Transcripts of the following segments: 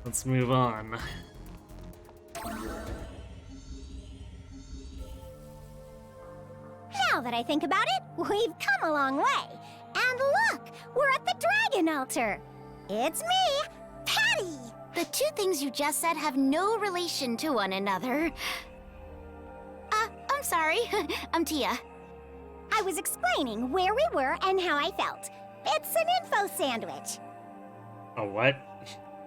Let's move on. Now that I think about it, we've come a long way. And look, we're at the dragon altar. It's me, Patty. The two things you just said have no relation to one another. I'm sorry. I'm Tia. I was explaining where we were and how I felt. It's an info sandwich. A what?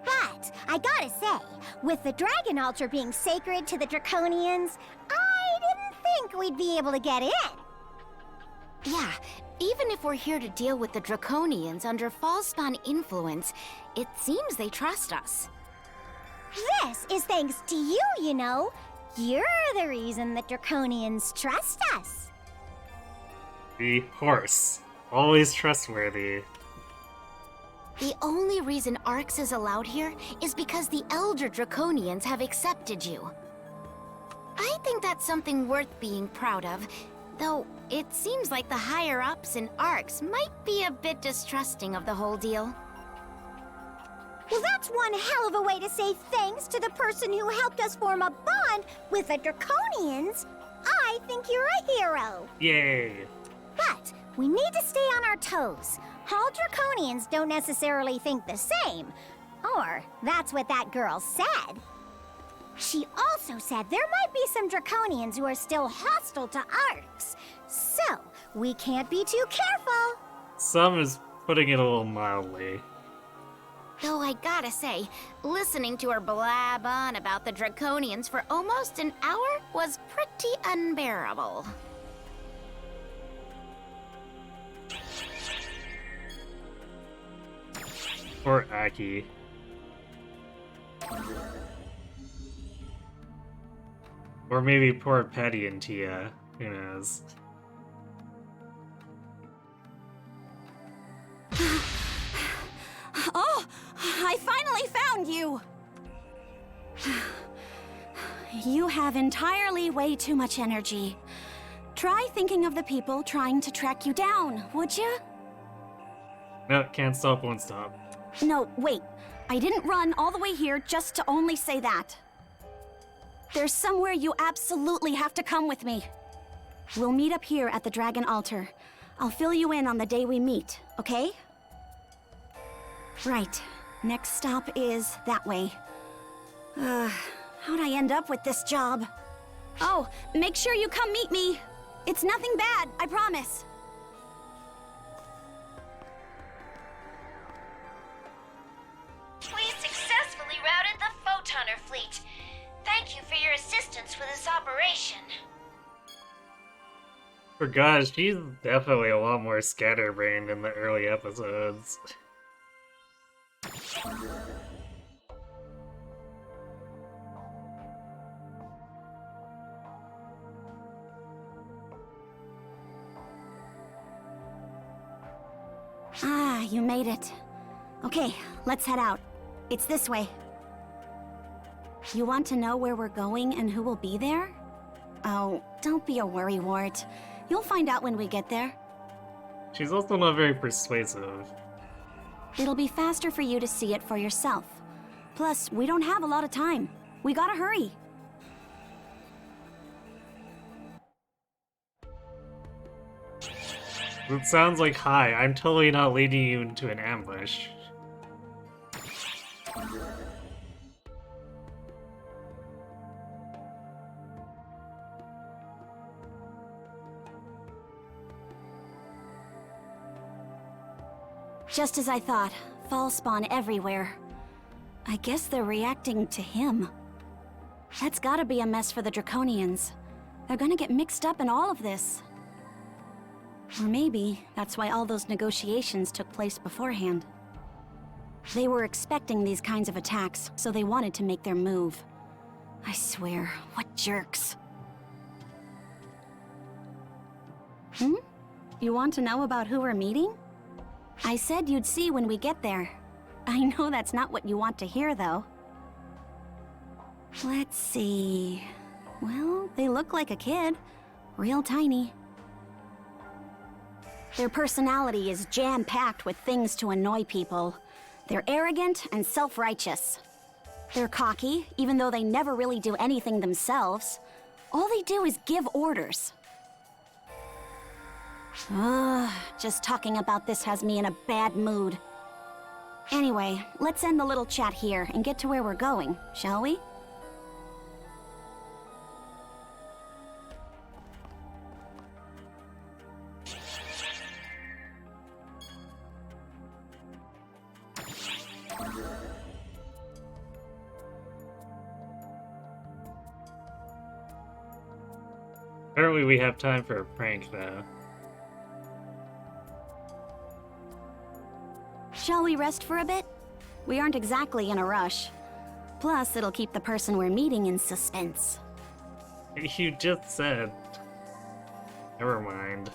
But I gotta say, with the dragon altar being sacred to the Draconians, I didn't think we'd be able to get in. Yeah, even if we're here to deal with the Draconians under Fallspawn influence, it seems they trust us. This is thanks to you, you know. You're the reason the Draconians trust us. The horse. Always trustworthy. The only reason Arx is allowed here is because the Elder Draconians have accepted you. I think that's something worth being proud of, though it seems like the higher-ups in Arx might be a bit distrusting of the whole deal. Well, that's one hell of a way to say thanks to the person who helped us form a bond with the Draconians. I think you're a hero. Yay! But we need to stay on our toes. All Draconians don't necessarily think the same. Or that's what that girl said. She also said there might be some Draconians who are still hostile to Arx. So, we can't be too careful. Some is putting it a little mildly. Though I gotta say, listening to her blab on about the Draconians for almost an hour was pretty unbearable. Or Aki. Or maybe poor Patty and Tia. Who knows? Oh, I finally found you! You have entirely way too much energy. Try thinking of the people trying to track you down, would you? No, can't stop, won't stop. No, wait. I didn't run all the way here just to only say that. There's somewhere you absolutely have to come with me. We'll meet up here at the Dragon Altar. I'll fill you in on the day we meet, okay? Right. Next stop is that way. How'd I end up with this job? Oh, make sure you come meet me. It's nothing bad, I promise. We successfully routed the Photoner fleet. Thank you for your assistance with this operation. For gosh, she's definitely a lot more scatterbrained in the early episodes. Ah, you made it. Okay, let's head out. It's this way. You want to know where we're going and who will be there? Oh, don't be a worrywart. You'll find out when we get there. She's also not very persuasive. It'll be faster for you to see it for yourself. Plus, we don't have a lot of time. We gotta hurry. It sounds like, hi, I'm totally not leading you into an ambush. Just as I thought. Fallspawn everywhere. I guess they're reacting to him. That's gotta be a mess for the Draconians. They're gonna get mixed up in all of this. Or maybe that's why all those negotiations took place beforehand. They were expecting these kinds of attacks, so they wanted to make their move. I swear, what jerks. You want to know about who we're meeting? I said you'd see when we get there. I know that's not what you want to hear, though. Let's see... Well, they look like a kid. Real tiny. Their personality is jam-packed with things to annoy people. They're arrogant and self-righteous. They're cocky, even though they never really do anything themselves. All they do is give orders. Just talking about this has me in a bad mood. Anyway, let's end the little chat here and get to where we're going, shall we? Apparently we have time for a prank now. Shall we rest for a bit? We aren't exactly in a rush. Plus, it'll keep the person we're meeting in suspense. You just said. Never mind.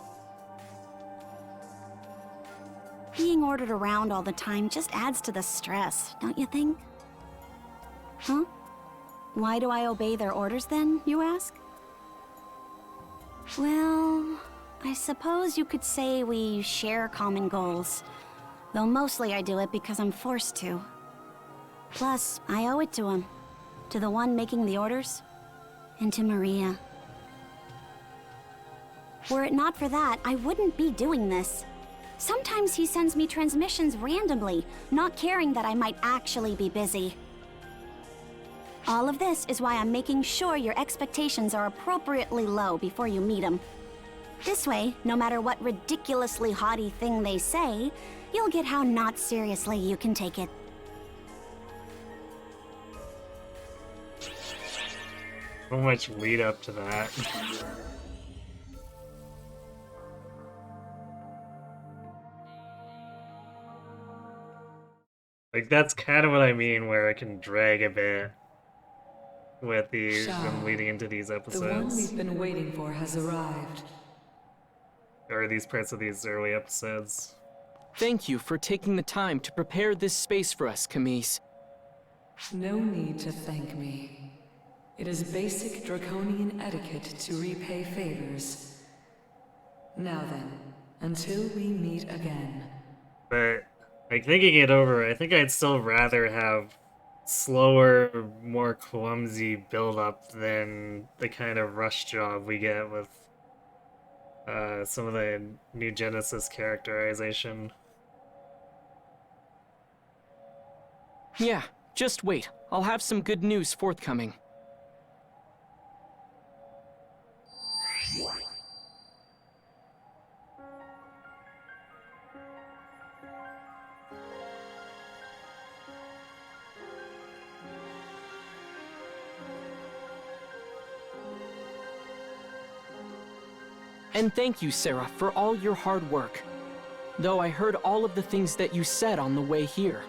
Being ordered around all the time just adds to the stress, don't you think? Huh? Why do I obey their orders then, you ask? Well, I suppose you could say we share common goals. Though mostly I do it because I'm forced to. Plus, I owe it to him. To the one making the orders. And to Maria. Were it not for that, I wouldn't be doing this. Sometimes he sends me transmissions randomly, not caring that I might actually be busy. All of this is why I'm making sure your expectations are appropriately low before you meet him. This way, no matter what ridiculously haughty thing they say, you'll get how not seriously you can take it. So much lead up to that. Like, that's kind of what I mean, where it can drag a bit with them leading into these episodes. The one we've been waiting for has arrived. Or these parts of these early episodes. Thank you for taking the time to prepare this space for us, Camise. No need to thank me. It is basic draconian etiquette to repay favors. Now then, until we meet again. But, like, thinking it over, I think I'd still rather have slower, more clumsy build-up than the kind of rush job we get with some of the New Genesis characterization. Yeah, just wait. I'll have some good news forthcoming. And thank you, Sarah, for all your hard work. Though I heard all of the things that you said on the way here.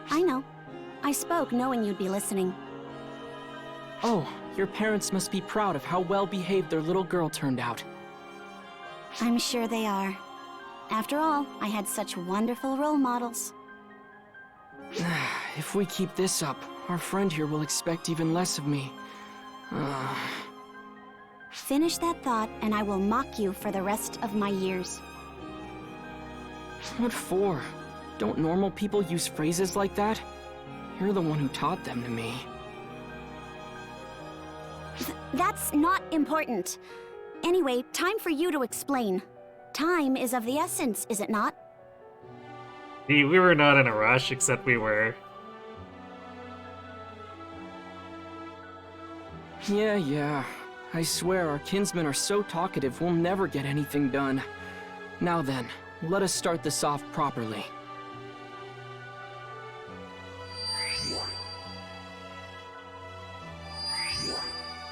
I know. I spoke knowing you'd be listening. Oh, your parents must be proud of how well behaved their little girl turned out. I'm sure they are. After all, I had such wonderful role models. If we keep this up, our friend here will expect even less of me. Finish that thought, and I will mock you for the rest of my years. What for? Don't normal people use phrases like that? You're the one who taught them to me. That's not important. Anyway, time for you to explain. Time is of the essence, is it not? We were not in a rush, except we were. Yeah. I swear our kinsmen are so talkative we'll never get anything done. Now then, let us start this off properly.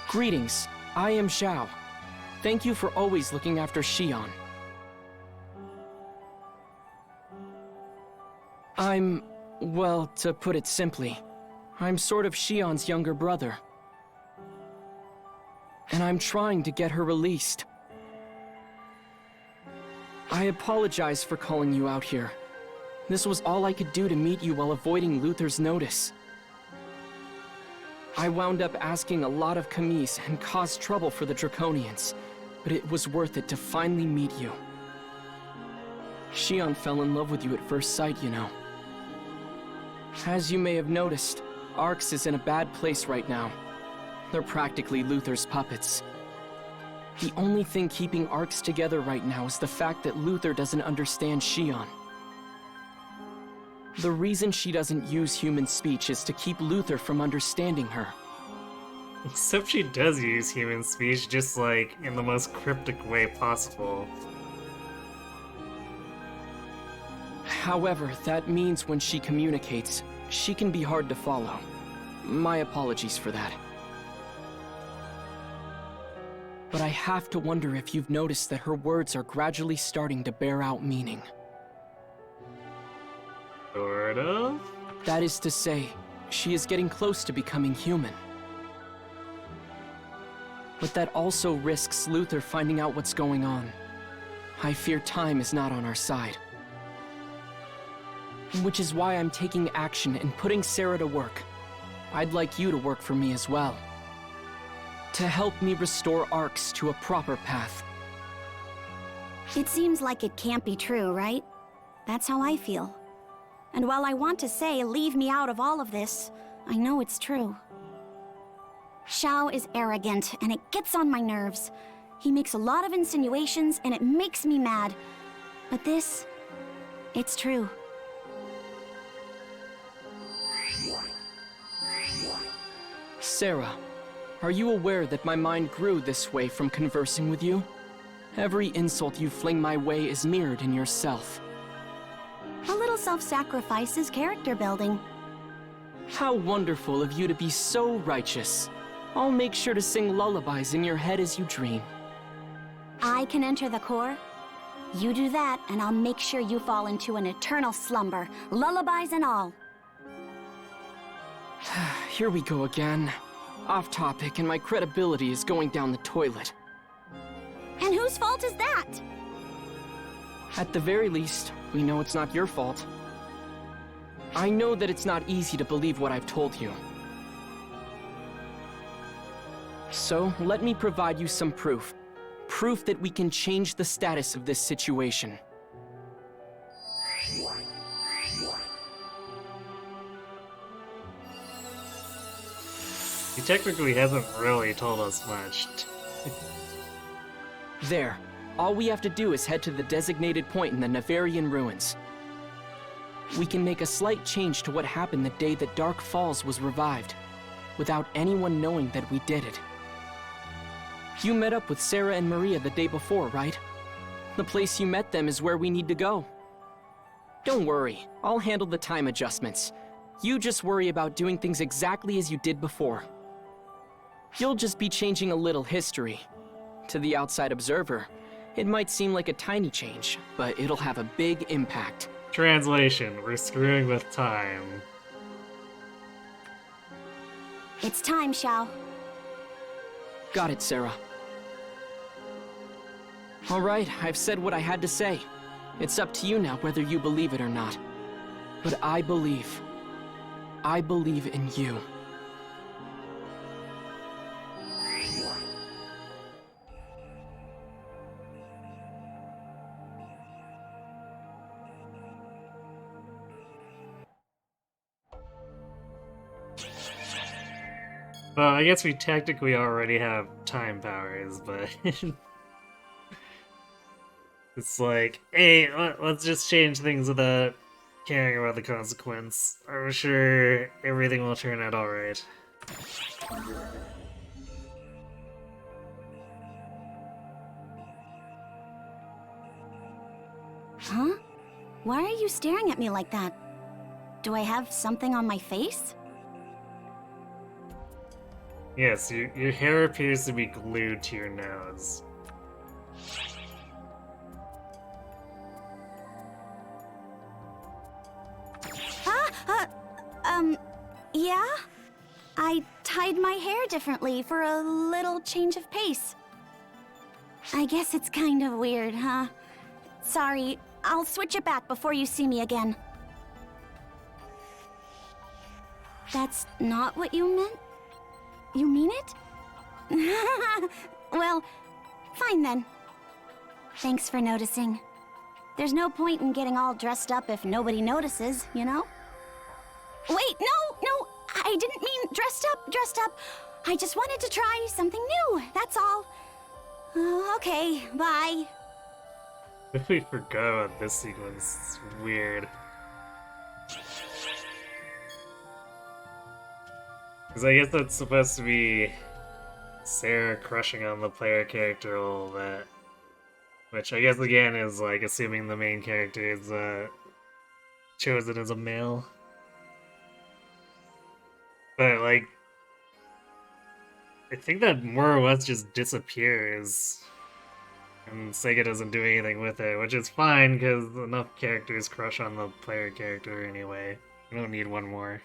Greetings, I am Xiao. Thank you for always looking after Xion. Well, to put it simply, I'm sort of Xion's younger brother. And I'm trying to get her released. I apologize for calling you out here. This was all I could do to meet you while avoiding Luther's notice. I wound up asking a lot of Camise and caused trouble for the Draconians, but it was worth it to finally meet you. Shion fell in love with you at first sight, you know. As you may have noticed, Arx is in a bad place right now. They're practically Luther's puppets. The only thing keeping Arx together right now is the fact that Luther doesn't understand Shion. The reason she doesn't use human speech is to keep Luther from understanding her. Except she does use human speech, just like in the most cryptic way possible. However, that means when she communicates, she can be hard to follow. My apologies for that. But I have to wonder if you've noticed that her words are gradually starting to bear out meaning. Sort of? That is to say, she is getting close to becoming human. But that also risks Luther finding out what's going on. I fear time is not on our side. Which is why I'm taking action and putting Sarah to work. I'd like you to work for me as well. To help me restore Arx to a proper path. It seems like it can't be true, right? That's how I feel. And while I want to say, leave me out of all of this, I know it's true. Xiao is arrogant, and it gets on my nerves. He makes a lot of insinuations, and it makes me mad. But this, it's true. Sarah, are you aware that my mind grew this way from conversing with you? Every insult you fling my way is mirrored in yourself. A little self-sacrifice is character building. How wonderful of you to be so righteous. I'll make sure to sing lullabies in your head as you dream. I can enter the core. You do that, and I'll make sure you fall into an eternal slumber, lullabies and all. Here we go again. Off topic, and my credibility is going down the toilet. And whose fault is that? At the very least, we know it's not your fault. I know that it's not easy to believe what I've told you. So, let me provide you some proof. Proof that we can change the status of this situation. He technically hasn't really told us much. There. All we have to do is head to the designated point in the Navarian ruins. We can make a slight change to what happened the day that Dark Falls was revived, without anyone knowing that we did it. You met up with Sarah and Maria the day before, right? The place you met them is where we need to go. Don't worry, I'll handle the time adjustments. You just worry about doing things exactly as you did before. You'll just be changing a little history. To the outside observer, it might seem like a tiny change, but it'll have a big impact. Translation, we're screwing with time. It's time, Xiao. Got it, Sarah. Alright, I've said what I had to say. It's up to you now whether you believe it or not. But I believe. I believe in you. Well, I guess we technically already have time powers, but it's like, hey, let's just change things without caring about the consequence. I'm sure everything will turn out alright. Huh? Why are you staring at me like that? Do I have something on my face? Yes, your hair appears to be glued to your nose. Yeah? I tied my hair differently for a little change of pace. I guess it's kind of weird, huh? Sorry, I'll switch it back before you see me again. That's not what you meant? You mean it? Well, fine then. Thanks for noticing. There's no point in getting all dressed up if nobody notices, you know? Wait, no, I didn't mean dressed up. I just wanted to try something new, that's all. Okay, bye. We forgot about this sequence. It's weird. Because I guess that's supposed to be Sarah crushing on the player character a little bit. Which I guess again is like assuming the main character is chosen as a male. But like, I think that more or less just disappears. And Sega doesn't do anything with it, which is fine because enough characters crush on the player character anyway. We don't need one more.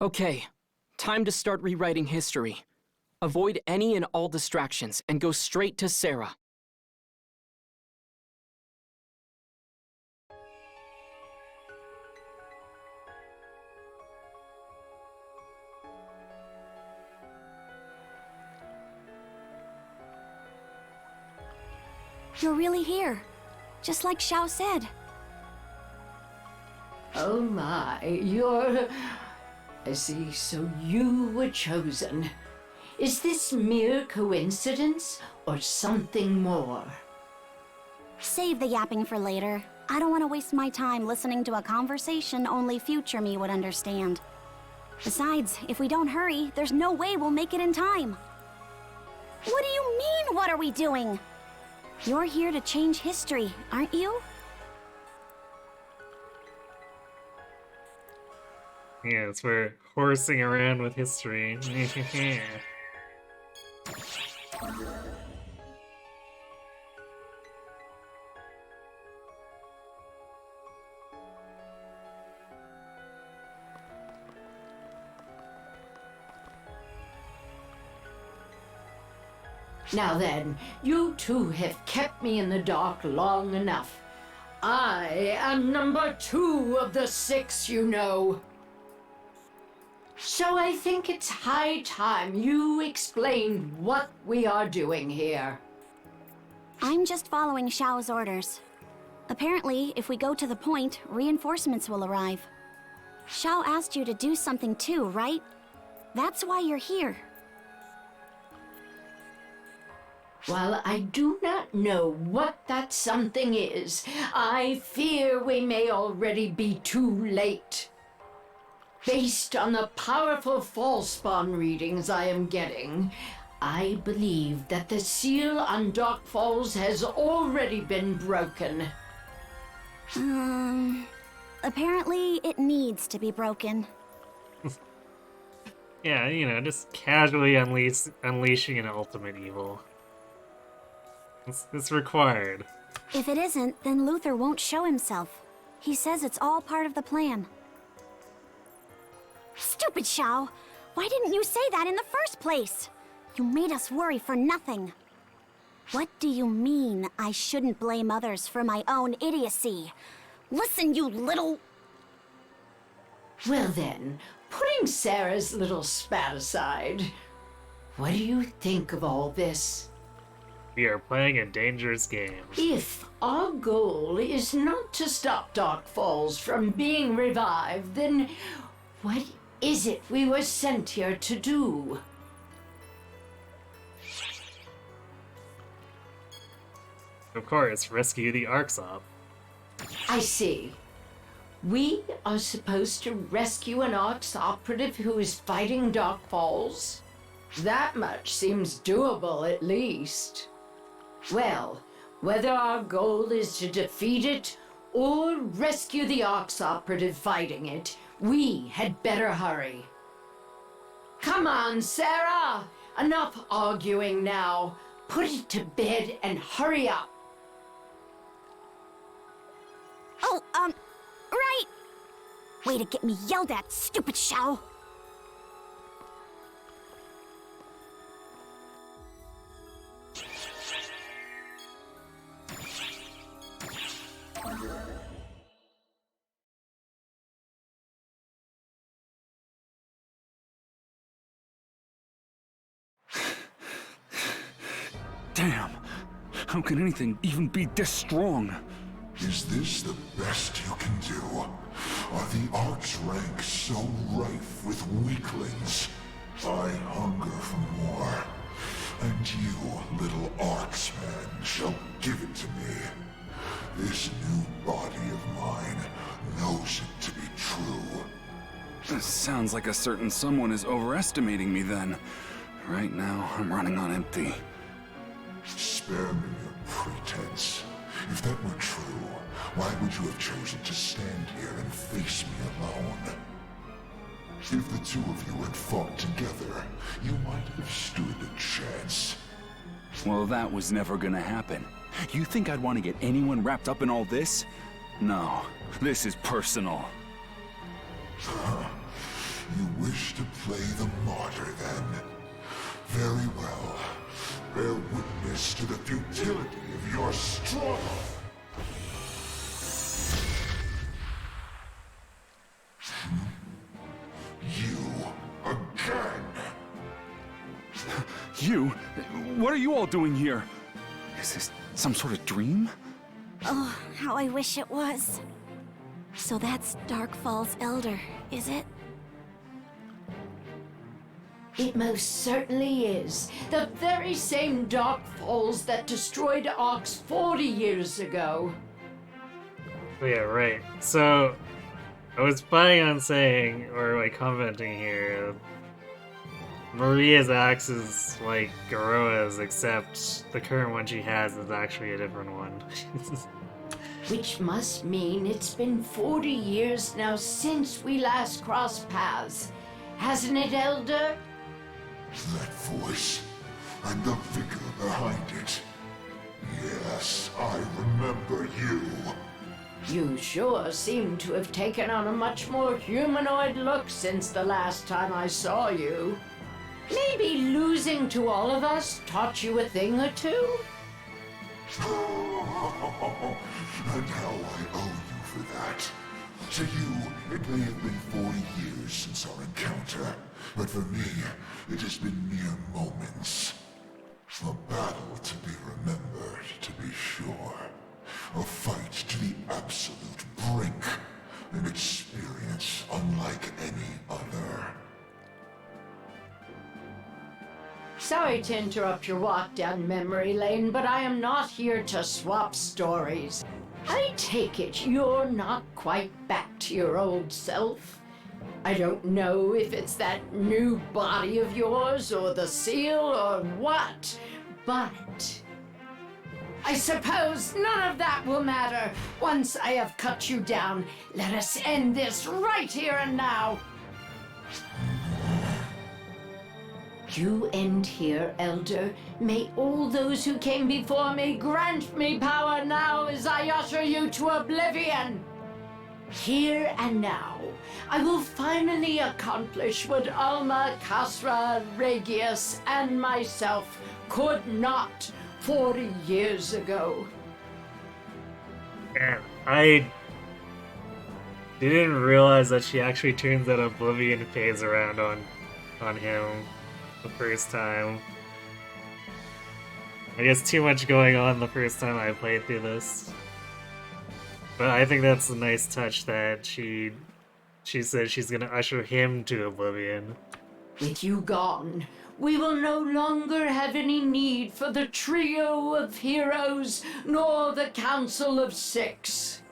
Okay, time to start rewriting history. Avoid any and all distractions and go straight to Sarah. You're really here, just like Xiao said. Oh my, you're... I see, so you were chosen. Is this mere coincidence or something more? Save the yapping for later. I don't want to waste my time listening to a conversation only future me would understand. Besides, if we don't hurry, there's no way we'll make it in time. What do you mean, what are we doing? You're here to change history, aren't you? Yes, we're horsing around with history. Now then, you two have kept me in the dark long enough. I am number 2 of the 6, you know. So I think it's high time you explain what we are doing here. I'm just following Xiao's orders. Apparently, if we go to the point, reinforcements will arrive. Xiao asked you to do something too, right? That's why you're here. While I do not know what that something is, I fear we may already be too late. Based on the powerful false-spawn readings I am getting, I believe that the seal on Dark Falls has already been broken. Apparently it needs to be broken. Yeah, you know, just casually unleashing an ultimate evil. It's required. If it isn't, then Luther won't show himself. He says it's all part of the plan. Stupid Xiao! Why didn't you say that in the first place? You made us worry for nothing. What do you mean I shouldn't blame others for my own idiocy? Listen, you little... Well then, putting Sarah's little spat aside, what do you think of all this? We are playing a dangerous game. If our goal is not to stop Dark Falls from being revived, then what is it we were sent here to do? Of course, rescue the Arksop. I see. We are supposed to rescue an Arx operative who is fighting Dark Falls? That much seems doable, at least. Well, whether our goal is to defeat it or rescue the Arx operative fighting it, we had better hurry. Come on, Sarah! Enough arguing now. Put it to bed and hurry up. Oh, right! Way to get me yelled at, stupid Xiao! Damn! How can anything even be this strong? Is this the best you can do? Are the Ark's ranks so rife with weaklings? I hunger for more. And you, little Arksman, shall give it to me. This new body of mine knows it to be true. This sounds like a certain someone is overestimating me then. Right now, I'm running on empty. Spare me your pretense. If that were true, why would you have chosen to stand here and face me alone? If the two of you had fought together, you might have stood a chance. Well, that was never gonna happen. You think I'd want to get anyone wrapped up in all this? No, this is personal. You wish to play the martyr, then? Very well. Bear witness to the futility of your struggle. You again. You? What are you all doing here? Is this some sort of dream? Oh, how I wish it was. So that's Dark Falls Elder, is it? It most certainly is. The very same Dark Falls that destroyed Arx 40 years ago. Oh, yeah, right. So, I was planning on saying, or like commenting here, Maria's axe is like Garoa's, except the current one she has is actually a different one. Which must mean it's been 40 years now since we last crossed paths. Hasn't it, Elder? That voice, and the vigor behind it. Yes, I remember you. You sure seem to have taken on a much more humanoid look since the last time I saw you. Maybe losing to all of us taught you a thing or two? And how I owe you for that. To you, it may have been 40 years since our encounter, but for me, it has been mere moments. A battle to be remembered, to be sure. A fight to the absolute brink. An experience unlike any other. Sorry to interrupt your walk down memory lane, but I am not here to swap stories. I take it you're not quite back to your old self. I don't know if it's that new body of yours or the seal or what, but I suppose none of that will matter. Once I have cut you down, let us end this right here and now. You end here, Elder. May all those who came before me grant me power now as I usher you to oblivion. Here and now, I will finally accomplish what Alma, Kasra, Regius, and myself could not 40 years ago. Man, I didn't realize that she actually turns that Oblivion phase around on him the first time. I guess too much going on the first time I played through this. But I think that's a nice touch that she said she's gonna usher him to oblivion. With you gone, we will no longer have any need for the trio of heroes nor the Council of Six.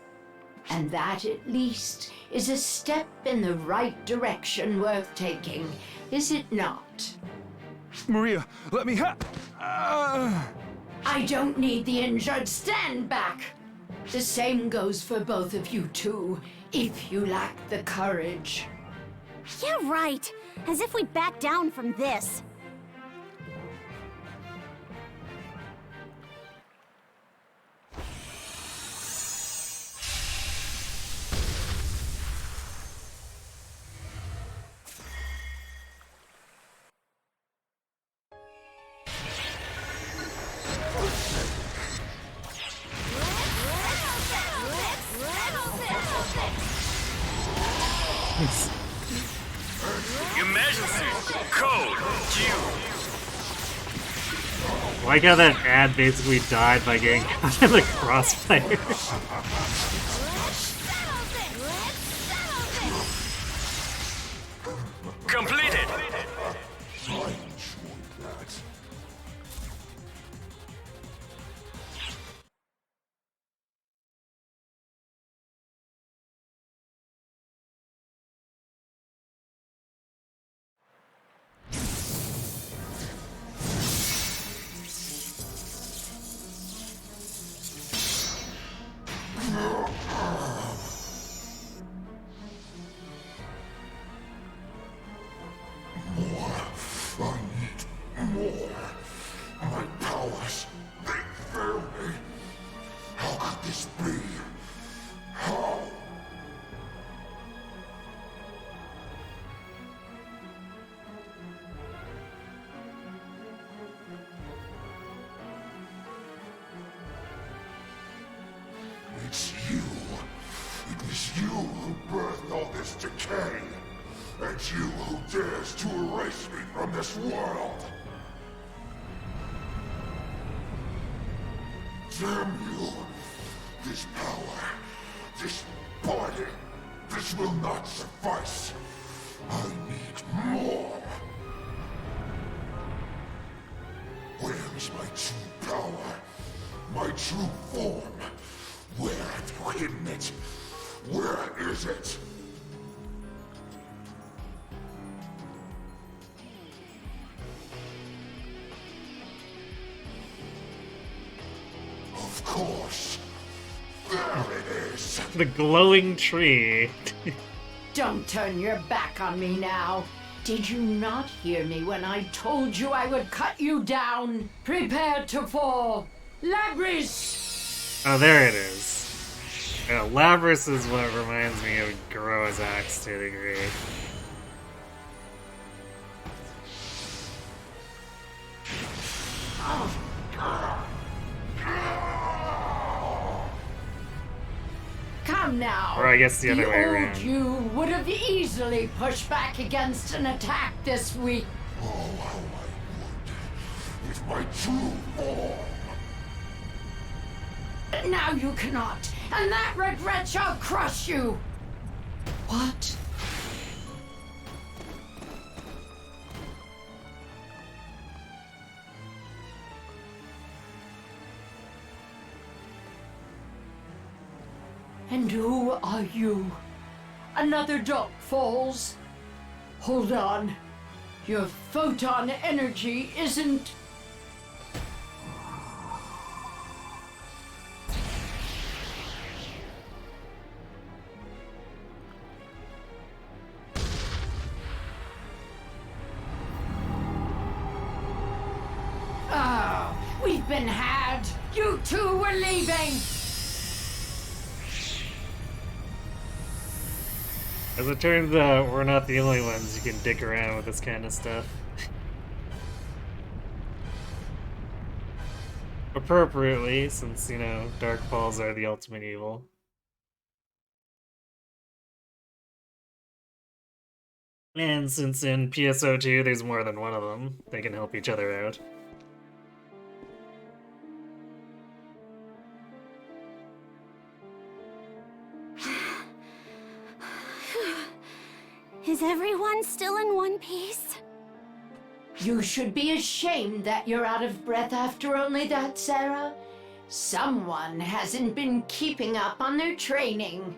And that, at least, is a step in the right direction worth taking, is it not? Maria, let me I don't need the injured. Stand back! The same goes for both of you two, if you lack the courage. Yeah, right. As if we'd back down from this. Emergency! Code Q! like how that ad basically died by getting caught in the crossfire. Completed! My powers, they fail me. How could this be? How? It's you. It was you who birthed all this decay. And you who dares to erase me from this world. Damn you! This power, this body, this will not suffice. I need more. Where's my true power? My true form? Where have you hidden it? Where is it? Of course. There it is. The glowing tree. Don't turn your back on me now. Did you not hear me when I told you I would cut you down? Prepare to fall. Labris! Oh, there it is. Yeah, Labris is what reminds me of Garoa's axe to a degree. Come now. Or I guess the other way old around. you would have easily pushed back against an attack this week. Oh, how I would. With my true form. Now you cannot, and that regret shall crush you. What? And who are you? Another Dark Falls? Hold on. Your photon energy isn't... Oh, we've been had. You two were leaving. As it turns out, we're not the only ones who can dick around with this kind of stuff. Appropriately, since, you know, Dark Falls are the ultimate evil. And since in PSO2 there's more than one of them, they can help each other out. Is everyone still in one piece? You should be ashamed that you're out of breath after only that, Sarah. Someone hasn't been keeping up on their training.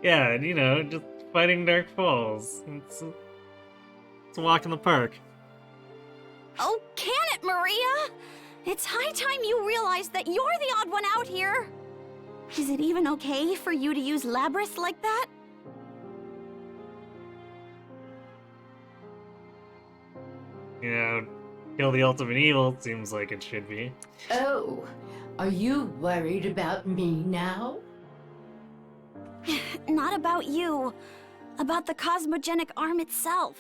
Yeah, and you know, just fighting Dark Falls. It's a walk in the park. Oh, can it, Maria? It's high time you realize that you're the odd one out here. Is it even okay for you to use Labris like that? You know, kill the ultimate evil seems like it should be. Oh, are you worried about me now? Not about you. About the cosmogenic arm itself.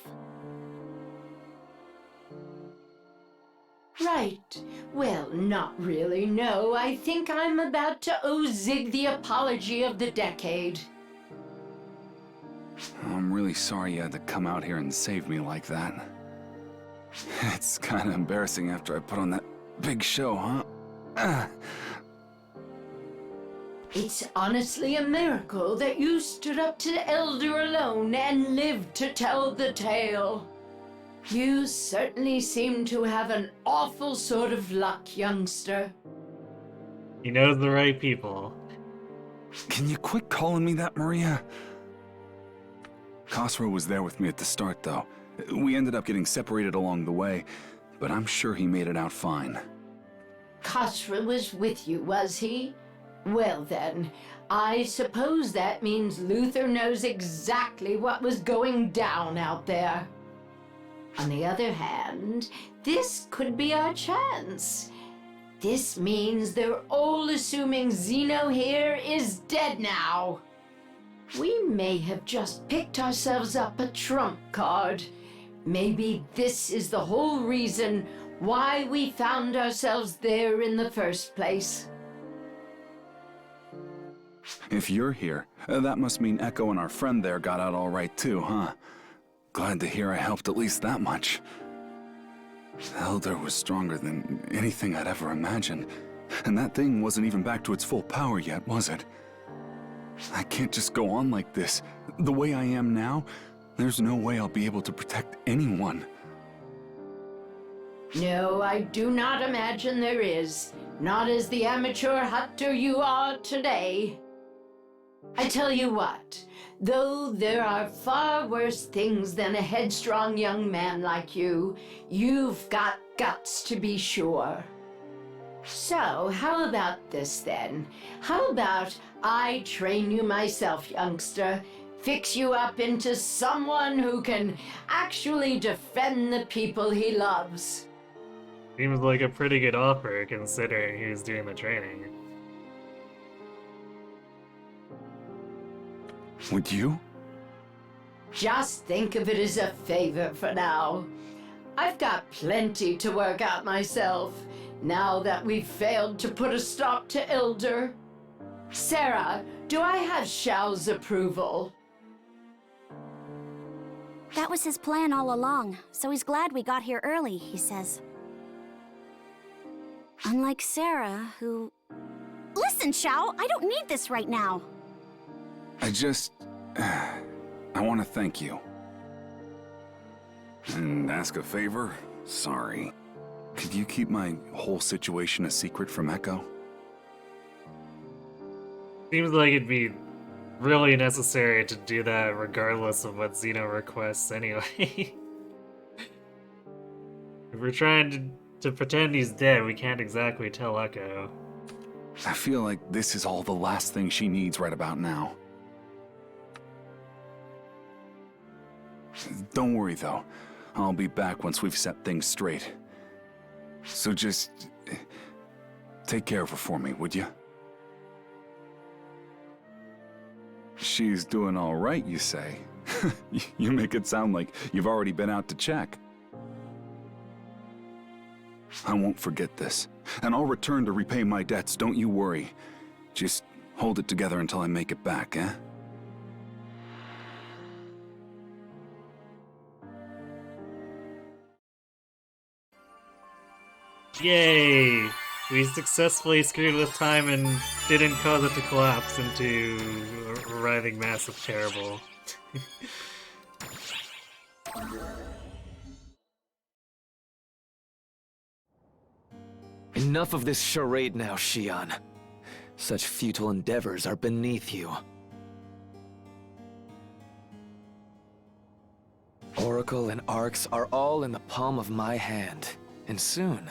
Right. Well, not really, no. I think I'm about to owe Zig the apology of the decade. I'm really sorry you had to come out here and save me like that. It's kind of embarrassing after I put on that big show, huh? It's honestly a miracle that you stood up to the Elder alone and lived to tell the tale. You certainly seem to have an awful sort of luck, youngster. He knows the right people. Can you quit calling me that, Maria? Khosrow was there with me at the start, though. We ended up getting separated along the way, but I'm sure he made it out fine. Khosrow was with you, was he? Well then, I suppose that means Luther knows exactly what was going down out there. On the other hand, this could be our chance. This means they're all assuming Zeno here is dead now. We may have just picked ourselves up a trump card. Maybe this is the whole reason why we found ourselves there in the first place. If you're here, that must mean Echo and our friend there got out all right too, huh? Glad to hear I helped at least that much. The Elder was stronger than anything I'd ever imagined, and that thing wasn't even back to its full power yet, was it? I can't just go on like this. The way I am now, there's no way I'll be able to protect anyone. No, I do not imagine there is. Not as the amateur hunter you are today. I tell you what, though there are far worse things than a headstrong young man like you, you've got guts to be sure. So, how about this then? How about I train you myself, youngster? Fix you up into someone who can actually defend the people he loves. Seems like a pretty good offer considering who's doing the training. Would you? Just think of it as a favor for now. I've got plenty to work out myself, now that we've failed to put a stop to Elder. Sarah, do I have Xiao's approval? That was his plan all along, so he's glad we got here early, he says. Unlike Sarah, who... Listen, Xiao, I don't need this right now. I want to thank you. And ask a favor? Sorry. Could you keep my whole situation a secret from Echo? Seems like it'd be really necessary to do that regardless of what Zeno requests anyway. If we're trying to pretend he's dead, we can't exactly tell Echo. I feel like this is all the last thing she needs right about now. Don't worry, though. I'll be back once we've set things straight. So just... take care of her for me, would you? She's doing all right, you say? You make it sound like you've already been out to check. I won't forget this, and I'll return to repay my debts, don't you worry. Just hold it together until I make it back, eh? Yay! We successfully screwed with time and didn't cause it to collapse into a writhing mass of terrible. Enough of this charade now, Xion. Such futile endeavors are beneath you. Oracle and Arcs are all in the palm of my hand, and soon,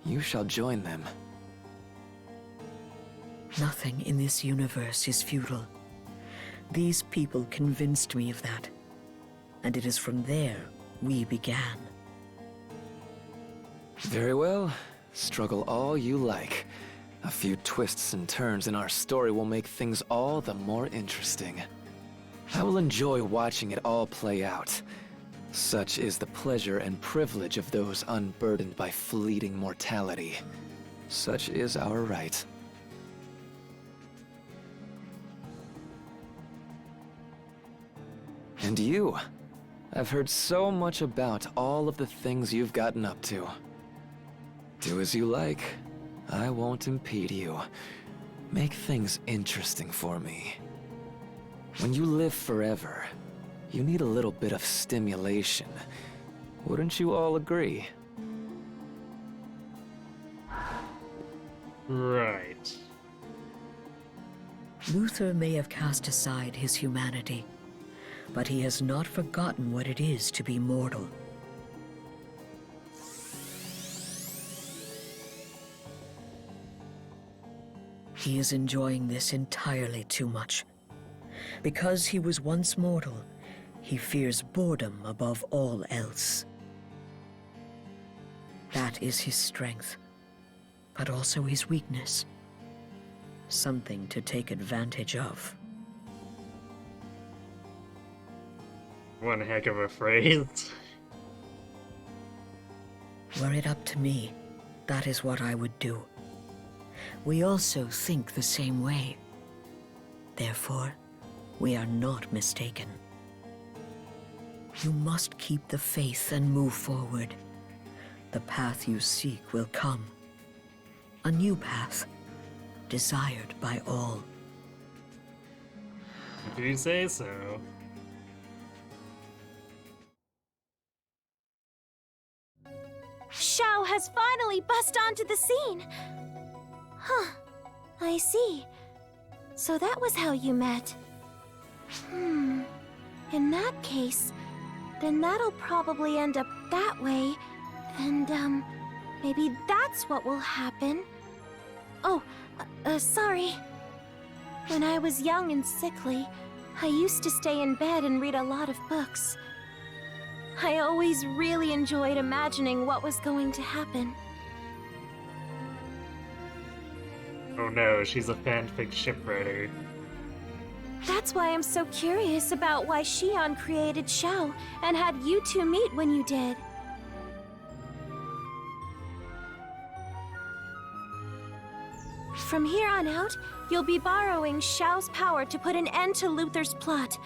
you shall join them. Nothing in this universe is futile. These people convinced me of that. And it is from there we began. Very well. Struggle all you like. A few twists and turns in our story will make things all the more interesting. I will enjoy watching it all play out. Such is the pleasure and privilege of those unburdened by fleeting mortality. Such is our right. And you, I've heard so much about all of the things you've gotten up to. Do as you like. I won't impede you. Make things interesting for me. When you live forever, you need a little bit of stimulation. Wouldn't you all agree? Right. Luther may have cast aside his humanity, but he has not forgotten what it is to be mortal. He is enjoying this entirely too much. Because he was once mortal, he fears boredom above all else. That is his strength, but also his weakness. Something to take advantage of. One heck of a phrase. Were it up to me, that is what I would do. We also think the same way. Therefore, we are not mistaken. You must keep the faith and move forward. The path you seek will come. A new path, desired by all. If you say so. Xiao has finally bust onto the scene! Huh. I see. So that was how you met. In that case, then that'll probably end up that way. And, maybe that's what will happen. Oh, sorry. When I was young and sickly, I used to stay in bed and read a lot of books. I always really enjoyed imagining what was going to happen. Oh no, she's a fanfic shipwriter. That's why I'm so curious about why Xion created Xiao and had you two meet when you did. From here on out, you'll be borrowing Xiao's power to put an end to Luther's plot.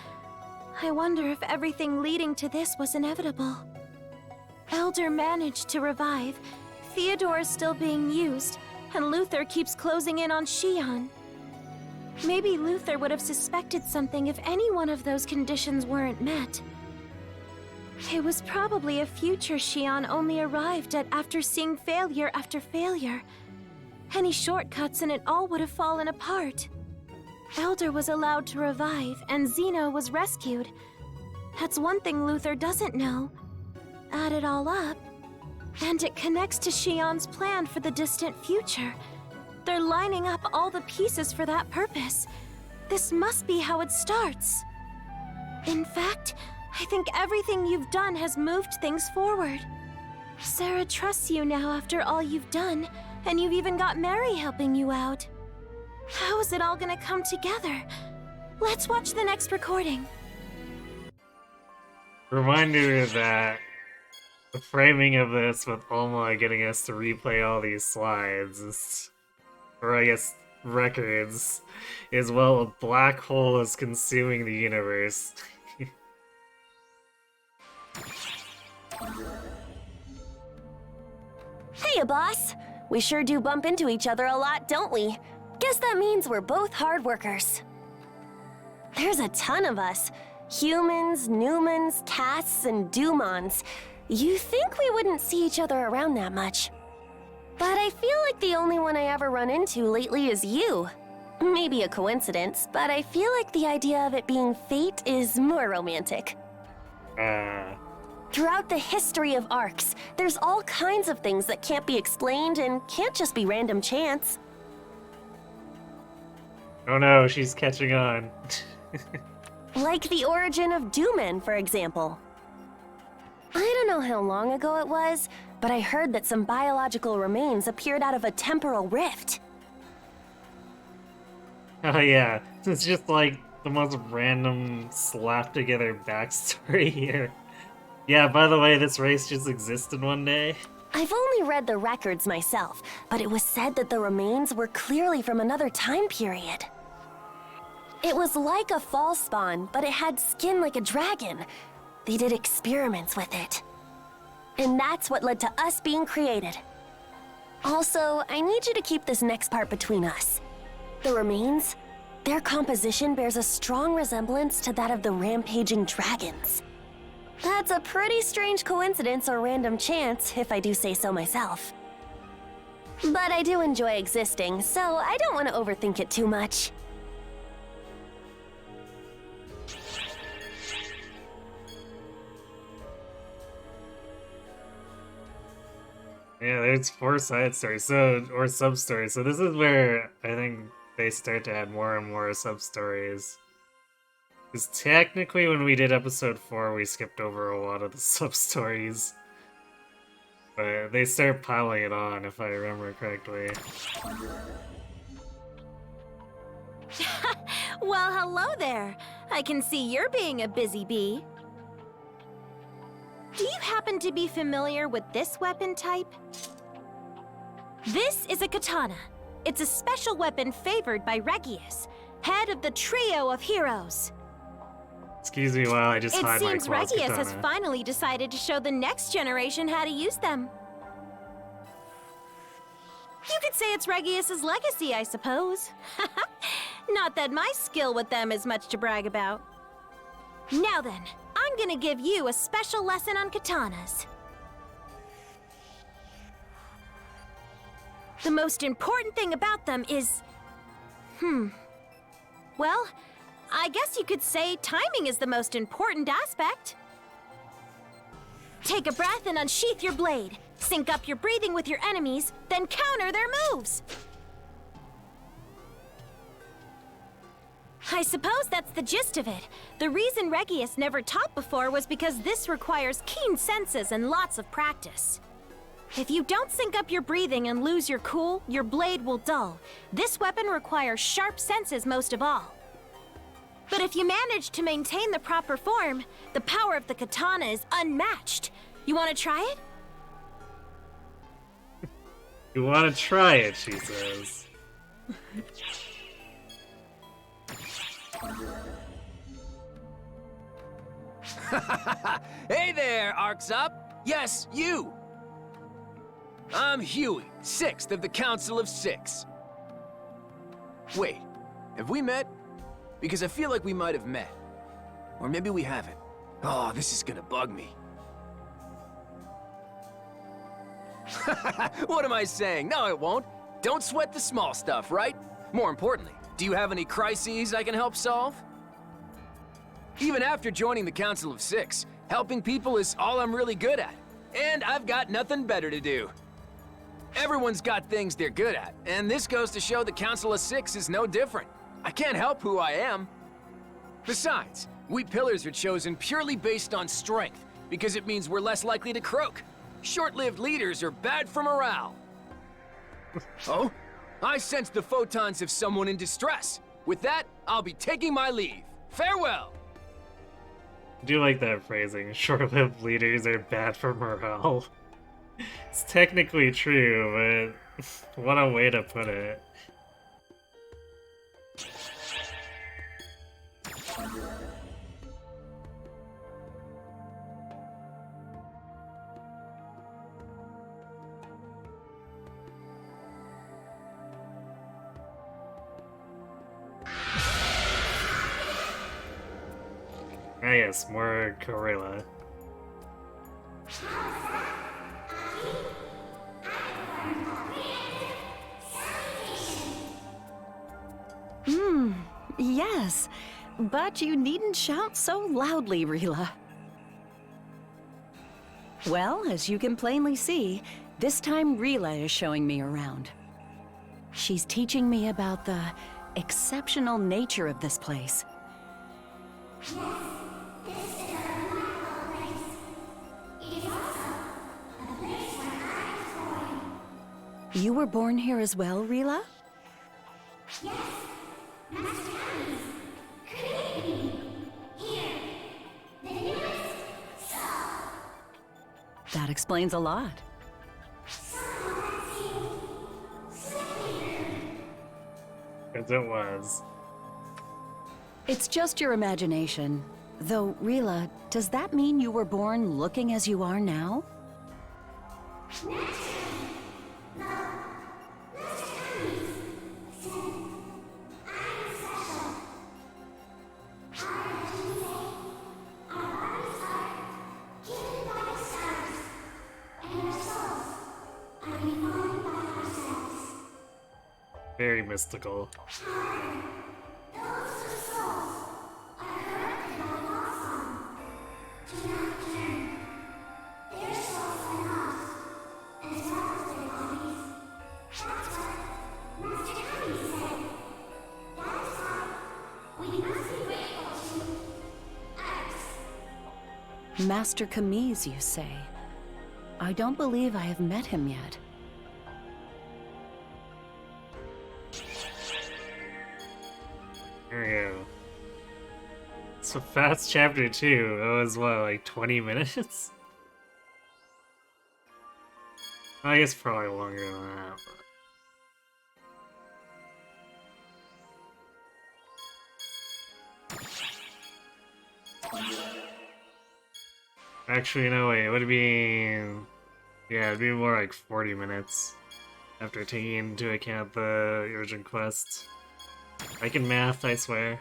I wonder if everything leading to this was inevitable. Elder managed to revive, Theodore is still being used, and Luther keeps closing in on Xion. Maybe Luther would have suspected something if any one of those conditions weren't met. It was probably a future Xion only arrived at after seeing failure after failure. Any shortcuts and it all would have fallen apart. Elder was allowed to revive, and Zeno was rescued. That's one thing Luther doesn't know. Add it all up, and it connects to Xion's plan for the distant future. They're lining up all the pieces for that purpose. This must be how it starts. In fact, I think everything you've done has moved things forward. Sarah trusts you now after all you've done, and you've even got Mary helping you out. How is it all gonna come together? Let's watch the next recording. Reminder that the framing of this with Alma getting us to replay all these slides is, or I guess records, is, well, a black hole is consuming the universe. Heya, boss! We sure do bump into each other a lot, don't we? Guess that means we're both hard workers. There's a ton of us. Humans, Newmans, Casts, and Dumons. You think we wouldn't see each other around that much. But I feel like the only one I ever run into lately is you. Maybe a coincidence, but I feel like the idea of it being fate is more romantic. Throughout the history of arcs, there's all kinds of things that can't be explained and can't just be random chance. Oh no, she's catching on. Like the origin of Doomen, for example. I don't know how long ago it was, but I heard that some biological remains appeared out of a temporal rift. Oh yeah, it's just like the most random slapped together backstory here. Yeah, by the way, this race just existed one day. I've only read the records myself, but it was said that the remains were clearly from another time period. It was like a fall spawn, but it had skin like a dragon. They did experiments with it. And that's what led to us being created. Also, I need you to keep this next part between us. The remains, their composition bears a strong resemblance to that of the rampaging dragons. That's a pretty strange coincidence or random chance, if I do say so myself. But I do enjoy existing, so I don't want to overthink it too much. Yeah, there's 4 side stories, or sub-stories. So this is where I think they start to add more and more sub-stories. Because technically when we did episode 4, we skipped over a lot of the sub-stories. But they start piling it on, if I remember correctly. Well, hello there. I can see you're being a busy bee. Do you happen to be familiar with this weapon type? This is a katana. It's a special weapon favored by Regius, head of the trio of heroes. Excuse me while I just hide my It seems claws Regius katana. has finally decided to show the next generation how to use them. You could say it's Regius's legacy, I suppose. Not that my skill with them is much to brag about. Now then, I'm gonna give you a special lesson on katanas. The most important thing about them is... Well, I guess you could say timing is the most important aspect. Take a breath and unsheath your blade. Sync up your breathing with your enemies, then counter their moves. I suppose that's the gist of it. The reason Regius never taught before was because this requires keen senses and lots of practice. If you don't sync up your breathing and lose your cool, your blade will dull. This weapon requires sharp senses most of all. But if you manage to maintain the proper form, the power of the katana is unmatched. You want to try it? You want to try it, she says. Hey there, Arcs Up! Yes, you! I'm Huey, 6th of the Council of 6. Wait, have we met? Because I feel like we might have met. Or maybe we haven't. Oh, this is gonna bug me. What am I saying? No, it won't. Don't sweat the small stuff, right? More importantly, do you have any crises I can help solve? Even after joining the Council of 6, helping people is all I'm really good at. And I've got nothing better to do. Everyone's got things they're good at, and this goes to show the Council of 6 is no different. I can't help who I am. Besides, we pillars are chosen purely based on strength, because it means we're less likely to croak. Short-lived leaders are bad for morale. Oh? I sense the photons of someone in distress. With that, I'll be taking my leave. Farewell! I do like that phrasing. Short-lived leaders are bad for morale. It's technically true, but what a way to put it. Ah yes, more gorilla. Yes, but you needn't shout so loudly, Rila. Well, as you can plainly see, this time Rila is showing me around. She's teaching me about the exceptional nature of this place. You were born here as well, Rila? Yes. Master Tommy's created me here. The newest soul. That explains a lot. As it was. It's just your imagination. Though, Rila, does that mean you were born looking as you are now? Very mystical. Master Kamiz, you say? I don't believe I have met him yet. There we go. So fast chapter 2. That was what, like 20 minutes? I guess probably longer than that. Actually, no, wait, it would be... Yeah, it'd be more like 40 minutes. After taking into account the urgent quest. I can math, I swear.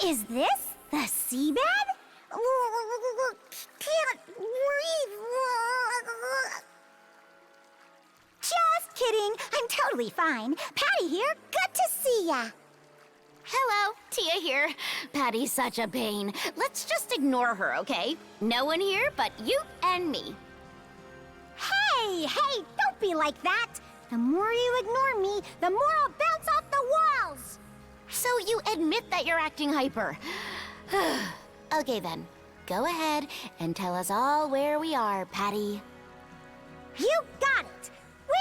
Is this the seabed? Can't breathe. Just kidding. I'm totally fine. Patty here. Good to see ya. Hello, Tia here. Patty's such a pain. Let's just ignore her, okay? No one here but you and me. Hey, don't be like that. The more you ignore me, the more I'll bounce off the walls. So you admit that you're acting hyper. Okay then, go ahead and tell us all where we are, Patty. You got it.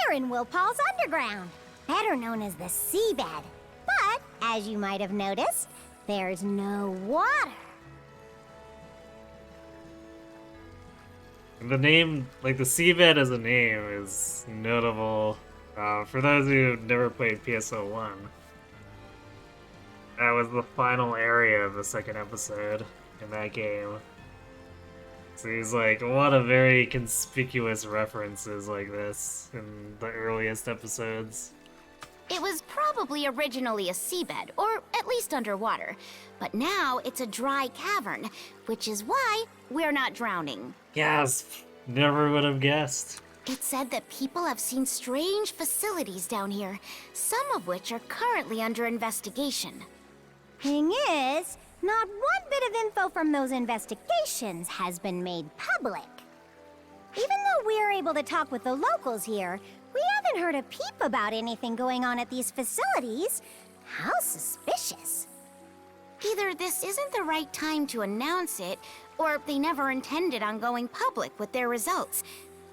We're in Willpaw's Underground, better known as the seabed. But, as you might have noticed, there's no water. The name, like the seabed as a name, is notable. For those who've never played PSO1, that was the final area of the second episode in that game. So there's like a lot of very conspicuous references like this in the earliest episodes. It was probably originally a seabed, or at least underwater. But now it's a dry cavern, which is why we're not drowning. Gasp! Never would have guessed. It said that people have seen strange facilities down here, some of which are currently under investigation. Thing is, not one bit of info from those investigations has been made public. Even though we're able to talk with the locals here, we haven't heard a peep about anything going on at these facilities. How suspicious. Either this isn't the right time to announce it, or they never intended on going public with their results.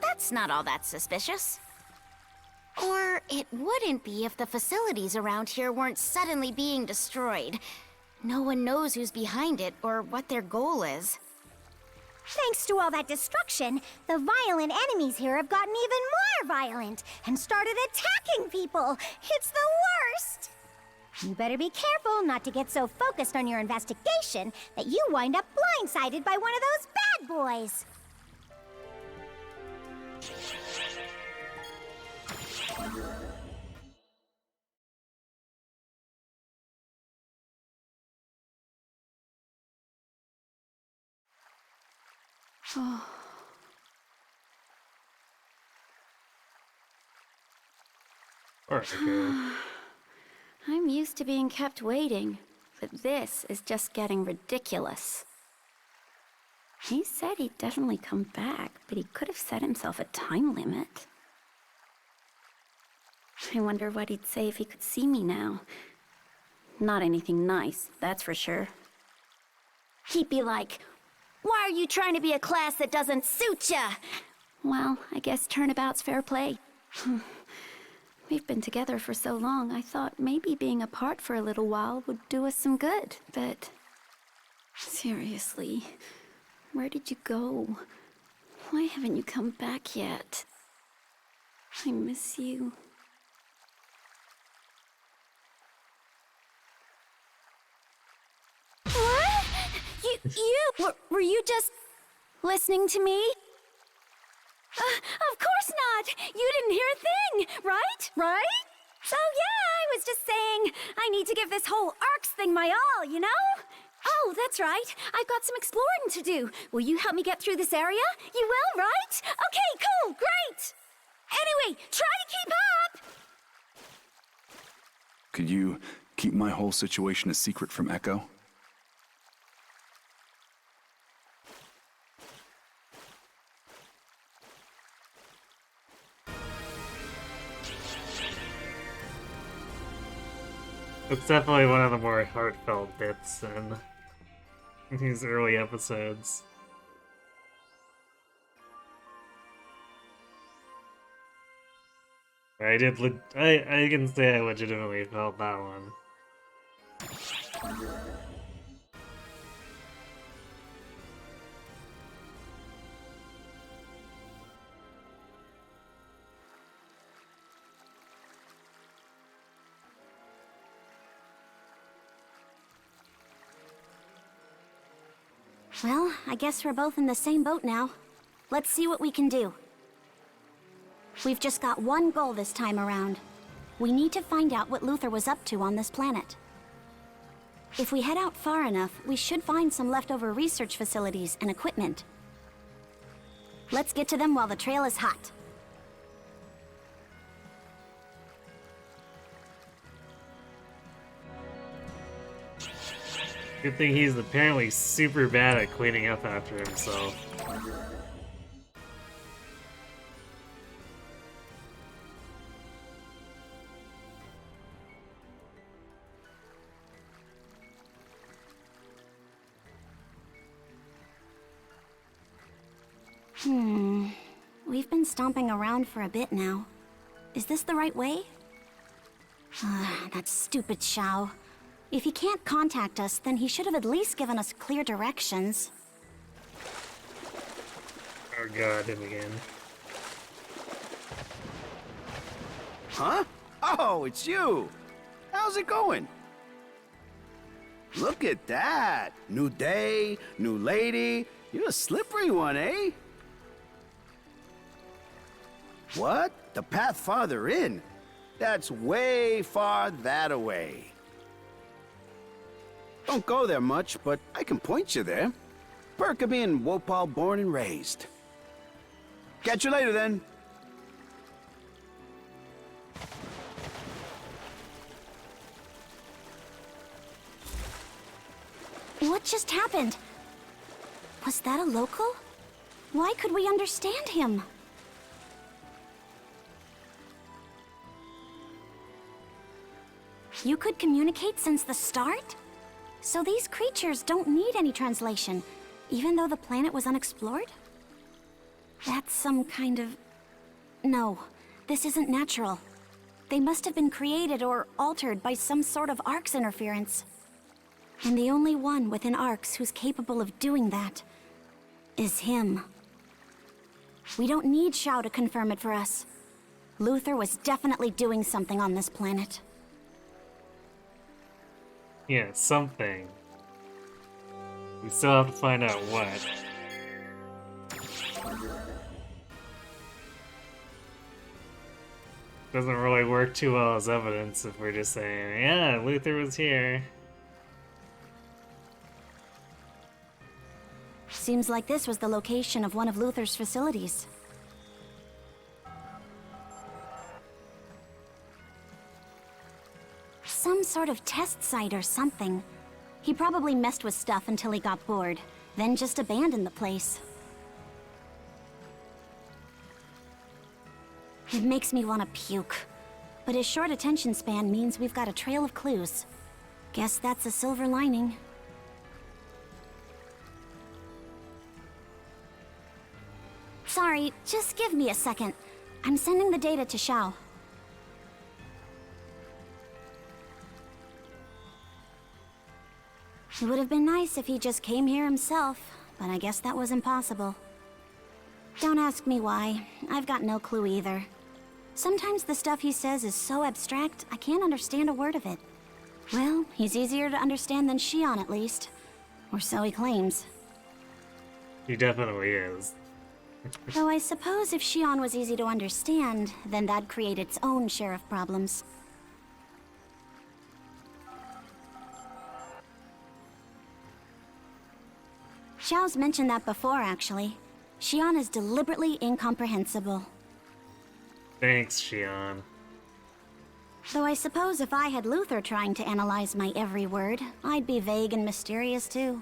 That's not all that suspicious. Or it wouldn't be if the facilities around here weren't suddenly being destroyed. No one knows who's behind it or what their goal is. Thanks to all that destruction, the violent enemies here have gotten even more violent and started attacking people. It's the worst! You better be careful not to get so focused on your investigation that you wind up blindsided by one of those bad boys. I'm used to being kept waiting, but this is just getting ridiculous. He said he'd definitely come back, but he could have set himself a time limit. I wonder what he'd say if he could see me now. Not anything nice, that's for sure. He'd be like, "Why are you trying to be a class that doesn't suit ya?" Well, I guess turnabout's fair play. We've been together for so long, I thought maybe being apart for a little while would do us some good, but... Seriously, where did you go? Why haven't you come back yet? I miss you. What? Were you just listening to me? Of course not! You didn't hear a thing, right? Right? So yeah, I was just saying, I need to give this whole ARCS thing my all, you know? Oh, that's right. I've got some exploring to do. Will you help me get through this area? You will, right? Okay, cool, great! Anyway, try to keep up! Could you keep my whole situation a secret from Echo? It's definitely one of the more heartfelt bits in these early episodes. I can say I legitimately felt that one. Well, I guess we're both in the same boat now. Let's see what we can do. We've just got one goal this time around. We need to find out what Luther was up to on this planet. If we head out far enough, we should find some leftover research facilities and equipment. Let's get to them while the trail is hot. Good thing he's apparently super bad at cleaning up after himself. We've been stomping around for a bit now. Is this the right way? That stupid Shao. If he can't contact us, then he should have at least given us clear directions. Oh god, him again. Huh? Oh, it's you! How's it going? Look at that! New day, new lady. You're a slippery one, eh? What? The path farther in? That's way far that away. Don't go there much, but I can point you there. Perk of being Wopal born and raised. Catch you later, then. What just happened? Was that a local? Why could we understand him? You could communicate since the start? So these creatures don't need any translation, even though the planet was unexplored? That's some kind of... No, this isn't natural. They must have been created or altered by some sort of ARCS interference. And the only one within ARCS who's capable of doing that is him. We don't need Shao to confirm it for us. Luther was definitely doing something on this planet. Yeah, something. We still have to find out what. Doesn't really work too well as evidence if we're just saying, yeah, Luther was here. Seems like this was the location of one of Luther's facilities. Some sort of test site or something. He probably messed with stuff until he got bored, then just abandoned the place. It makes me want to puke. But his short attention span means we've got a trail of clues. Guess that's a silver lining. Sorry, just give me a second. I'm sending the data to Shao. It would have been nice if he just came here himself, but I guess that was impossible. Don't ask me why. I've got no clue either. Sometimes the stuff he says is so abstract, I can't understand a word of it. Well, he's easier to understand than Shion, at least. Or so he claims. He definitely is. Though I suppose if Shion was easy to understand, then that'd create its own share of problems. Xiao's mentioned that before, actually. Shion is deliberately incomprehensible. Thanks, Shion. Though I suppose if I had Luther trying to analyze my every word, I'd be vague and mysterious too.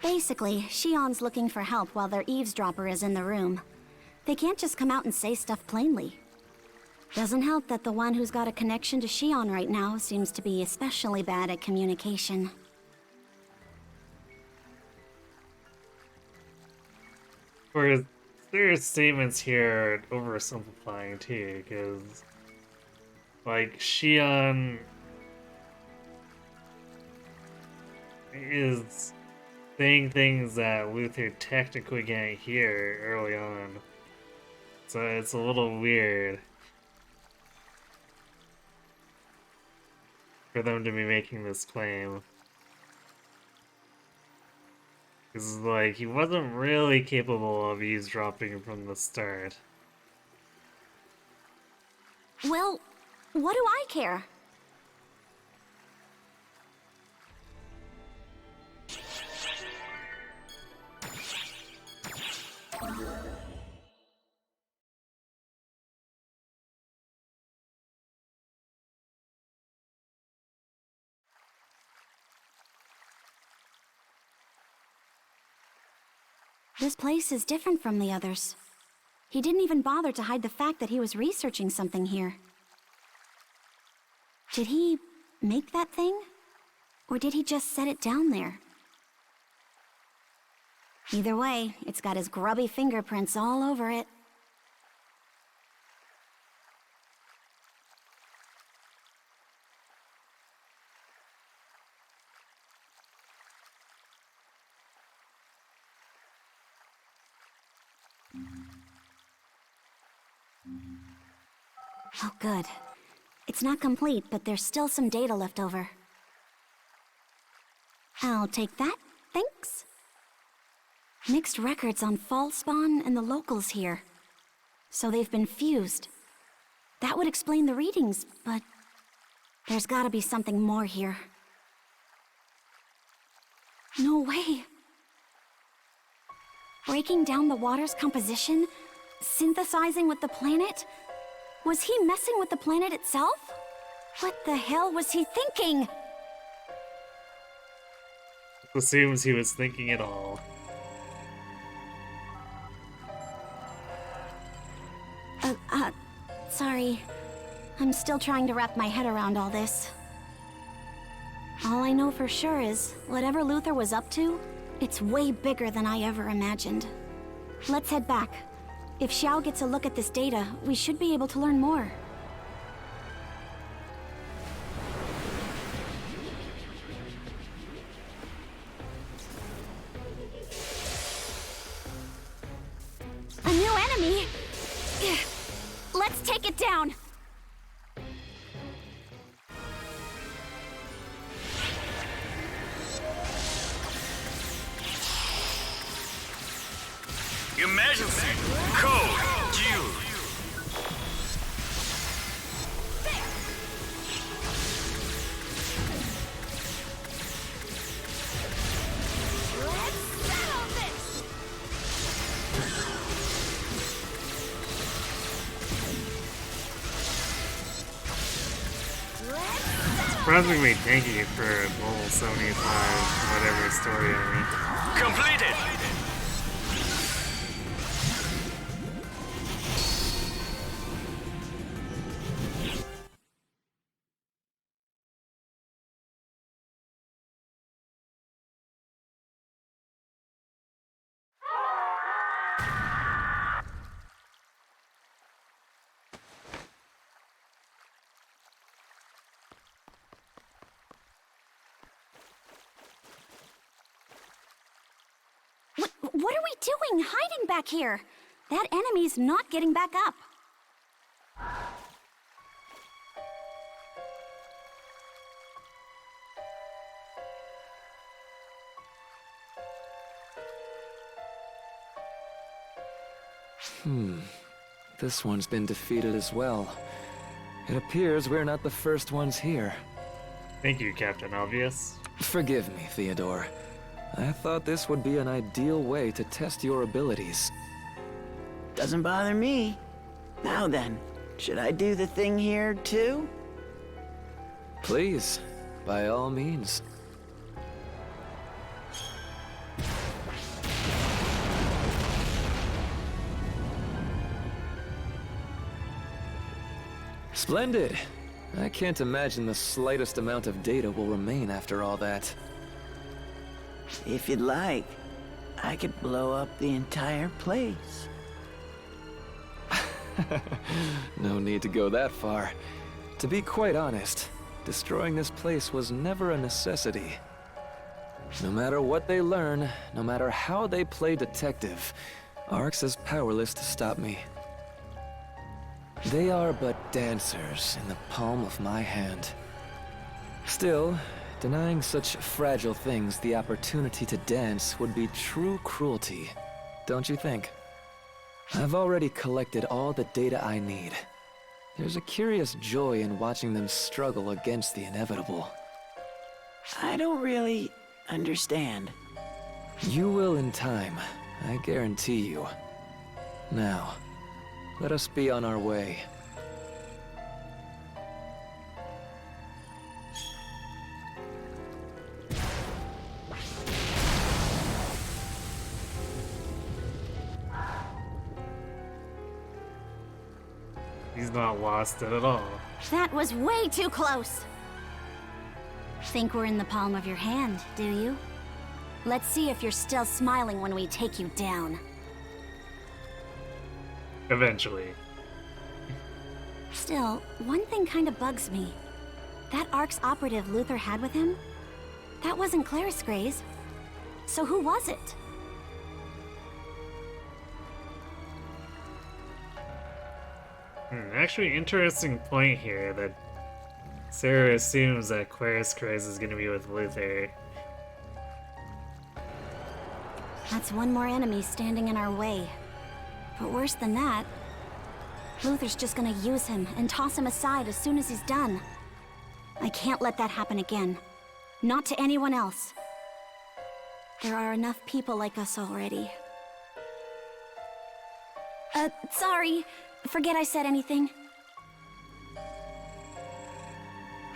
Basically, Shion's looking for help while their eavesdropper is in the room. They can't just come out and say stuff plainly. Doesn't help that the one who's got a connection to Shion right now seems to be especially bad at communication. Whereas their statements here are oversimplifying too, because like Shion is saying things that Luther technically can't hear early on. So it's a little weird for them to be making this claim. Because, like, he wasn't really capable of eavesdropping from the start. Well, what do I care? This place is different from the others. He didn't even bother to hide the fact that he was researching something here. Did he make that thing? Or did he just set it down there? Either way, it's got his grubby fingerprints all over it. Oh, good. It's not complete, but there's still some data left over. I'll take that, thanks. Mixed records on Fallspawn and the locals here. So they've been fused. That would explain the readings, but there's gotta be something more here. No way. Breaking down the water's composition? Synthesizing with the planet? Was he messing with the planet itself? What the hell was he thinking? Assumes he was thinking it all. Sorry. I'm still trying to wrap my head around all this. All I know for sure is, whatever Luther was up to, it's way bigger than I ever imagined. Let's head back. If Xiao gets a look at this data, we should be able to learn more. A new enemy? Let's take it down! Emergency! Code due! Let's settle this! Surprisingly tanky for a level 75 whatever story army. Completed! What are we doing hiding back here? That enemy's not getting back up. This one's been defeated as well. It appears we're not the first ones here. Thank you, Captain Obvious. Forgive me, Theodore. I thought this would be an ideal way to test your abilities. Doesn't bother me. Now then, should I do the thing here, too? Please, by all means. Splendid. I can't imagine the slightest amount of data will remain after all that. If you'd like, I could blow up the entire place. No need to go that far. To be quite honest, destroying this place was never a necessity. No matter what they learn, no matter how they play detective, Arx is powerless to stop me. They are but dancers in the palm of my hand. Still, denying such fragile things the opportunity to dance would be true cruelty, don't you think? I've already collected all the data I need. There's a curious joy in watching them struggle against the inevitable. I don't really understand. You will in time, I guarantee you. Now, let us be on our way. He's not lost it at all. That was way too close. Think we're in the palm of your hand, do you? Let's see if you're still smiling when we take you down. Eventually. Still, one thing kind of bugs me. That Arx operative Luther had with him? That wasn't Claris Grays. So who was it? Actually, interesting point here that Sarah assumes that Claris Grays is going to be with Luther. That's one more enemy standing in our way. But worse than that, Luther's just gonna use him and toss him aside as soon as he's done. I can't let that happen again. Not to anyone else. There are enough people like us already. Sorry. Forget I said anything.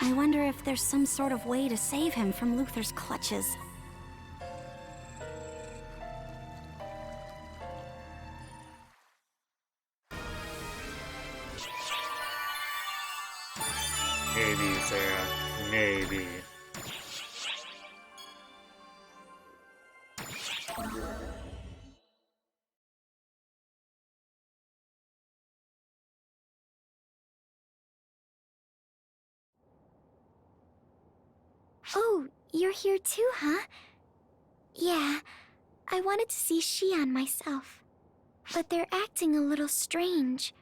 I wonder if there's some sort of way to save him from Luther's clutches. Maybe, Sarah. Maybe. Oh, you're here too, huh? Yeah, I wanted to see Xian myself. But they're acting a little strange.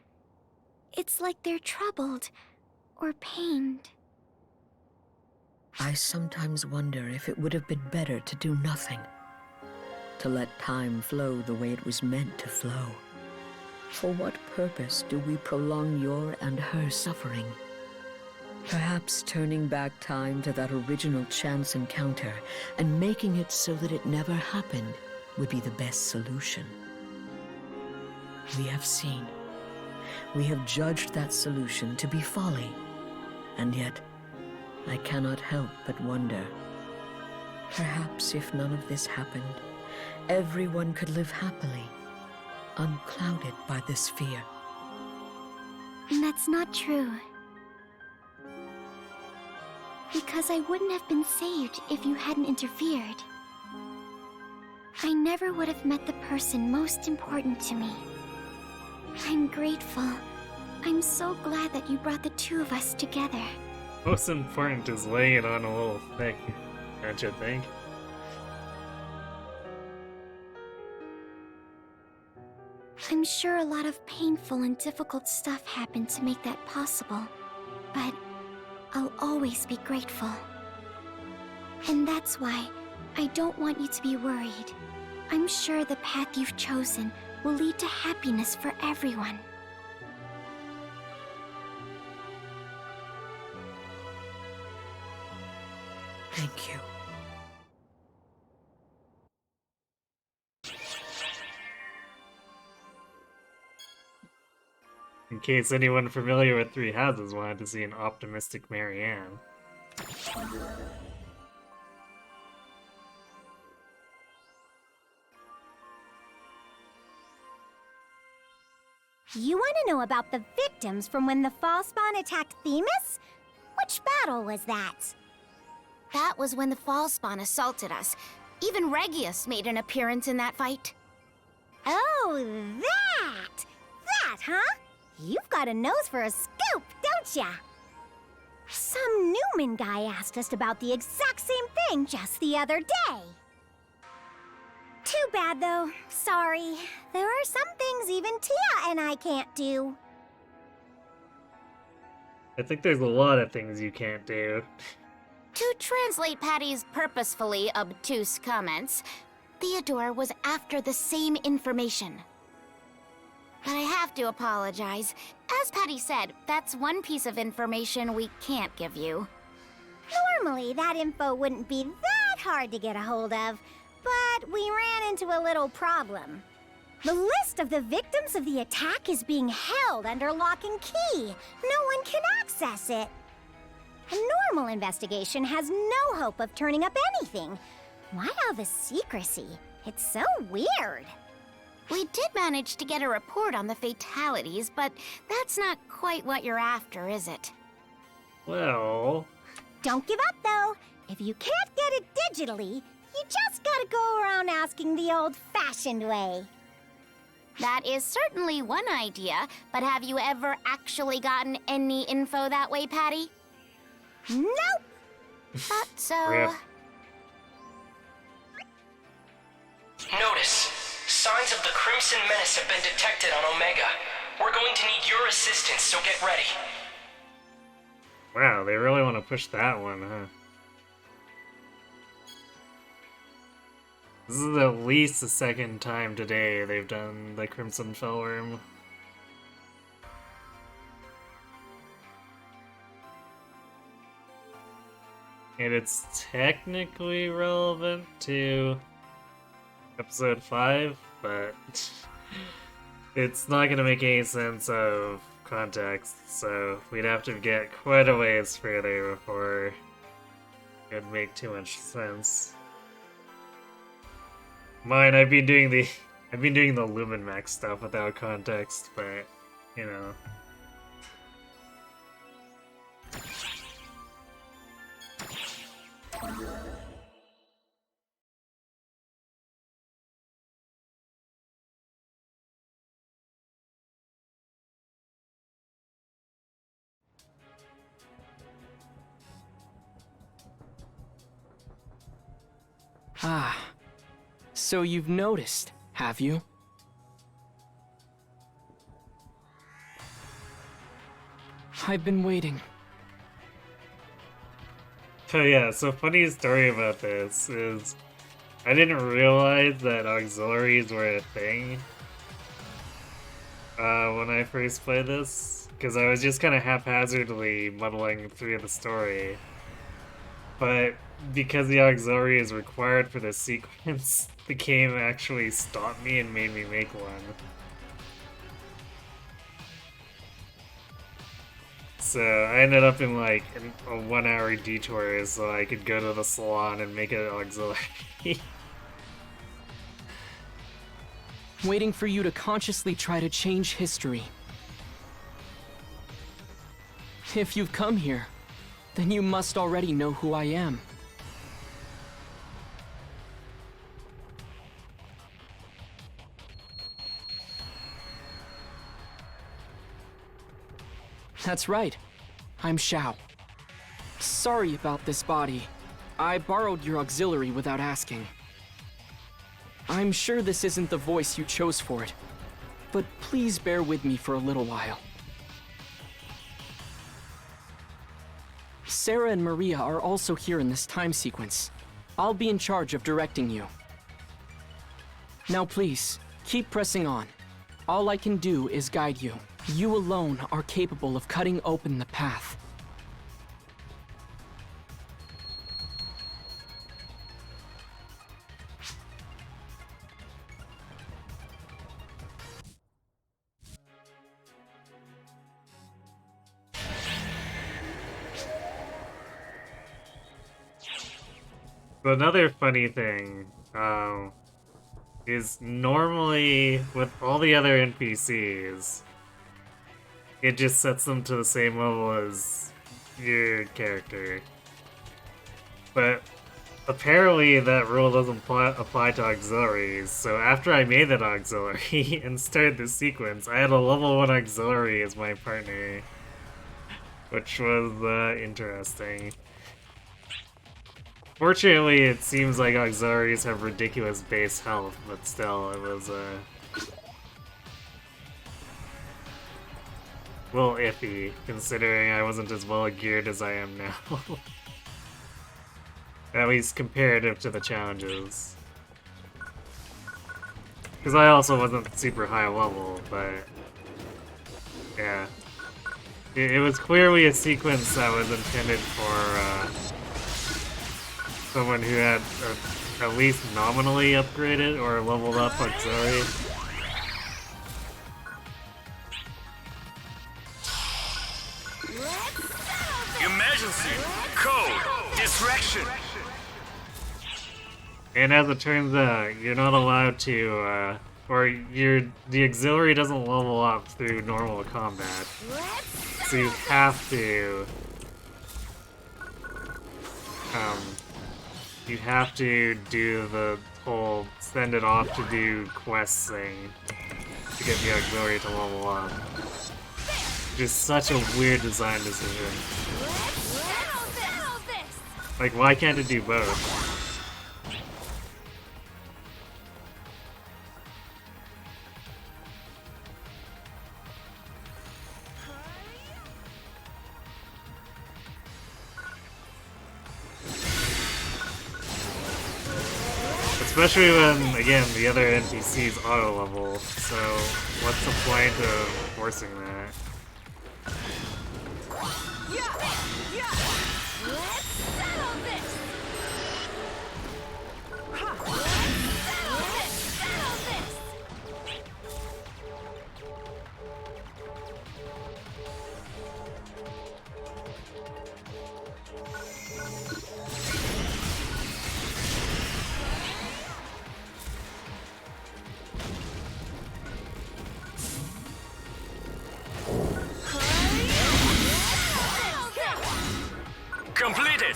It's like they're troubled or pained. I sometimes wonder if it would have been better to do nothing. To let time flow the way it was meant to flow. For what purpose do we prolong your and her suffering? Perhaps turning back time to that original chance encounter and making it so that it never happened would be the best solution. We have seen. We have judged that solution to be folly. And yet, I cannot help but wonder. Perhaps if none of this happened, everyone could live happily, unclouded by this fear. That's not true. Because I wouldn't have been saved if you hadn't interfered. I never would have met the person most important to me. I'm grateful. I'm so glad that you brought the two of us together. Most important is laying it on a little thick, don't you think? I'm sure a lot of painful and difficult stuff happened to make that possible. But I'll always be grateful. And that's why I don't want you to be worried. I'm sure the path you've chosen will lead to happiness for everyone. Thank you. In case anyone familiar with Three Houses wanted to see an optimistic Marianne. You want to know about the victims from when the Fallspawn attacked Themis? Which battle was that? That was when the Fallspawn assaulted us. Even Regius made an appearance in that fight. Oh, that! That, huh? You've got a nose for a scoop, don't ya? Some Newman guy asked us about the exact same thing just the other day. Too bad, though. Sorry. There are some things even Tia and I can't do. I think there's a lot of things you can't do. To translate Patty's purposefully obtuse comments, Theodore was after the same information. But I have to apologize. As Patty said, that's one piece of information we can't give you. Normally, that info wouldn't be that hard to get a hold of, but we ran into a little problem. The list of the victims of the attack is being held under lock and key. No one can access it. A normal investigation has no hope of turning up anything. Why all the secrecy? It's so weird. We did manage to get a report on the fatalities, but that's not quite what you're after, is it? Well... Don't give up, though. If you can't get it digitally, you just gotta go around asking the old-fashioned way. That is certainly one idea, but have you ever actually gotten any info that way, Patty? Nope! Thought so. Rip. Notice. Signs of the Crimson Menace have been detected on Omega. We're going to need your assistance, so get ready. Wow, they really want to push that one, huh? This is at least the second time today they've done the Crimson Fellworm. And it's technically relevant to episode 5, but it's not going to make any sense of context, so we'd have to get quite a ways further before it would make too much sense. I've been doing the Lumen Max stuff without context, but you know. Ah, so you've noticed, have you? I've been waiting. Oh yeah, so funny story about this is I didn't realize that auxiliaries were a thing when I first played this, because I was just kind of haphazardly muddling through the story. But because the auxiliary is required for this sequence, the game actually stopped me and made me make one. So I ended up in like a 1-hour detour so I could go to the salon and make an auxiliary. Waiting for you to consciously try to change history. If you've come here, then you must already know who I am. That's right. I'm Xiao. Sorry about this body. I borrowed your auxiliary without asking. I'm sure this isn't the voice you chose for it, but please bear with me for a little while. Sarah and Maria are also here in this time sequence. I'll be in charge of directing you. Now please, keep pressing on. All I can do is guide you. You alone are capable of cutting open the path. Another funny thing, is normally with all the other NPCs, it just sets them to the same level as your character. But apparently that rule doesn't apply to auxiliaries, so after I made that auxiliary and started the sequence, I had a level 1 auxiliary as my partner, which was interesting. Fortunately, it seems like auxiliaries have ridiculous base health, but still, it was a little iffy, considering I wasn't as well geared as I am now. At least comparative to the challenges. Because I also wasn't super high level, but yeah. It was clearly a sequence that was intended for someone who had at least nominally upgraded or leveled up auxiliary. Emergency! Code! Distraction! And as it turns out, you're not allowed to, the auxiliary doesn't level up through normal combat. So you have to, you have to do the whole send it off to do quests thing to get the auxiliary to level up. Just such a weird design decision. Like, why can't it do both? Especially when, again, the other NPCs auto-level, so what's the point of forcing that? Completed!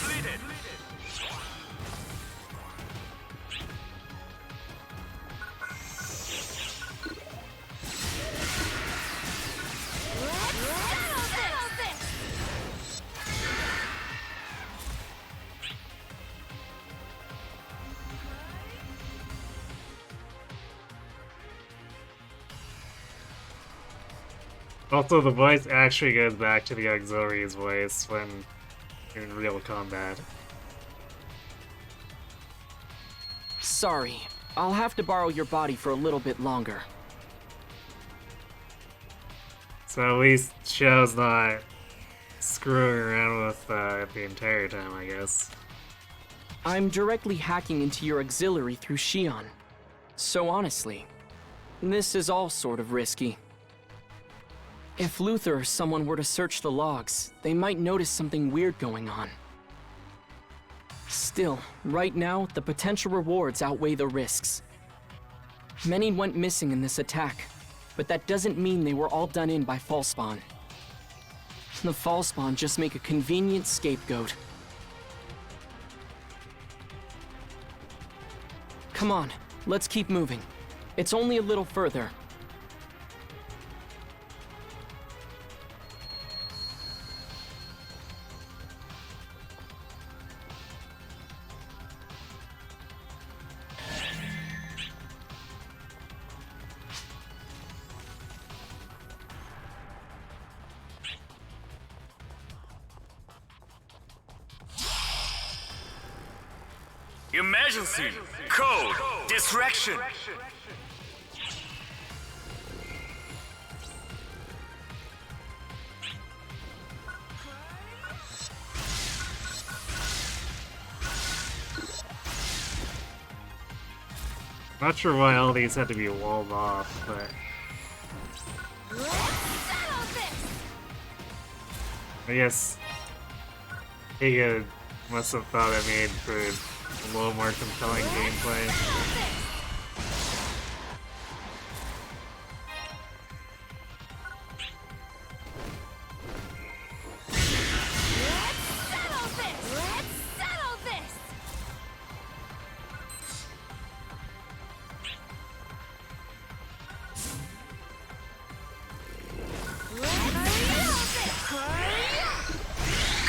Also, the voice actually goes back to the auxiliary's voice when in real combat. Sorry, I'll have to borrow your body for a little bit longer. So at least Xiao's not screwing around with the entire time, I guess. I'm directly hacking into your auxiliary through Xion. So honestly, this is all sort of risky. If Luther or someone were to search the logs, they might notice something weird going on. Still, right now, the potential rewards outweigh the risks. Many went missing in this attack, but that doesn't mean they were all done in by Fallspawn. The Fallspawn just make a convenient scapegoat. Come on, let's keep moving. It's only a little further. Emergency! Code! Distraction! Not sure why all these had to be walled off, but I guess Higa must have thought it made for a little more compelling gameplay.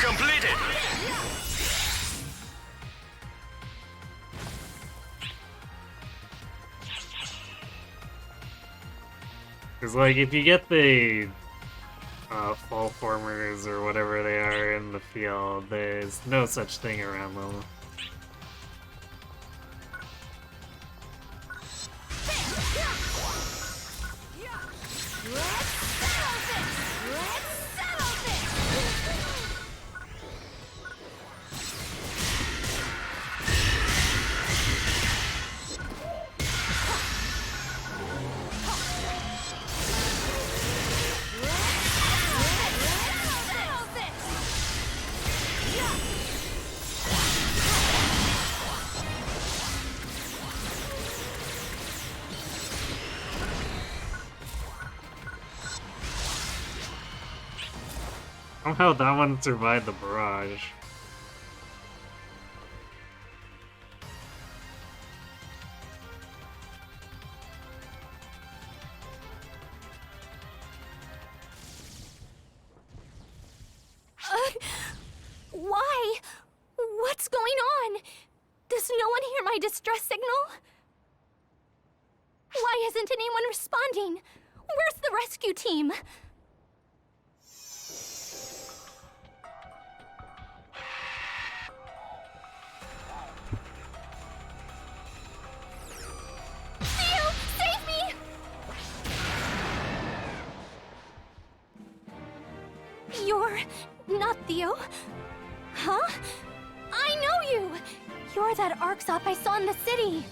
Completed! Because, like, if you get the fall formers or whatever they are in the field, there's no such thing around them. Somehow that one survived the barrage. Why? What's going on? Does no one hear my distress signal? Why isn't anyone responding? Where's the rescue team? Theo, save me! You're not Theo. Huh? I know you! You're that Arksop I saw in the city.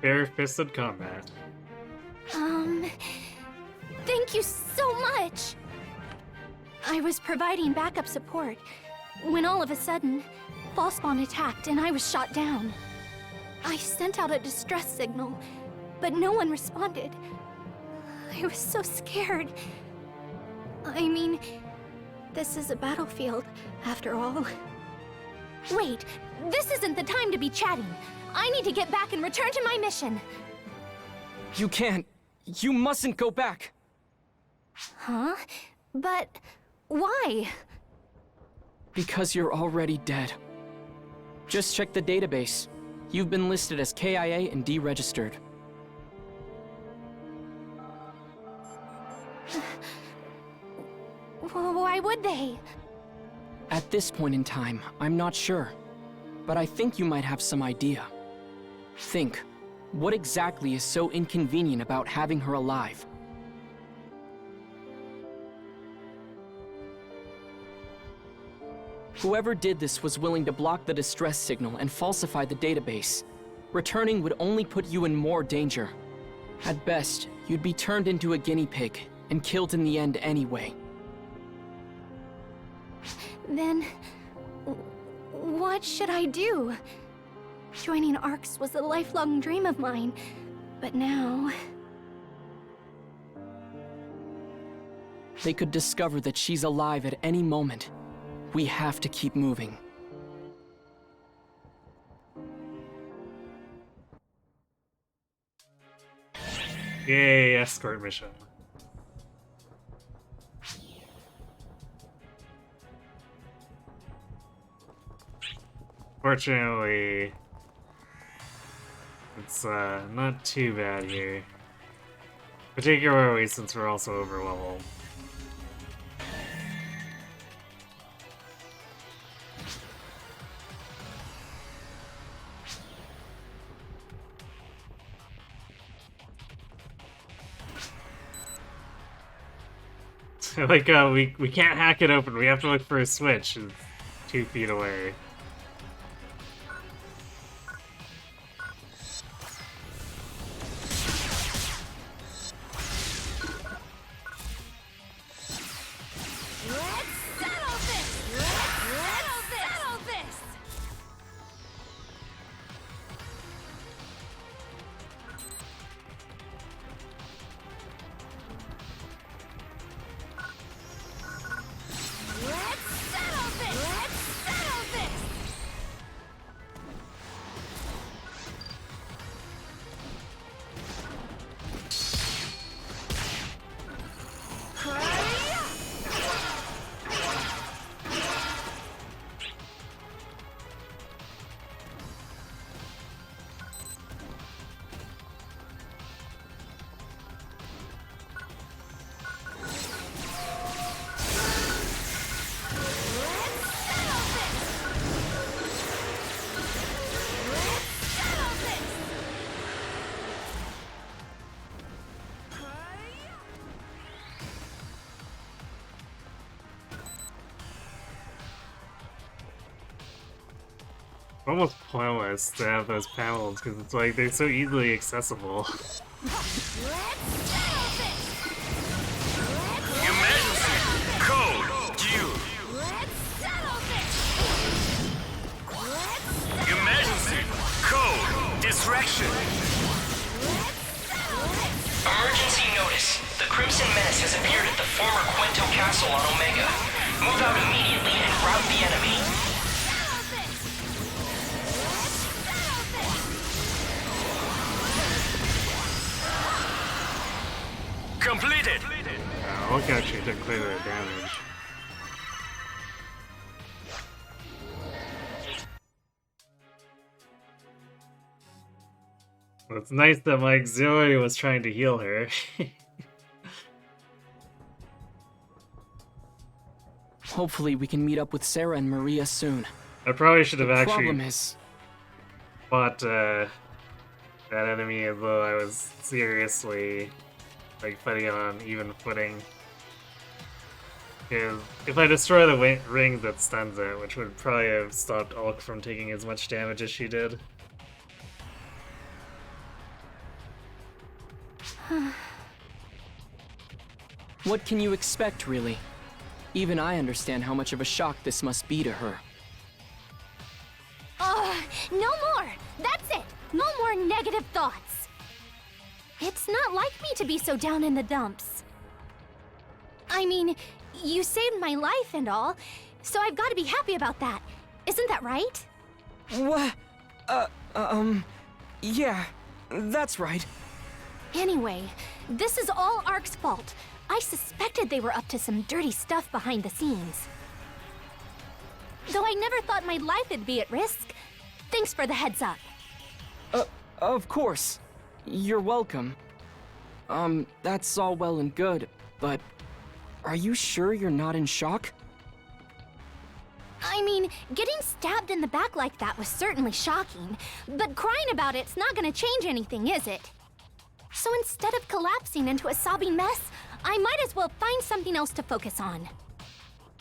Bare-fisted combat. Thank you so much! I was providing backup support when all of a sudden, Ballspawn attacked and I was shot down. I sent out a distress signal, but no one responded. I was so scared. I mean, this is a battlefield, after all. Wait, this isn't the time to be chatting. I need to get back and return to my mission. You can't. You mustn't go back. Huh? But why? Because you're already dead. Just check the database. You've been listed as KIA and deregistered. Why would they? At this point in time, I'm not sure. But I think you might have some idea. Think, what exactly is so inconvenient about having her alive? Whoever did this was willing to block the distress signal and falsify the database. Returning would only put you in more danger. At best, you'd be turned into a guinea pig and killed in the end anyway. Then, what should I do? Joining ARX was a lifelong dream of mine, but now... They could discover that she's alive at any moment. We have to keep moving. Yay, escort mission. Fortunately, It's not too bad here. Particularly since we're also overleveled. Like, we can't hack it open. We have to look for a switch. It's 2 feet away. Almost pointless to have those panels because it's like they're so easily accessible. Emergency! Code! Due! Emergency! Code! Distraction! Emergency notice. The Crimson Menace has appeared at the former Quento Castle on Omega. Move out immediately and rout the enemy. Completed! Hulk actually took quite a bit of damage. Well, it's nice that my auxiliary was trying to heal her. Hopefully we can meet up with Sarah and Maria soon. I probably should have The actually problem is... fought that enemy as though I was seriously like fighting on even footing. Because if I destroy the ring that stuns it, which would probably have stopped Ulk from taking as much damage as she did. What can you expect, really? Even I understand how much of a shock this must be to her. No more! That's it! No more negative thoughts! It's not like me to be so down in the dumps. I mean, you saved my life and all, so I've got to be happy about that. Isn't that right? What? Yeah, that's right. Anyway, this is all Ark's fault. I suspected they were up to some dirty stuff behind the scenes. Though I never thought my life would be at risk. Thanks for the heads up. Of course. You're welcome. That's all well and good, but are you sure you're not in shock? I mean, getting stabbed in the back like that was certainly shocking, but crying about it's not gonna change anything, is it? So instead of collapsing into a sobbing mess, I might as well find something else to focus on.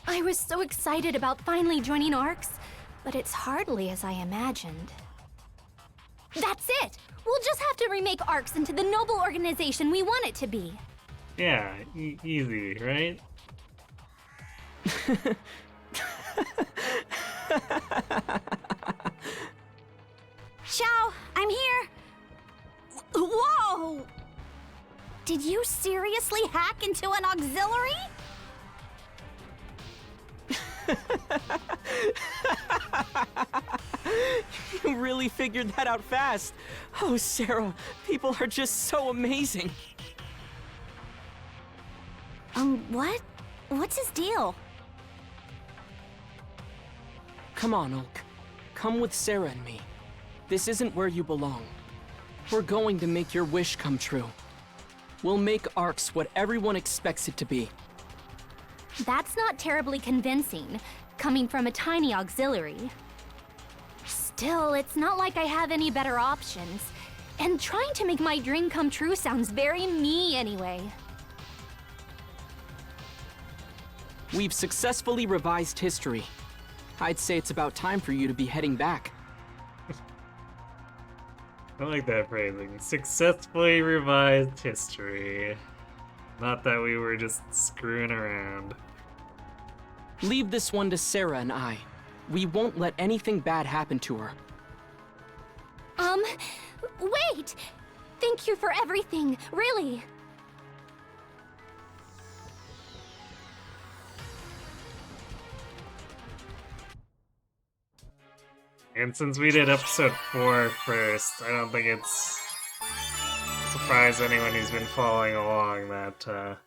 I was so excited about finally joining ARCS, but it's hardly as I imagined. That's it! We'll just have to remake ARCS into the noble organization we want it to be. Yeah, easy, right? Xiao, I'm here! Whoa! Did you seriously hack into an auxiliary? You really figured that out fast. Oh, Sarah, people are just so amazing. What? What's his deal? Come on, Ulk. Come with Sarah and me. This isn't where you belong. We're going to make your wish come true. We'll make Arx what everyone expects it to be. That's not terribly convincing, coming from a tiny auxiliary. Still, it's not like I have any better options. And trying to make my dream come true sounds very me anyway. We've successfully revised history. I'd say it's about time for you to be heading back. I like that phrasing. Successfully revised history. Not that we were just screwing around. Leave this one to Sarah and I. We won't let anything bad happen to her. Wait! Thank you for everything, really. And since we did episode 4 first, I don't think it's surprise anyone who's been following along that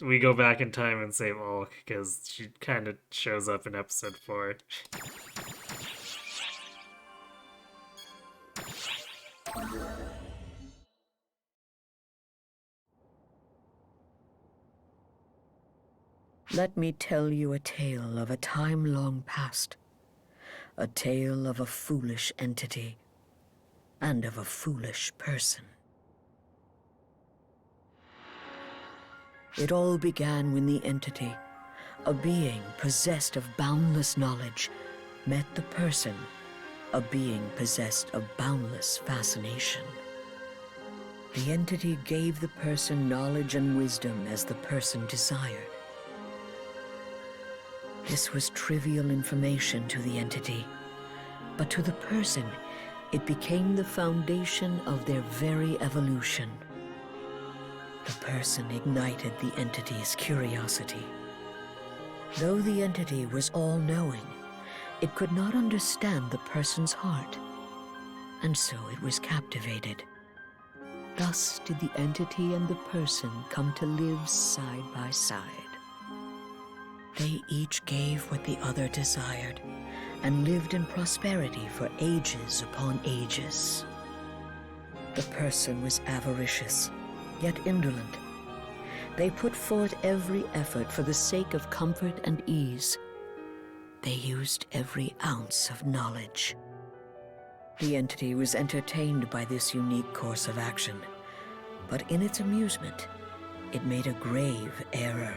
we go back in time and save Ulk, because she kind of shows up in episode 4. Let me tell you a tale of a time long past. A tale of a foolish entity and of a foolish person. It all began when the entity, a being possessed of boundless knowledge, met the person, a being possessed of boundless fascination. The entity gave the person knowledge and wisdom as the person desired. This was trivial information to the entity, but to the person, it became the foundation of their very evolution. The person ignited the entity's curiosity. Though the entity was all-knowing, it could not understand the person's heart, and so it was captivated. Thus did the entity and the person come to live side by side. They each gave what the other desired, and lived in prosperity for ages upon ages. The person was avaricious, yet indolent. They put forth every effort for the sake of comfort and ease. They used every ounce of knowledge. The entity was entertained by this unique course of action, but in its amusement, it made a grave error.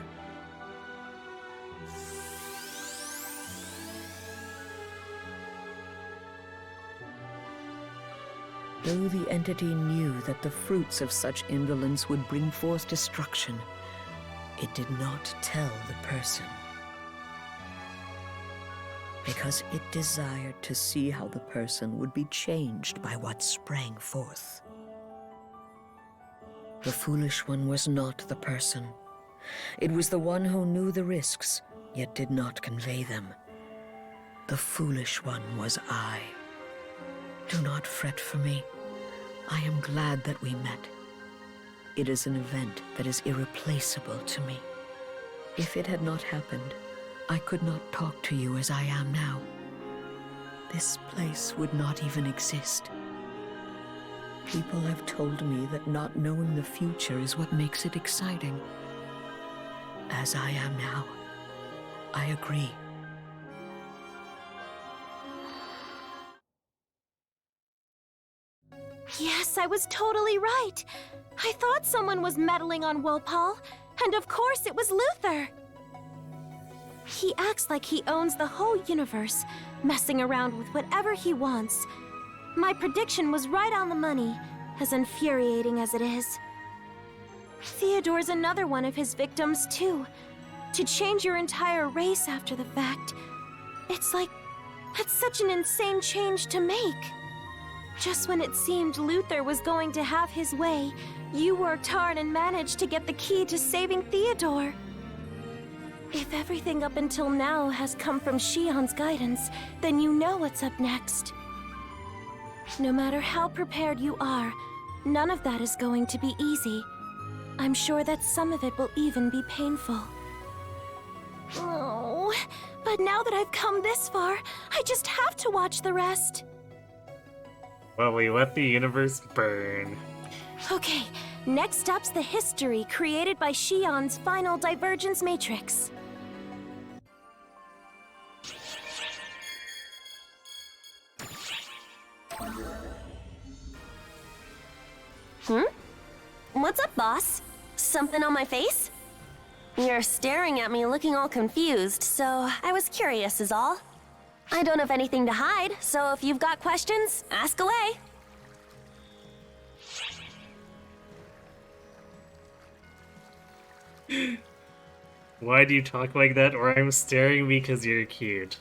Though the entity knew that the fruits of such indolence would bring forth destruction, it did not tell the person. Because it desired to see how the person would be changed by what sprang forth. The foolish one was not the person. It was the one who knew the risks, yet did not convey them. The foolish one was I. Do not fret for me. I am glad that we met. It is an event that is irreplaceable to me. If it had not happened, I could not talk to you as I am now. This place would not even exist. People have told me that not knowing the future is what makes it exciting. As I am now, I agree. Yes, I was totally right. I thought someone was meddling on Wopal, and of course it was Luther. He acts like he owns the whole universe, messing around with whatever he wants. My prediction was right on the money, as infuriating as it is. Theodore's another one of his victims, too. To change your entire race after the fact. It's like, that's such an insane change to make. Just when it seemed Luther was going to have his way, you worked hard and managed to get the key to saving Theodore. If everything up until now has come from Shion's guidance, then you know what's up next. No matter how prepared you are, none of that is going to be easy. I'm sure that some of it will even be painful. Oh, but now that I've come this far, I just have to watch the rest. Well, we let the universe burn. Okay, next up's the history created by Shion's final divergence matrix. What's up, boss? Something on my face? You're staring at me looking all confused, so I was curious is all. I don't have anything to hide, so if you've got questions, ask away. Why do you talk like that? Or I'm staring because you're cute.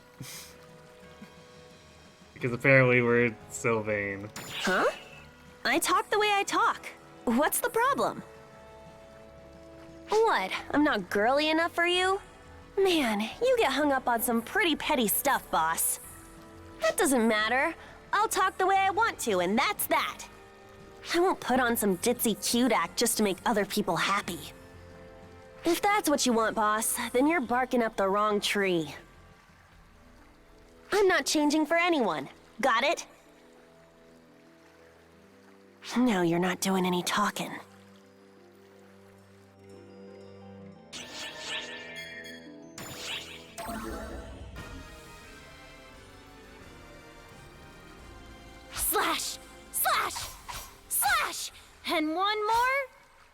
Because apparently we're Sylvain. Huh? I talk the way I talk. What's the problem? What? I'm not girly enough for you? Man, you get hung up on some pretty petty stuff, boss. That doesn't matter. I'll talk the way I want to, and that's that. I won't put on some ditzy cute act just to make other people happy. If that's what you want, boss, then you're barking up the wrong tree. I'm not changing for anyone. Got it? Now you're not doing any talking. Slash! Slash! Slash! And one more!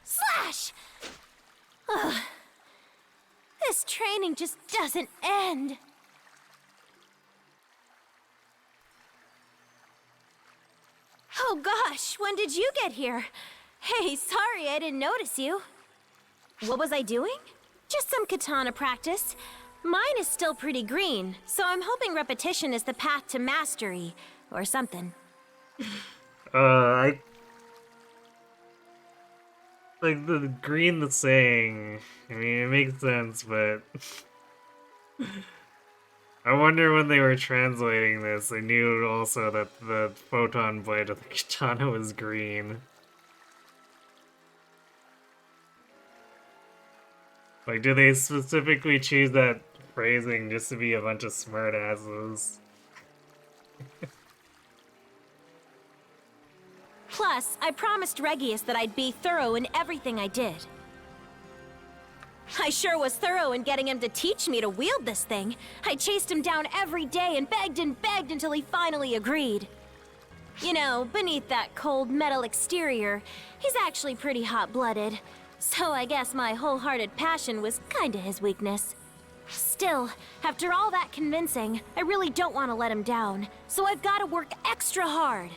Slash! Ugh. This training just doesn't end. Oh gosh, when did you get here? Hey, sorry I didn't notice you. What was I doing? Just some katana practice. Mine is still pretty green, so I'm hoping repetition is the path to mastery, or something. I... Like, the green the saying, I mean, it makes sense, but... I wonder when they were translating this, they knew also that the photon blade of the katana was green. Like, do they specifically choose that phrasing just to be a bunch of smartasses? Plus, I promised Regius that I'd be thorough in everything I did. I sure was thorough in getting him to teach me to wield this thing. I chased him down every day and begged until he finally agreed. You know, beneath that cold metal exterior, he's actually pretty hot-blooded. So I guess my wholehearted passion was kinda his weakness. Still, after all that convincing, I really don't want to let him down. So I've got to work extra hard.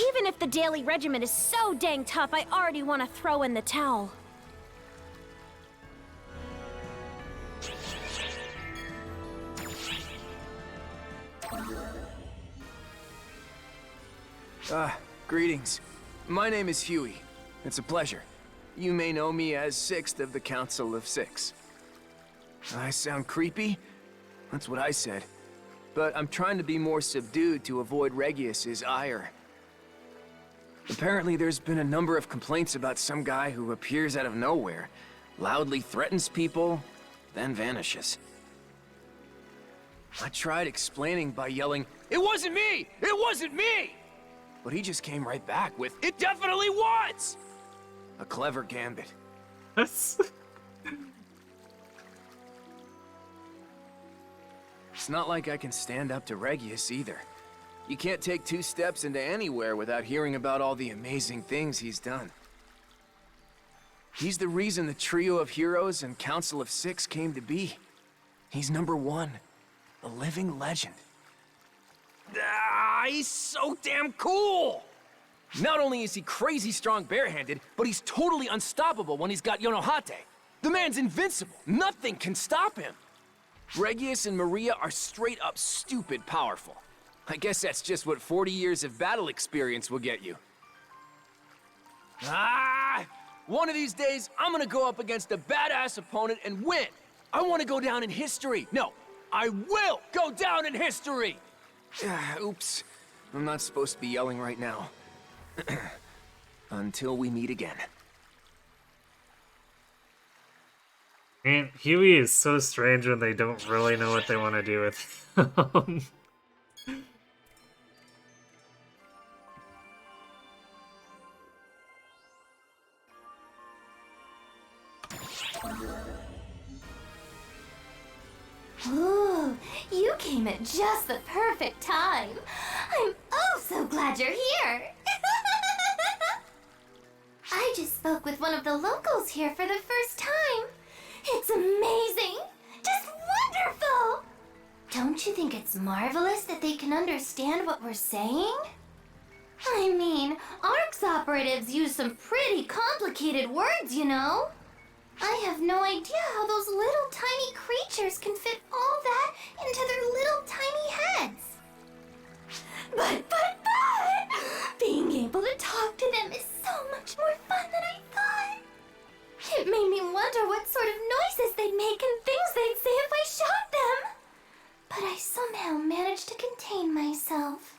Even if the daily regimen is so dang tough, I already want to throw in the towel. Greetings. My name is Huey. It's a pleasure. You may know me as Sixth of the Council of Six. I sound creepy? That's what I said. But I'm trying to be more subdued to avoid Regius's ire. Apparently there's been a number of complaints about some guy who appears out of nowhere, loudly threatens people, then vanishes. I tried explaining by yelling, "It wasn't me! It wasn't me!" But he just came right back with, "It definitely was!" A clever gambit. It's not like I can stand up to Regius either. You can't take 2 steps into anywhere without hearing about all the amazing things he's done. He's the reason the Trio of Heroes and Council of Six came to be. He's #1, a living legend. He's so damn cool! Not only is he crazy strong barehanded, but he's totally unstoppable when he's got Yonohate. The man's invincible. Nothing can stop him. Regius and Maria are straight up stupid powerful. I guess that's just what 40 years of battle experience will get you. One of these days, I'm gonna go up against a badass opponent and win. I want to go down in history. No, I will go down in history! Oops. I'm not supposed to be yelling right now. Until we meet again. Man, Huey is so strange when they don't really know what they want to do with him. Ooh, you came at just the perfect time. I'm oh so glad you're here. I just spoke with one of the locals here for the first time. It's amazing. Just wonderful. Don't you think it's marvelous that they can understand what we're saying? I mean, ARC's operatives use some pretty complicated words, you know. I have no idea how those little tiny creatures can fit all that into their little tiny heads. But, being able to talk to them is so much more fun than I thought. It made me wonder what sort of noises they'd make and things they'd say if I shot them. But I somehow managed to contain myself.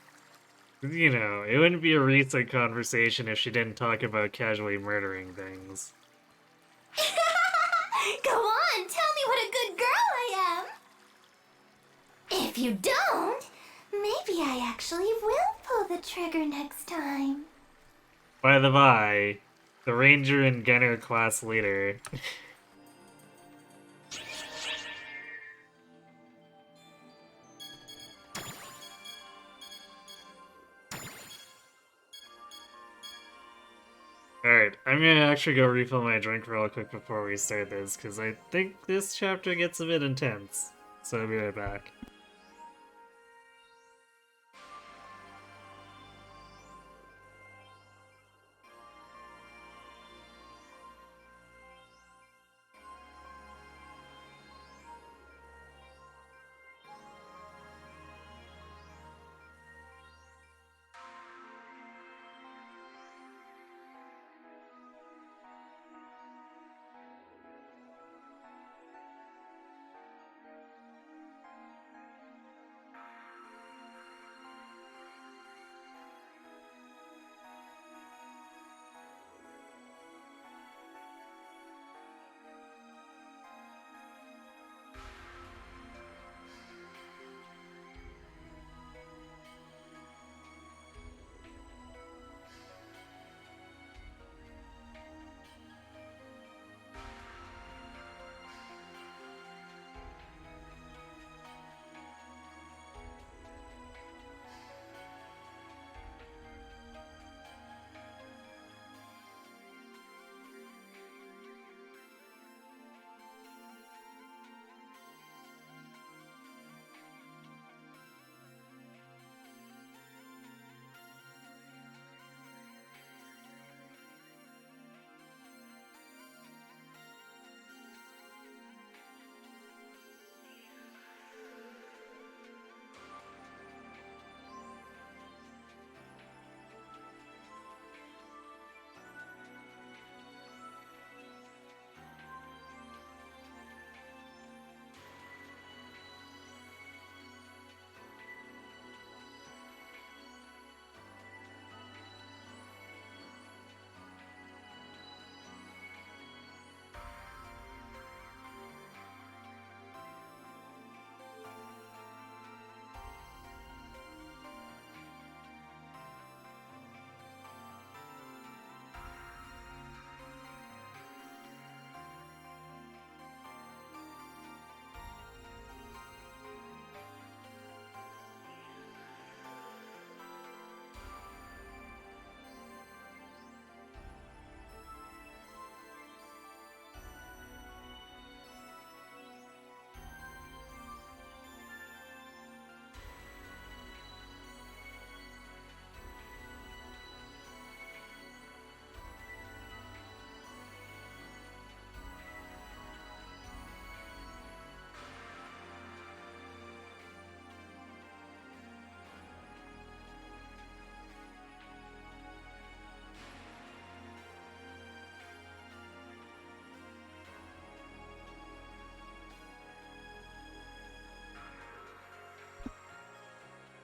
You know, it wouldn't be a recent conversation if she didn't talk about casually murdering things. Go on, tell me what a good girl I am. If you don't, maybe I actually will pull the trigger next time. By the by, the Ranger and Gunner class leader. Alright, I'm gonna actually go refill my drink real quick before we start this, because I think this chapter gets a bit intense. So I'll be right back.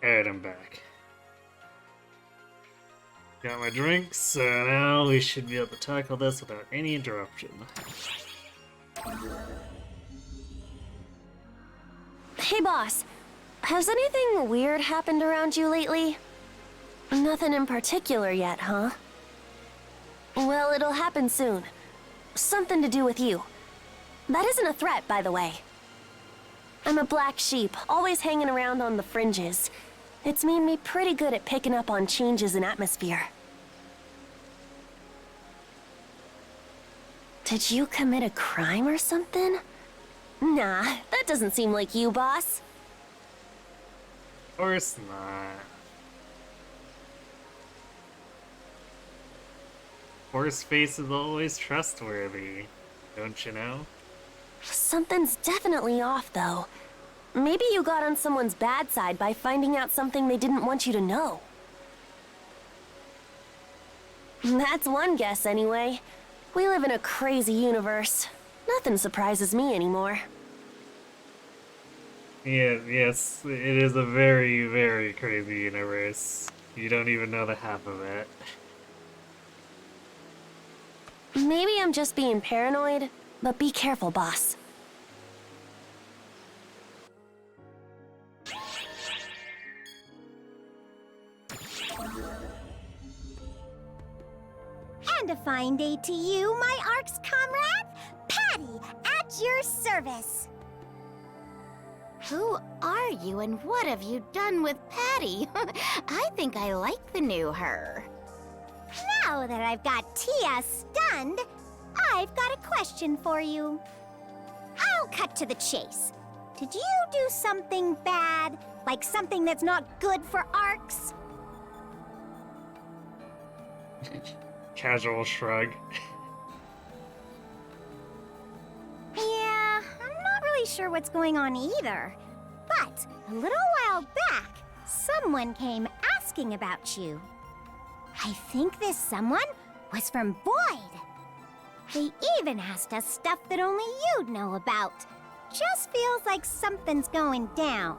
Alright, I'm back. Got my drinks, so now we should be able to tackle this without any interruption. Hey boss, has anything weird happened around you lately? Nothing in particular yet, huh? Well, it'll happen soon. Something to do with you. That isn't a threat, by the way. I'm a black sheep, always hanging around on the fringes. It's made me pretty good at picking up on changes in atmosphere. Did you commit a crime or something? Nah, that doesn't seem like you, boss. Of course not. Horseface is always trustworthy, don't you know? Something's definitely off, though. Maybe you got on someone's bad side by finding out something they didn't want you to know. That's one guess, anyway. We live in a crazy universe. Nothing surprises me anymore. Yeah, yes, it is a very, very crazy universe. You don't even know the half of it. Maybe I'm just being paranoid, but be careful, boss. And a fine day to you, my Ark's comrade, Patty, at your service. Who are you and what have you done with Patty? I think I like the new her. Now that I've got Tia stunned, I've got a question for you. I'll cut to the chase. Did you do something bad? Like something that's not good for Arks? Casual shrug. Yeah, I'm not really sure what's going on either. But a little while back, someone came asking about you. I think this someone was from Void. They even asked us stuff that only you'd know about. Just feels like something's going down.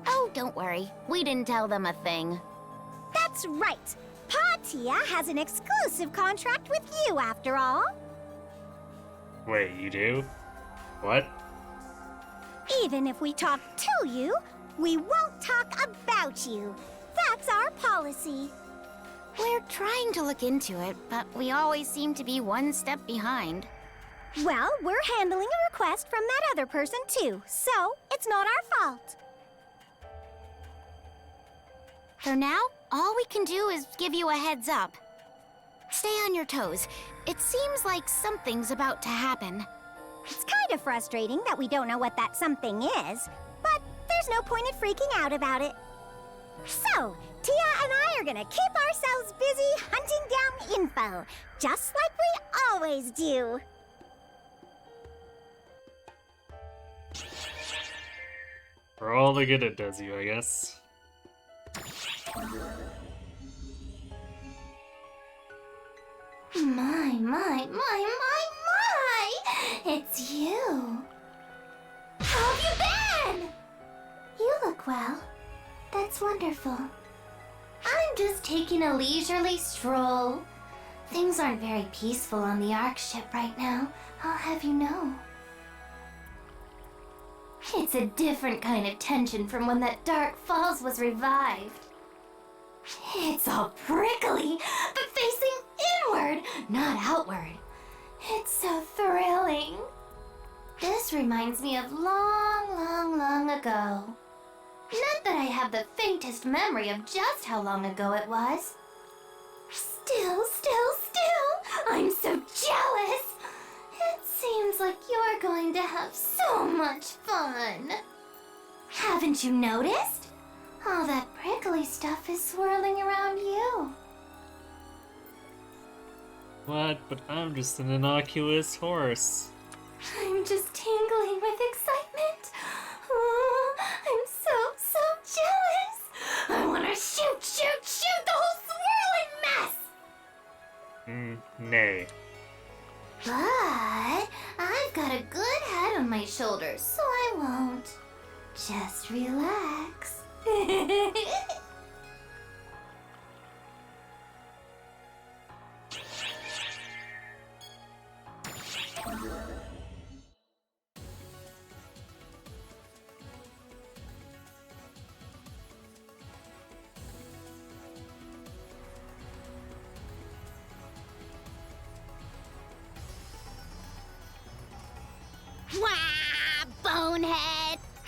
Oh, don't worry. We didn't tell them a thing. That's right. Pa Tia has an exclusive contract with you, after all. Wait, you do? What? Even if we talk to you, we won't talk about you. That's our policy. We're trying to look into it, but we always seem to be one step behind. Well, we're handling a request from that other person too, so it's not our fault. For now, all we can do is give you a heads up. Stay on your toes. It seems like something's about to happen. It's kind of frustrating that we don't know what that something is, but there's no point in freaking out about it. So, Tia and I are gonna keep ourselves busy hunting down info, just like we always do. For all the good it does you, I guess. My! It's you. How have you been? You look well. That's wonderful. I'm just taking a leisurely stroll. Things aren't very peaceful on the Ark ship right now, I'll have you know. It's a different kind of tension from when that Dark Falls was revived. It's all prickly, but facing inward, not outward. It's so thrilling. This reminds me of long ago. Not that I have the faintest memory of just how long ago it was. Still, I'm so jealous. It seems like you're going to have so much fun. Haven't you noticed? All that prickly stuff is swirling around you. What? But I'm just an innocuous horse. I'm just tingling with excitement. Oh, I'm so jealous. I want to shoot the whole swirling mess. Nay. But I've got a good head on my shoulders, so I won't. Just relax.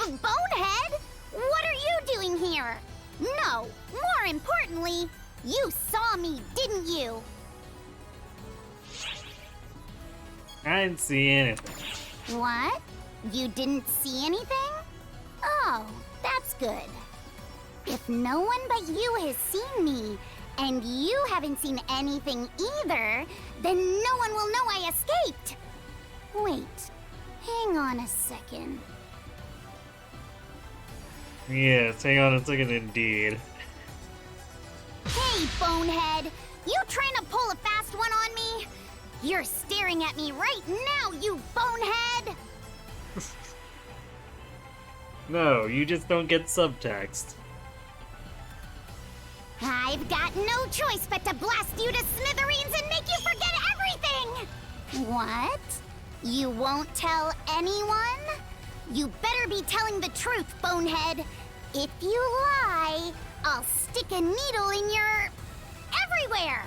Bonehead! What are you doing here? No, more importantly, you saw me, didn't you? I didn't see anything. What? You didn't see anything? Oh, that's good. If no one but you has seen me, and you haven't seen anything either, then no one will know I escaped. Wait, hang on a second. Yes, hang on a second indeed. Hey, Bonehead! You trying to pull a fast one on me? You're staring at me right now, you bonehead! No, you just don't get subtext. I've got no choice but to blast you to smithereens and make you forget everything! What? You won't tell anyone? You better be telling the truth, Bonehead. If you lie, I'll stick a needle in your... everywhere!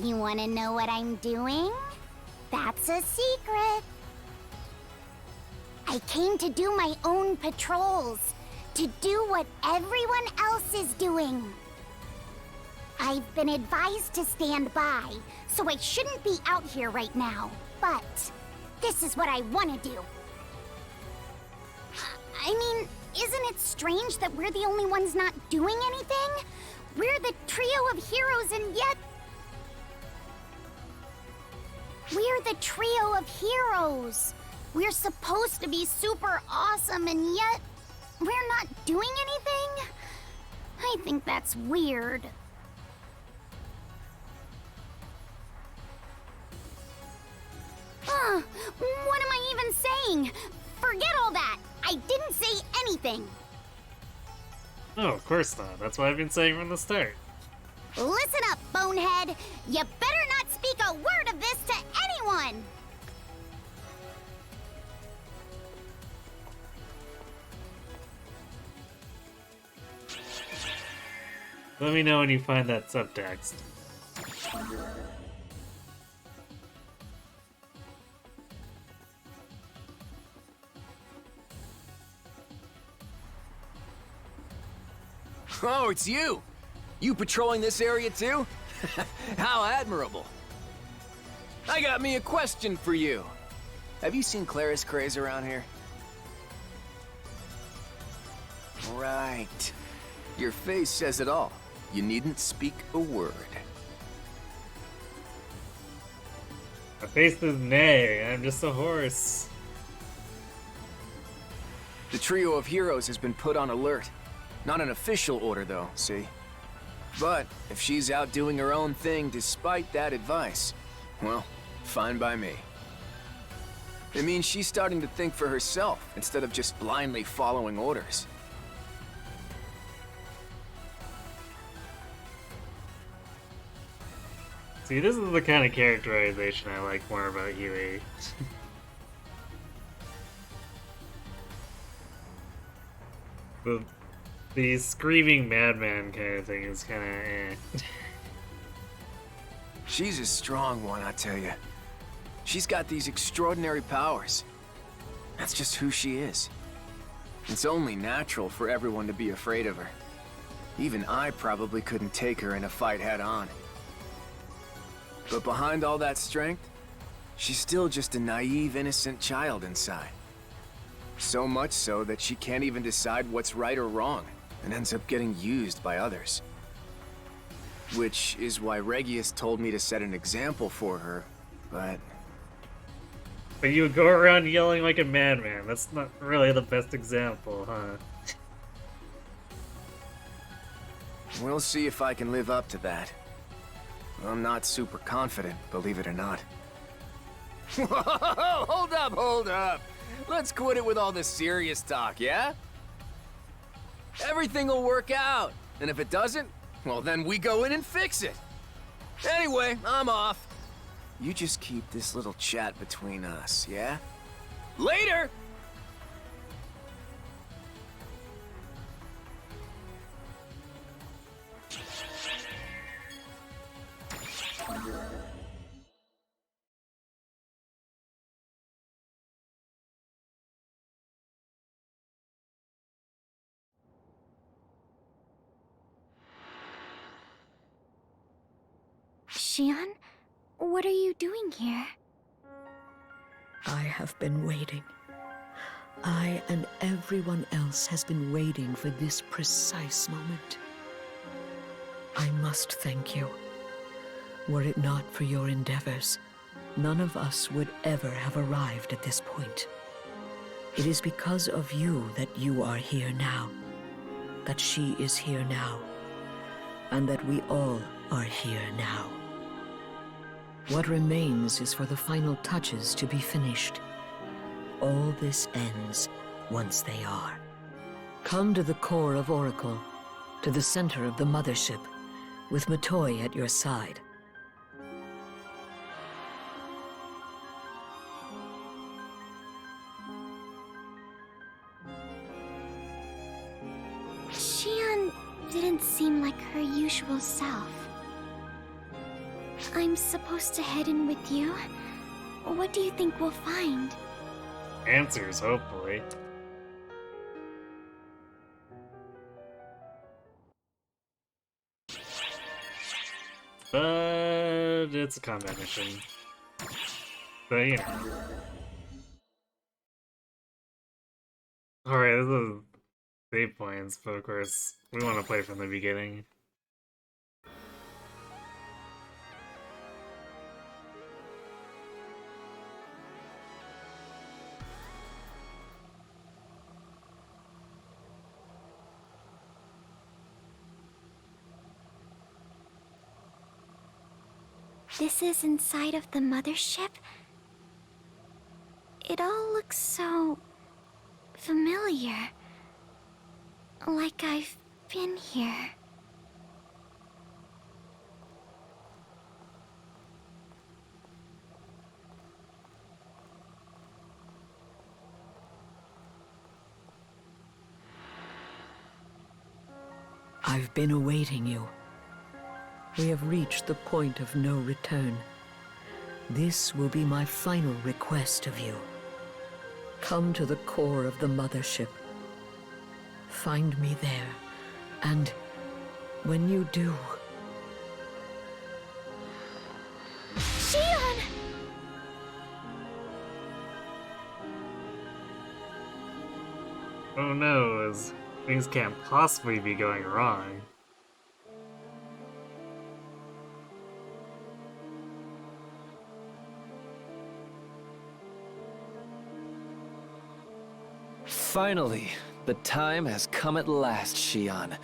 You wanna know what I'm doing? That's a secret. I came to do my own patrols, to do what everyone else is doing. I've been advised to stand by, so I shouldn't be out here right now. But this is what I want to do. I mean, isn't it strange that we're the only ones not doing anything? We're the trio of heroes and yet... We're the trio of heroes. We're supposed to be super awesome and yet we're not doing anything? I think that's weird. What am I even saying? Forget all that. I didn't say anything. Oh, of course not. That's what I've been saying from the start. Listen up, Bonehead. You better not speak a word of this to anyone. Let me know when you find that subtext. Oh, it's you! You patrolling this area too? How admirable! I got me a question for you. Have you seen Claris Craze around here? Right. Your face says it all. You needn't speak a word. My face is nay. I'm just a horse. The trio of heroes has been put on alert. Not an official order, though, see? But if she's out doing her own thing despite that advice, well, fine by me. It means she's starting to think for herself instead of just blindly following orders. See, this is the kind of characterization I like more about Huey. The screaming madman kind of thing is kind of eh. She's a strong one, I tell you. She's got these extraordinary powers. That's just who she is. It's only natural for everyone to be afraid of her. Even I probably couldn't take her in a fight head-on. But behind all that strength, she's still just a naive, innocent child inside. So much so that she can't even decide what's right or wrong, and ends up getting used by others. Which is why Regius told me to set an example for her, but... But you would go around yelling like a madman. That's not really the best example, huh? We'll see if I can live up to that. I'm not super confident, believe it or not. Whoa, hold up, hold up! Let's quit it with all this serious talk, yeah? Everything will work out, and if it doesn't, well then we go in and fix it. Anyway, I'm off. You just keep this little chat between us, yeah? Later! Xian, what are you doing here? I have been waiting. I and everyone else has been waiting for this precise moment. I must thank you. Were it not for your endeavors, none of us would ever have arrived at this point. It is because of you that you are here now, that she is here now, and that we all are here now. What remains is for the final touches to be finished. All this ends once they are. Come to the core of Oracle, to the center of the Mothership, with Matoy at your side. Xian didn't seem like her usual self. I'm supposed to head in with you? What do you think we'll find? Answers, hopefully. But it's a combat mission. But you know. Alright, this is save points, but of course, we want to play from the beginning. This is inside of the Mothership? It all looks so familiar. Like I've been here. I've been awaiting you. We have reached the point of no return. This will be my final request of you. Come to the core of the Mothership. Find me there, and when you do... Xian! Oh no, things can't possibly be going wrong. Finally, the time has come at last, Xian.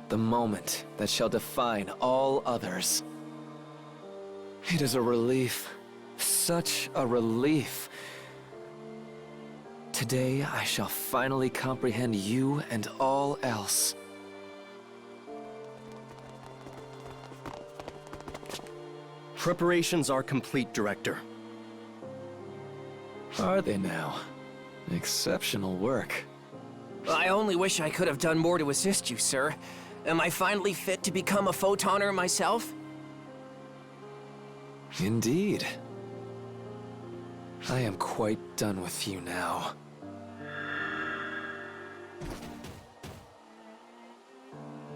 The moment that shall define all others. It is a relief. Such a relief. Today, I shall finally comprehend you and all else. Preparations are complete, Director. Are they now? Exceptional work. I only wish I could have done more to assist you, sir. Am I finally fit to become a photoner myself? Indeed. I am quite done with you now.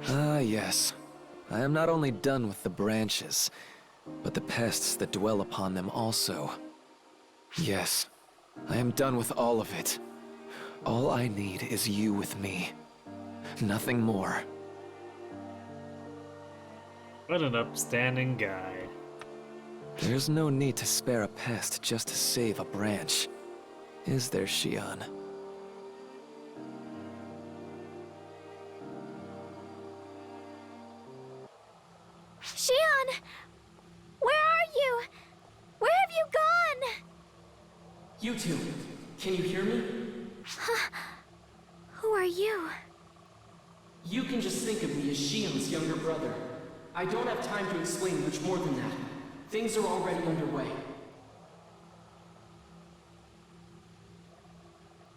Ah, yes. I am not only done with the branches, but the pests that dwell upon them also. Yes, I am done with all of it. All I need is you with me. Nothing more. What an upstanding guy. There's no need to spare a pest just to save a branch. Is there, Xian? Xian! Where are you? Where have you gone? You two, can you hear me? Who are you? You can just think of me as Xian's younger brother. I don't have time to explain much more than that. Things are already underway.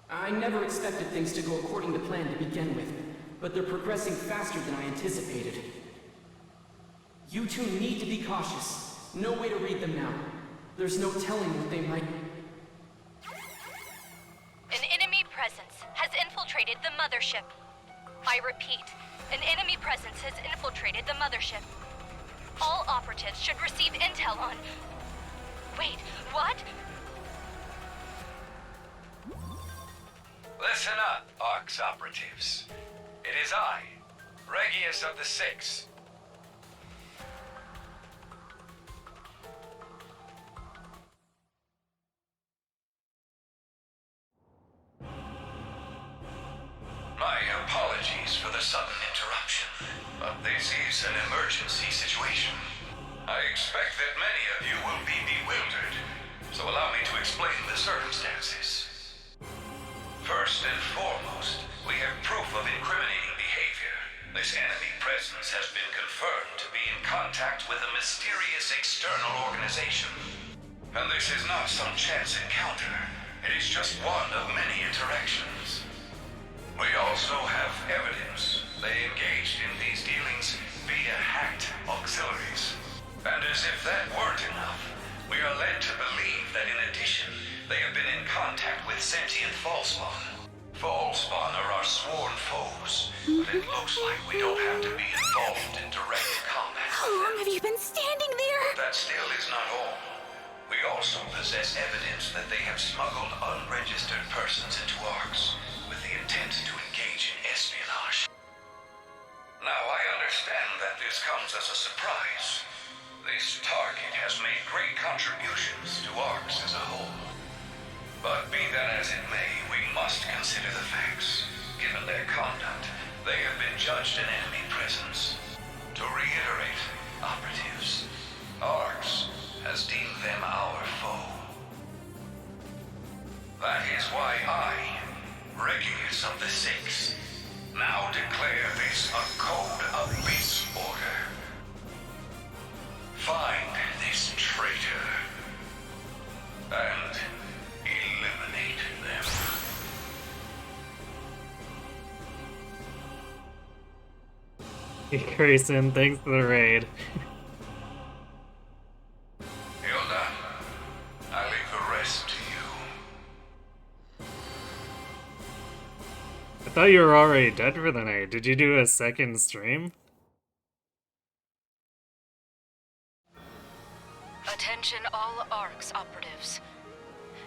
I never expected things to go according to plan to begin with, but they're progressing faster than I anticipated. You two need to be cautious. No way to read them now. There's no telling what they might... An enemy presence has infiltrated the Mothership. I repeat, an enemy presence has infiltrated the Mothership. All operatives should receive intel on... Wait, what? Listen up, ARX operatives. It is I, Regius of the Six. My apologies for the sudden interruption, but this is an emergency situation. I expect that many of you will be bewildered, so allow me to explain the circumstances. First and foremost, we have proof of incriminating behavior. This enemy presence has been confirmed to be in contact with a mysterious external organization. And this is not some chance encounter. It is just one of many interactions. We also have evidence they engaged in these dealings via hacked auxiliaries. And as if that weren't enough, we are led to believe that in addition, they have been in contact with sentient Fallspawn. Fallspawn are our sworn foes, but it looks like we don't have to be involved in direct combat. How long have you been standing there? But that still is not all. We also possess evidence that they have smuggled unregistered persons into ARX with the intent to engage in espionage. Now, I understand that this comes as a surprise. This target has made great contributions to ARX as a whole. But be that as it may, we must consider the facts. Given their conduct, they have been judged an enemy presence. To reiterate, operatives, ARX has deemed them our foe. That is why I, Regulus of the Six, now declare this a Code Abyss order. Find this traitor and eliminate them. Grayson, thanks for the raid. Hilda, I leave the rest to you. I thought you were already dead for the night. Did you do a second stream? Attention all ARX operatives.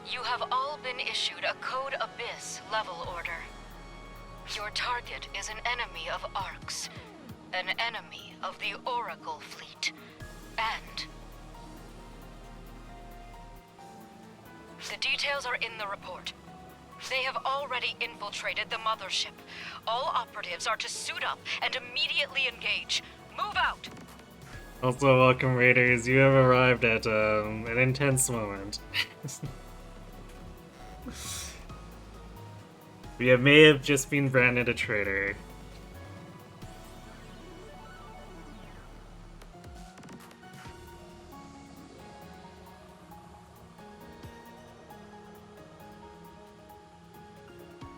You have all been issued a Code Abyss level order. Your target is an enemy of ARX, an enemy of the Oracle fleet, and... The details are in the report. They have already infiltrated the Mothership. All operatives are to suit up and immediately engage. Move out! Also, welcome raiders, you have arrived at an intense moment. We may have just been branded a traitor.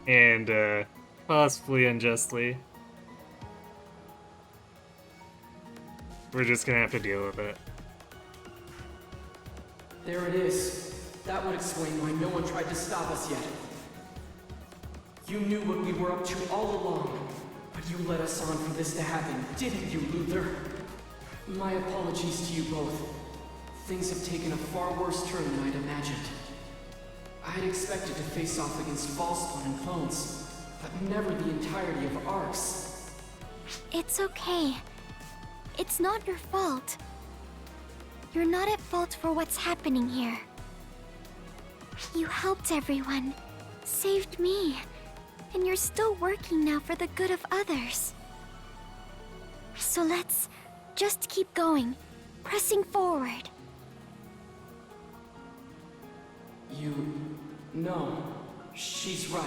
And, possibly unjustly. We're just gonna have to deal with it. There it is. That would explain why no one tried to stop us yet. You knew what we were up to all along, but you led us on for this to happen, didn't you, Luther? My apologies to you both. Things have taken a far worse turn than I'd imagined. I had expected to face off against Fallspawn and clones, but never the entirety of ARX. It's okay. It's not your fault. You're not at fault for what's happening here. You helped everyone, saved me, and you're still working now for the good of others. So let's just keep going, pressing forward. No, she's right.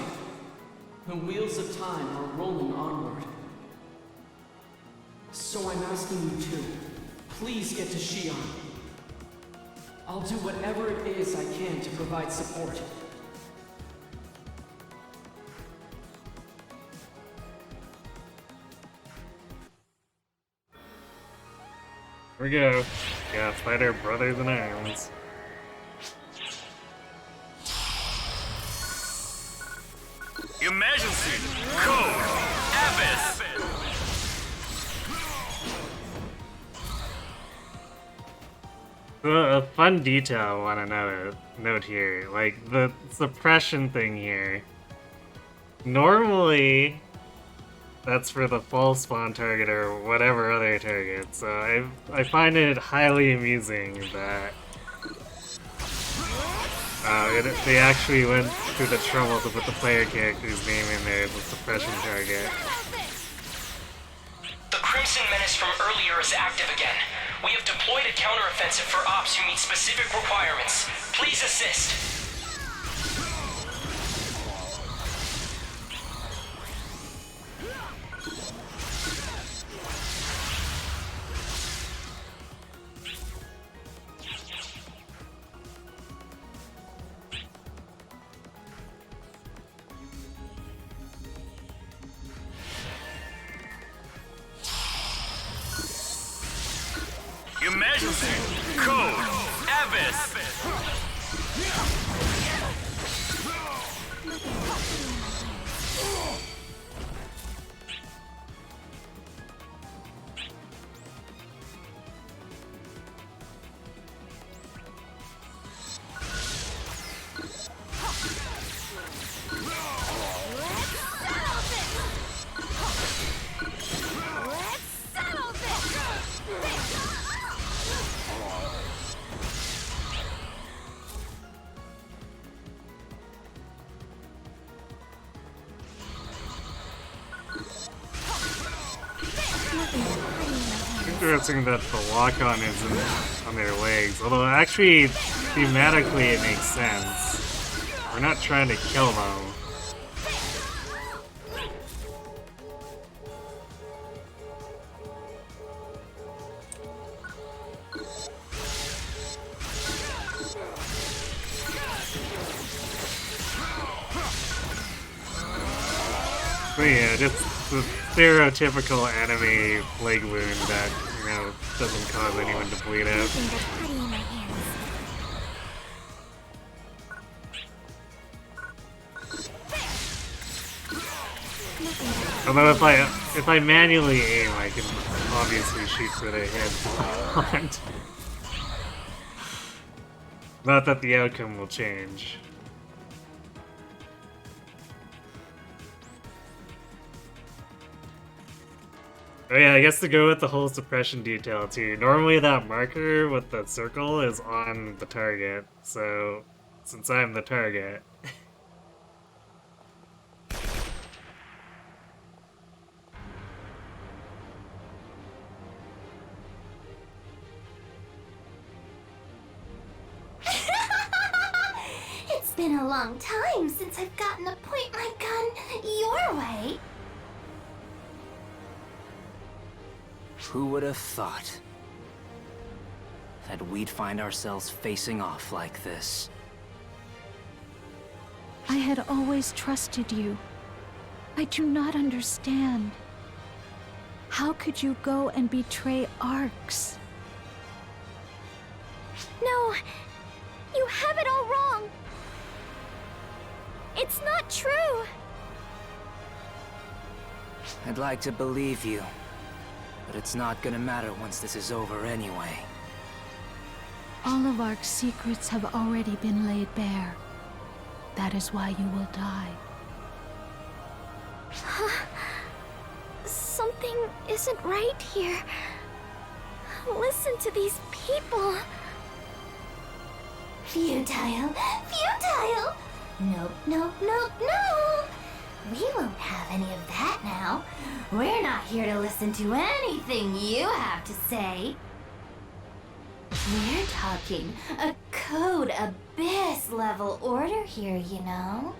The wheels of time are rolling onward. So I'm asking you to, please get to Xi'an. I'll do whatever it is I can to provide support. Here we go. Gotta fight our brothers in arms. Emergency! Code! Abyss! a fun detail I want to note here, like the suppression thing here. Normally, that's for the fall spawn target or whatever other target. So I find it highly amusing that they actually went through the trouble to put the player character's name in there as a suppression target. The Crimson Menace from earlier is active again. We have deployed a counteroffensive for ops who meet specific requirements. Please assist. Emergency! Code! Abyss! Interesting that the lock-on isn't on their legs, although actually, thematically it makes sense. We're not trying to kill them. But yeah, just the stereotypical anime leg wound that, you know, doesn't cause anyone to bleed out. Although if I manually aim, I can obviously shoot for their head. Not that the outcome will change. Oh yeah, I guess to go with the whole suppression detail too. Normally that marker with the circle is on the target, so since I'm the target. It's been a long time since I've gotten to point my gun your way. Who would have thought that we'd find ourselves facing off like this? I had always trusted you. I do not understand. How could you go and betray Arx? No, you have it all wrong. It's not true. I'd like to believe you, but it's not gonna matter once this is over anyway. All of Arx's secrets have already been laid bare. That is why you will die. Something isn't right here. Listen to these people. Futile! Futile! Nope, nope, nope, no! We won't have any of that now. We're not here to listen to anything you have to say. We're talking a Code Abyss level order here, you know?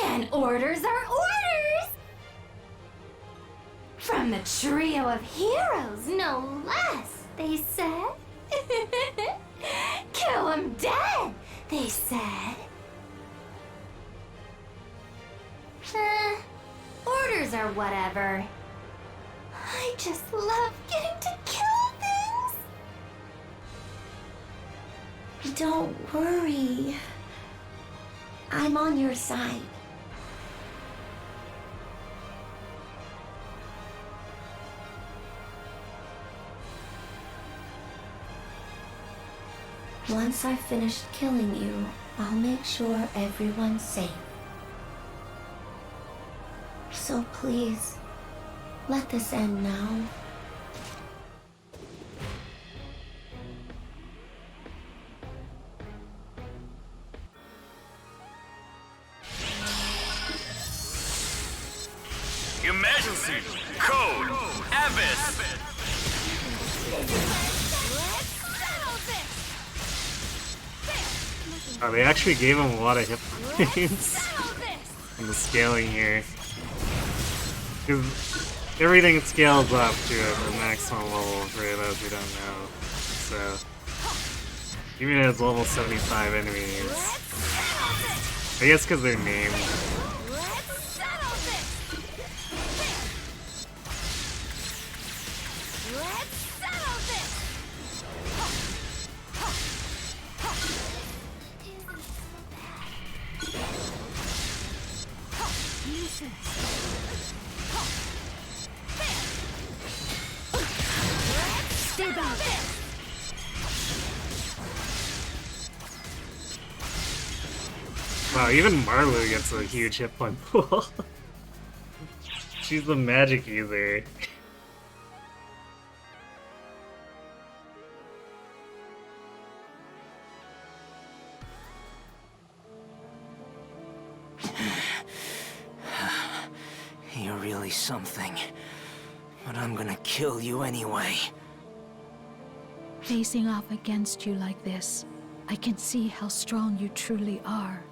And orders are orders! From the trio of heroes, no less, they said. Kill 'em dead, they said. Orders are whatever. I just love getting to kill things. Don't worry. I'm on your side. Once I've finished killing you, I'll make sure everyone's safe. So please, let this end now. Emergency! Code! Abyss! Oh, they actually gave him a lot of hit points in the scaling here. Because everything scales up to the maximum level for those who don't know. So, even as level 75 enemies, I guess because they're named. Stay back. Wow, even Marlu gets a huge hit point pool. She's the magic user. You're really something. But I'm gonna kill you anyway. Facing off against you like this, I can see how strong you truly are.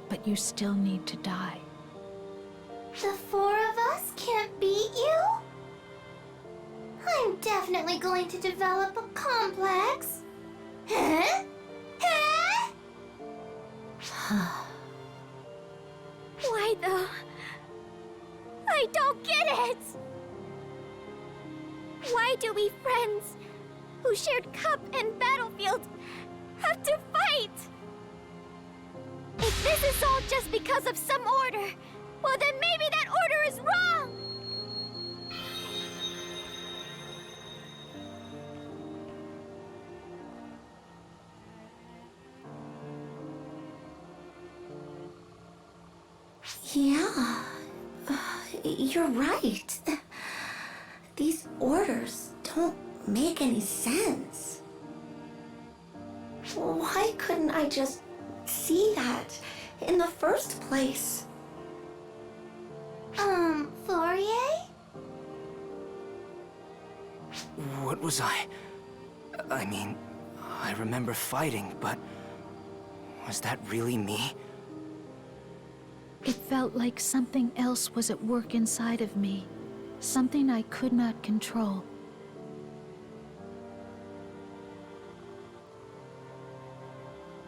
But you still need to die. The four of us can't beat you? I'm definitely going to develop a complex. Huh? Huh? Why though? I don't get it! Why do we friends who shared cup and battlefield have to fight? If this is all just because of some order, well then maybe that order is wrong! Yeah, you're right. These orders don't make any sense. Why couldn't I just see that in the first place? Fourier? What was I mean, I remember fighting, but was that really me? It felt like something else was at work inside of me. Something I could not control.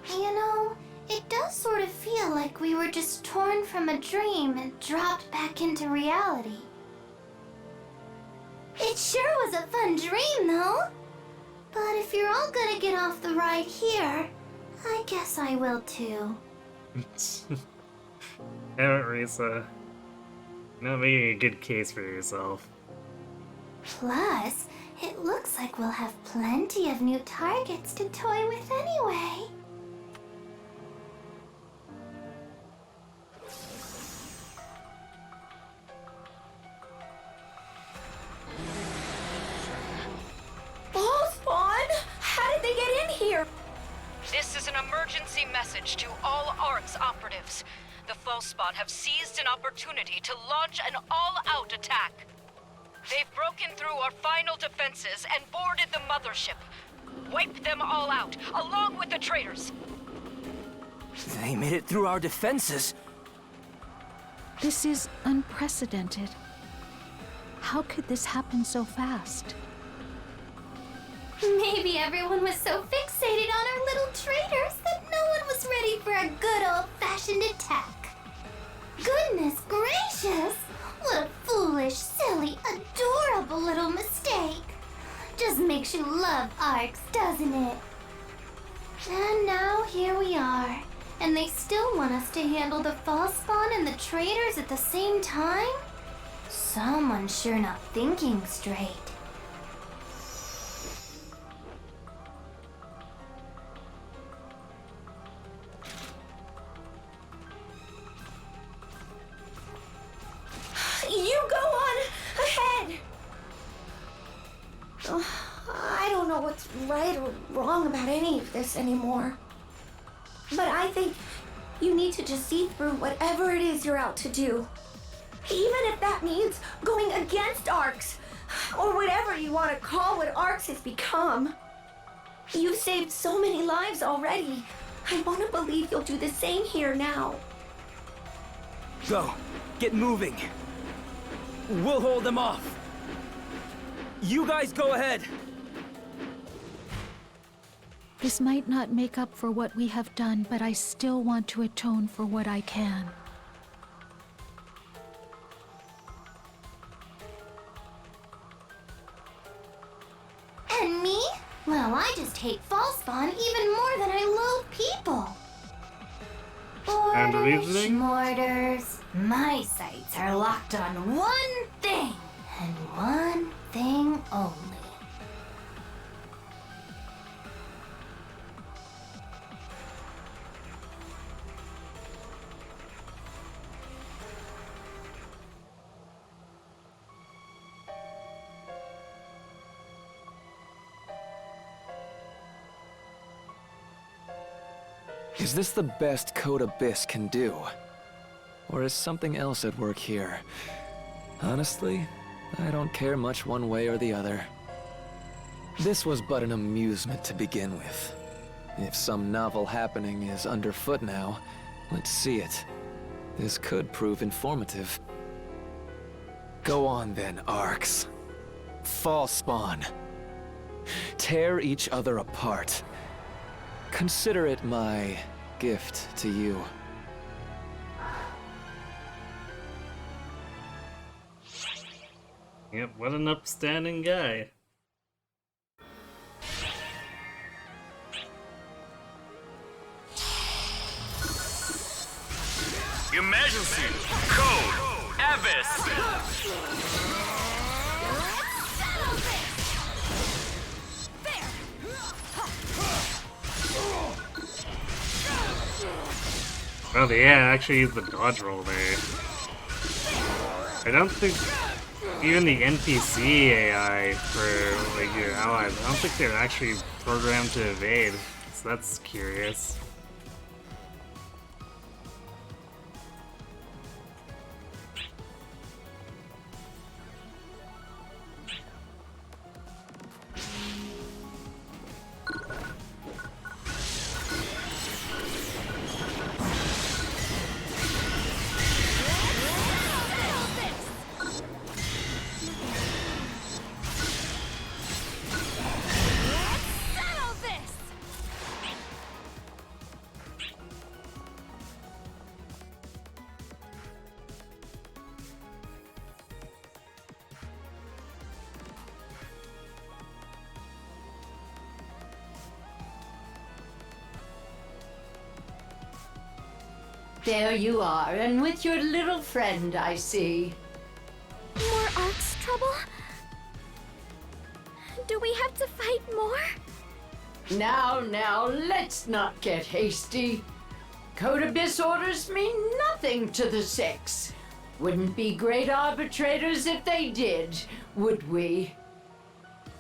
You know, it does sort of feel like we were just torn from a dream and dropped back into reality. It sure was a fun dream, though. But if you're all gonna get off the ride here, I guess I will too. Damn it, Risa. You're not making a good case for yourself. Plus, it looks like we'll have plenty of new targets to toy with anyway. Ballspawn? How did they get in here? This is an emergency message to all ARC's operatives. The False-Spawn have seized an opportunity to launch an all-out attack. They've broken through our final defenses and boarded the Mothership. Wipe them all out, along with the traitors. They made it through our defenses. This is unprecedented. How could this happen so fast? Maybe everyone was so fixated on our little traitors that no one was ready for a good old-fashioned attack. Goodness gracious! What a foolish, silly, adorable little mistake. Just makes you love ARCs, doesn't it? And now here we are. And they still want us to handle the False-Spawn and the traitors at the same time? Someone's sure not thinking straight. it! Ugh, I don't know what's right or wrong about any of this anymore. But I think you need to just see through whatever it is you're out to do. Even if that means going against ARX, or whatever you want to call what ARX has become. You've saved so many lives already. I want to believe you'll do the same here now. Go. Get moving. We'll hold them off. You guys go ahead. This might not make up for what we have done, but I still want to atone for what I can. And me? Well, I just hate Fallspawn even more than I loathe people. And Borders, reasoning? Mortars, my sights are locked on one thing, and one thing only. Is this the best Code Abyss can do? Or is something else at work here? Honestly, I don't care much one way or the other. This was but an amusement to begin with. If some novel happening is underfoot now, let's see it. This could prove informative. Go on then, ARX. Fallspawn. Tear each other apart. Consider it my gift to you. Yep, what an upstanding guy. Emergency! Code! Abyss! Oh, yeah, actually use the dodge roll there. I don't think even the NPC AI for like your allies, I don't think they're actually programmed to evade. So that's curious. There you are, and with your little friend, I see. More ARX trouble? Do we have to fight more? Now, let's not get hasty. Code Abyss orders mean nothing to the Six. Wouldn't be great arbitrators if they did, would we?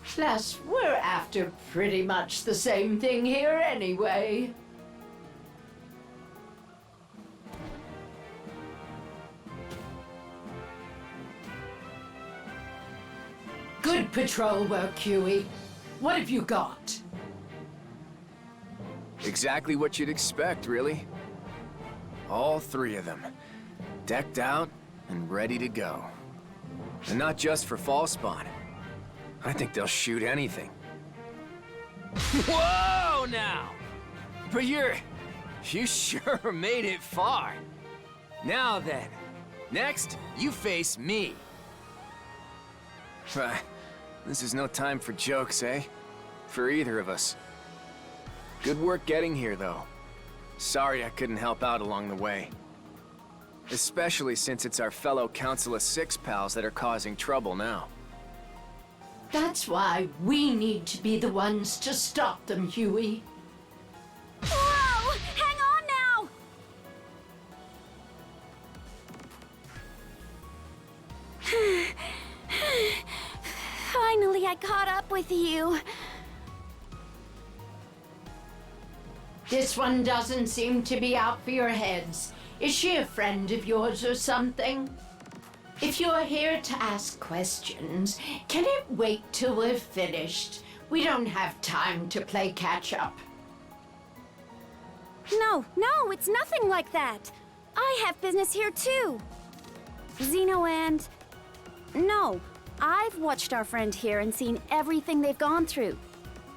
Plus, we're after pretty much the same thing here anyway. Good patrol work, Huey. What have you got? Exactly what you'd expect, really. All three of them. Decked out and ready to go. And not just for Fallspawn. I think they'll shoot anything. Whoa, now! But you sure made it far. Now then, next, you face me. This is no time for jokes, eh? For either of us. Good work getting here, though. Sorry I couldn't help out along the way. Especially since it's our fellow Council of Six pals that are causing trouble now. That's why we need to be the ones to stop them, Huey. Whoa! Hang on now! Finally, I caught up with you. This one doesn't seem to be out for your heads. Is she a friend of yours or something? If you're here to ask questions, can it wait till we're finished? We don't have time to play catch-up. No, it's nothing like that. I have business here too. Zeno and... No, I've watched our friend here and seen everything they've gone through.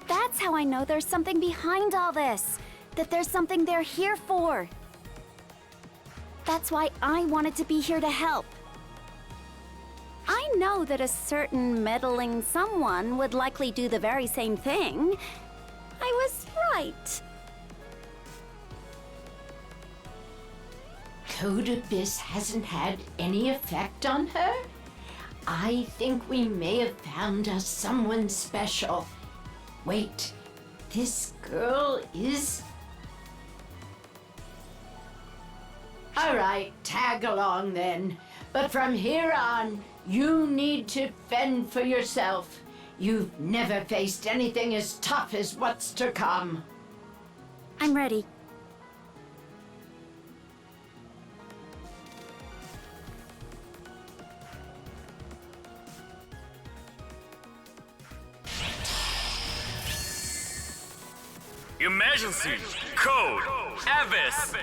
That's how I know there's something behind all this. That there's something they're here for. That's why I wanted to be here to help. I know that a certain meddling someone would likely do the very same thing. I was right. Code Abyss hasn't had any effect on her? I think we may have found us someone special. Wait, this girl is... All right, tag along then. But from here on, you need to fend for yourself. You've never faced anything as tough as what's to come. I'm ready. Emergency! Code! Abyss!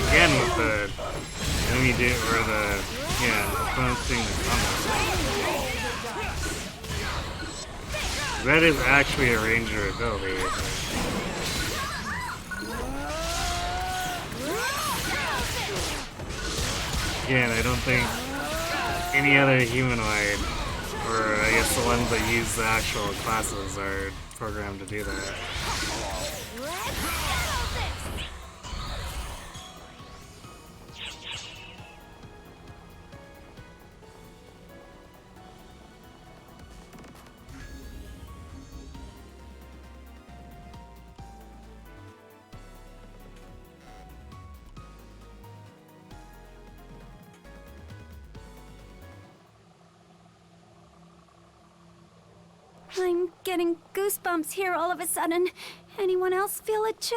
Again with the enemy do or the opponent thing the combo. That is actually a ranger ability. Again, I don't think any other humanoid, or I guess the ones that use the actual classes, are programmed to do that. I'm getting goosebumps here all of a sudden. Anyone else feel a chill?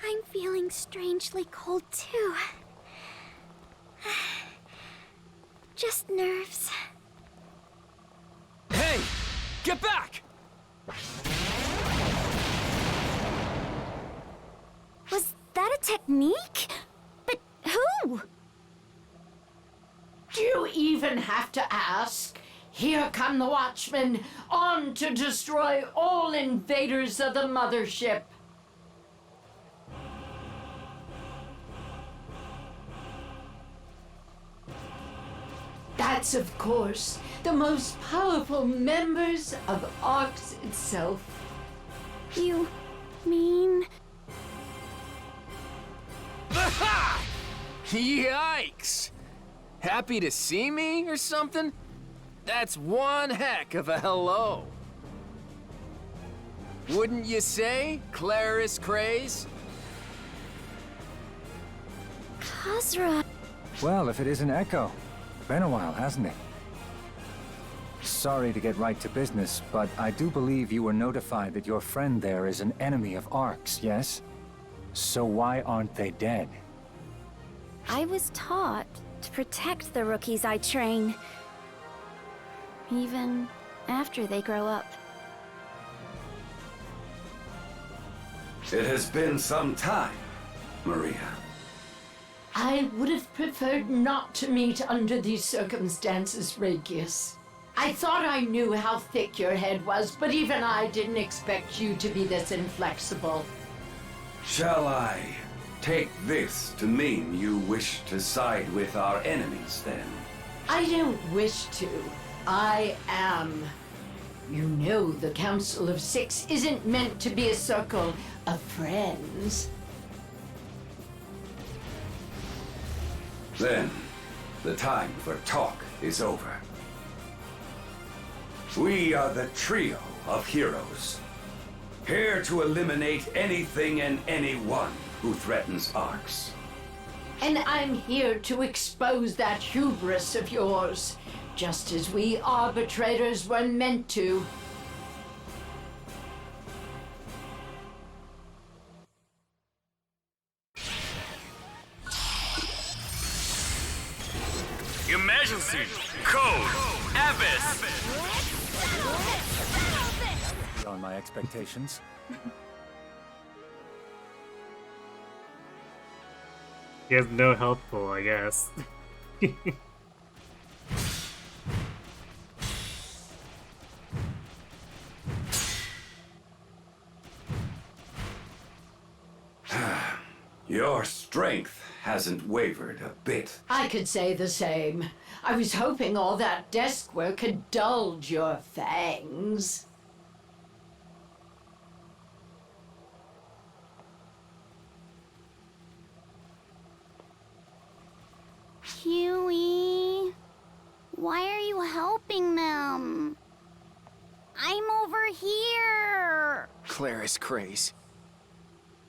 I'm feeling strangely cold too. Just nerves. Hey! Get back! Was that a technique? But who? Do you even have to ask? Here come the Watchmen, on to destroy all invaders of the Mothership. That's, of course, the most powerful members of ARX itself. You mean... Yikes! Happy to see me or something? That's one heck of a hello. Wouldn't you say, Clarice Craze? Khazra. Well, if it isn't Echo. Been a while, hasn't it? Sorry to get right to business, but I do believe you were notified that your friend there is an enemy of ARX, yes? So why aren't they dead? I was taught to protect the rookies I train. Even after they grow up. It has been some time, Maria. I would have preferred not to meet under these circumstances, Regius. I thought I knew how thick your head was, but even I didn't expect you to be this inflexible. Shall I Take this to mean you wish to side with our enemies, then. I don't wish to. I am. You know the Council of Six isn't meant to be a circle of friends. Then, the time for talk is over. We are the trio of heroes, here to eliminate anything and anyone who threatens Arx. And I'm here to expose that hubris of yours, just as we arbitrators were meant to. Emergency! Code! Abyss! Beyond my expectations. He has no health pool, I guess. Your strength hasn't wavered a bit. I could say the same. I was hoping all that desk work had dulled your fangs. Huey, why are you helping them? I'm over here. Claris Craze.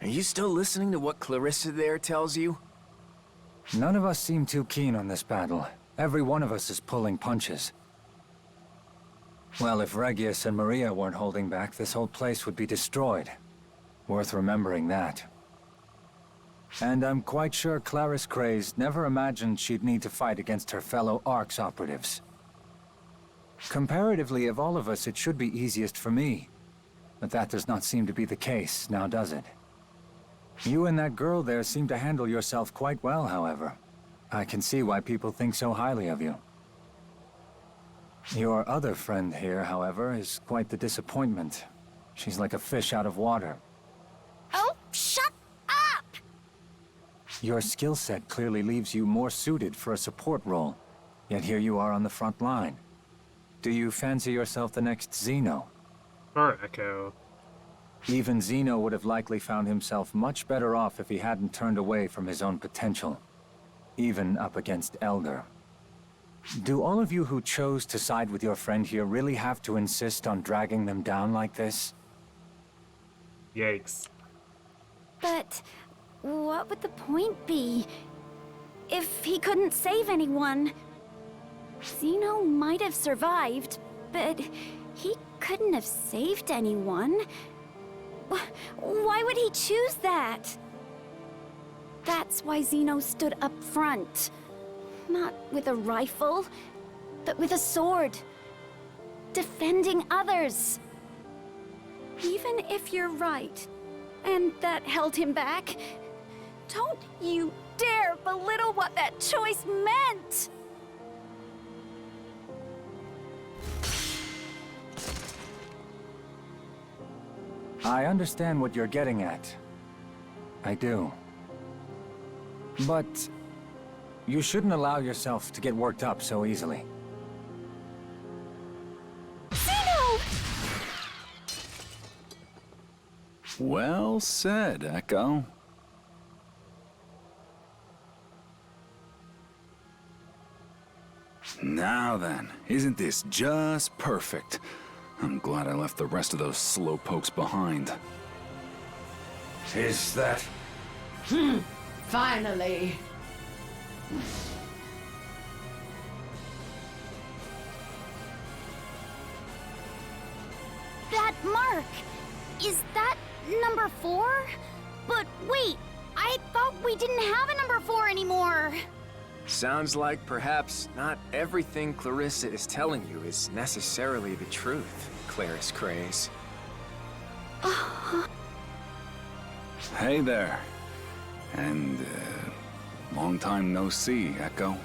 Are you still listening to what Clarissa there tells you? None of us seem too keen on this battle. Every one of us is pulling punches. Well, if Regius and Maria weren't holding back, this whole place would be destroyed. Worth remembering that. And I'm quite sure Claris Craze never imagined she'd need to fight against her fellow Arx operatives. Comparatively, of all of us, it should be easiest for me. But that does not seem to be the case, now does it? You and that girl there seem to handle yourself quite well, however. I can see why people think so highly of you. Your other friend here, however, is quite the disappointment. She's like a fish out of water. Oh, shut up! Your skill set clearly leaves you more suited for a support role. Yet here you are on the front line. Do you fancy yourself the next Xeno? Or Echo. Even Xeno would have likely found himself much better off if he hadn't turned away from his own potential. Even up against Elder. Do all of you who chose to side with your friend here really have to insist on dragging them down like this? Yikes. But what would the point be? If he couldn't save anyone? Xeno might have survived, but he couldn't have saved anyone. Why would he choose that? That's why Xeno stood up front. Not with a rifle, but with a sword. Defending others. Even if you're right, and that held him back, don't you dare belittle what that choice meant! I understand what you're getting at. I do. But you shouldn't allow yourself to get worked up so easily. Well said, Echo. Now then, isn't this just perfect? I'm glad I left the rest of those slowpokes behind. Is that... Finally. That mark! Is that number 4? But wait, I thought we didn't have a number 4 anymore. Sounds like perhaps not everything Clarissa is telling you is necessarily the truth, Claris Craze. Hey there. And, long time no see, Echo.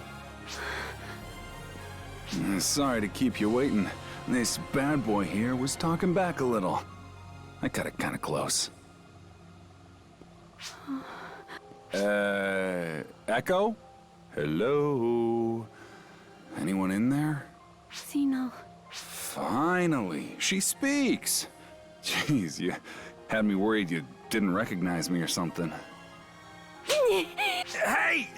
Sorry to keep you waiting. This bad boy here was talking back a little. I cut it kinda close. Echo? Hello? Anyone in there? Zeno. Finally, she speaks. Jeez, you had me worried you didn't recognize me or something. Hey!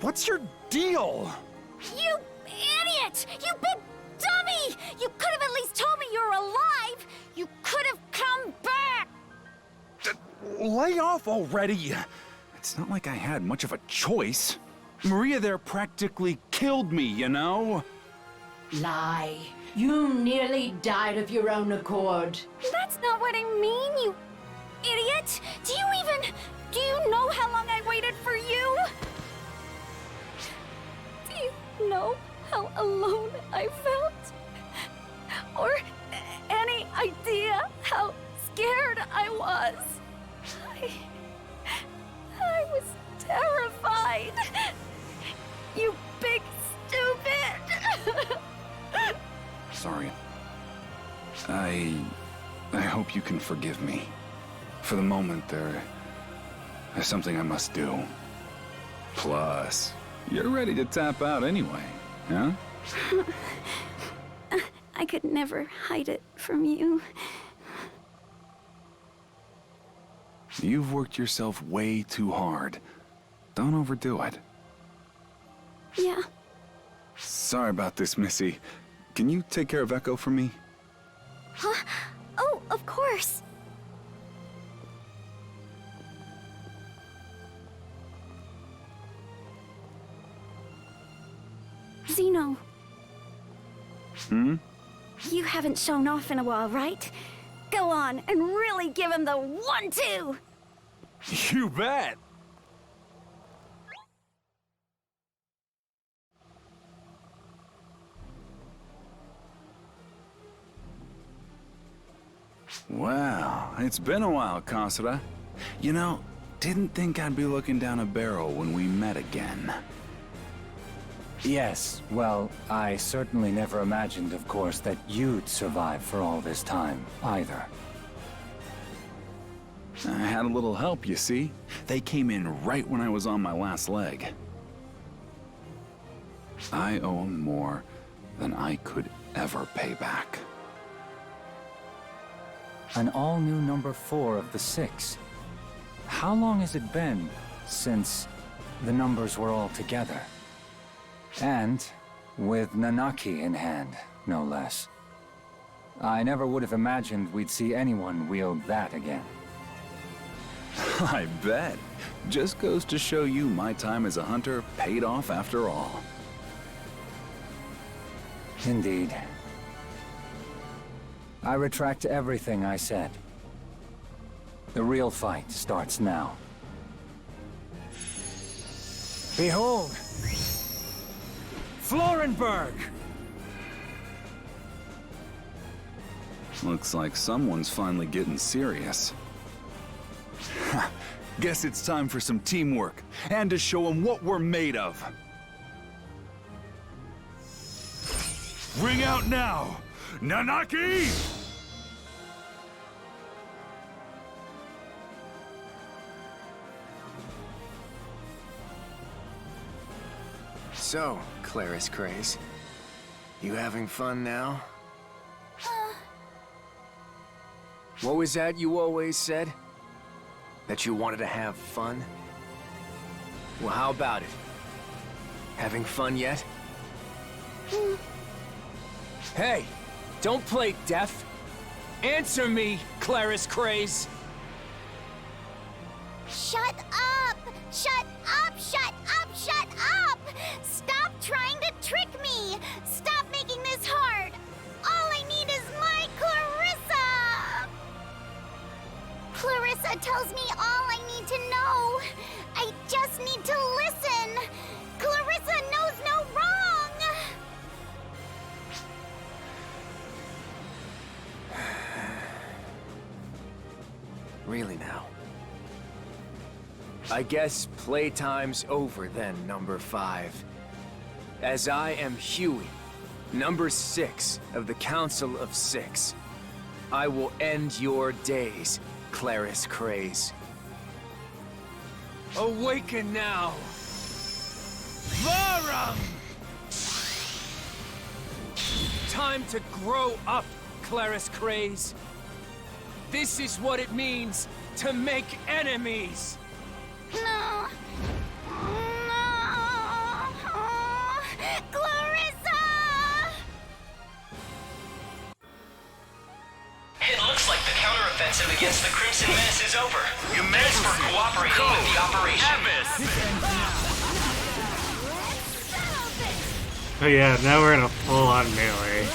What's your deal? You idiot! You big dummy! You could have at least told me you were alive! You could have come back! Lay off already! It's not like I had much of a choice. Maria there practically killed me, you know? Lie. You nearly died of your own accord. That's not what I mean, you idiot! Do you know how long I waited for you? Do you know how alone I felt? Or any idea how scared I was? I was terrified. You big stupid! Sorry. I hope you can forgive me. For the moment, there's something I must do. Plus, you're ready to tap out anyway, huh? I could never hide it from you. You've worked yourself way too hard. Don't overdo it. Yeah. Sorry about this, Missy. Can you take care of Echo for me? Huh? Oh, of course. Zeno. Hmm? You haven't shown off in a while, right? Go on and really give him the 1-2! You bet! Wow, it's been a while, Kasura. You know, didn't think I'd be looking down a barrel when we met again. Yes, well, I certainly never imagined, of course, that you'd survive for all this time, either. I had a little help, you see. They came in right when I was on my last leg. I owe them more than I could ever pay back. An all-new number 4 of the 6. How long has it been since the numbers were all together? And with Nanaki in hand, no less. I never would have imagined we'd see anyone wield that again. I bet. Just goes to show you my time as a hunter paid off after all. Indeed. I retract everything I said. The real fight starts now. Behold! Florenberg! Looks like someone's finally getting serious. Guess it's time for some teamwork, and to show them what we're made of. Ring out now! Nanaki! So, Claris Craze, you having fun now? What was that you always said? That you wanted to have fun? Well, how about it? Having fun yet? Hey, don't play deaf. Answer me, Claris Craze. Shut up! Shut up! Shut up! Shut up! Stop trying to trick me! Stop making this hard! All I need is my Clarissa! Clarissa tells me all I need to know. I just need to listen. Clarissa knows no wrong! Really now? I guess playtime's over then, number 5. As I am Huey, number 6 of the Council of 6, I will end your days, Claris Craze. Awaken now! Varum! Time to grow up, Claris Craze. This is what it means to make enemies! No! No! Clarissa! It looks like the counteroffensive against the Crimson Menace is over. Thanks for cooperating with the operation. Oh yeah, now we're in a full-on melee.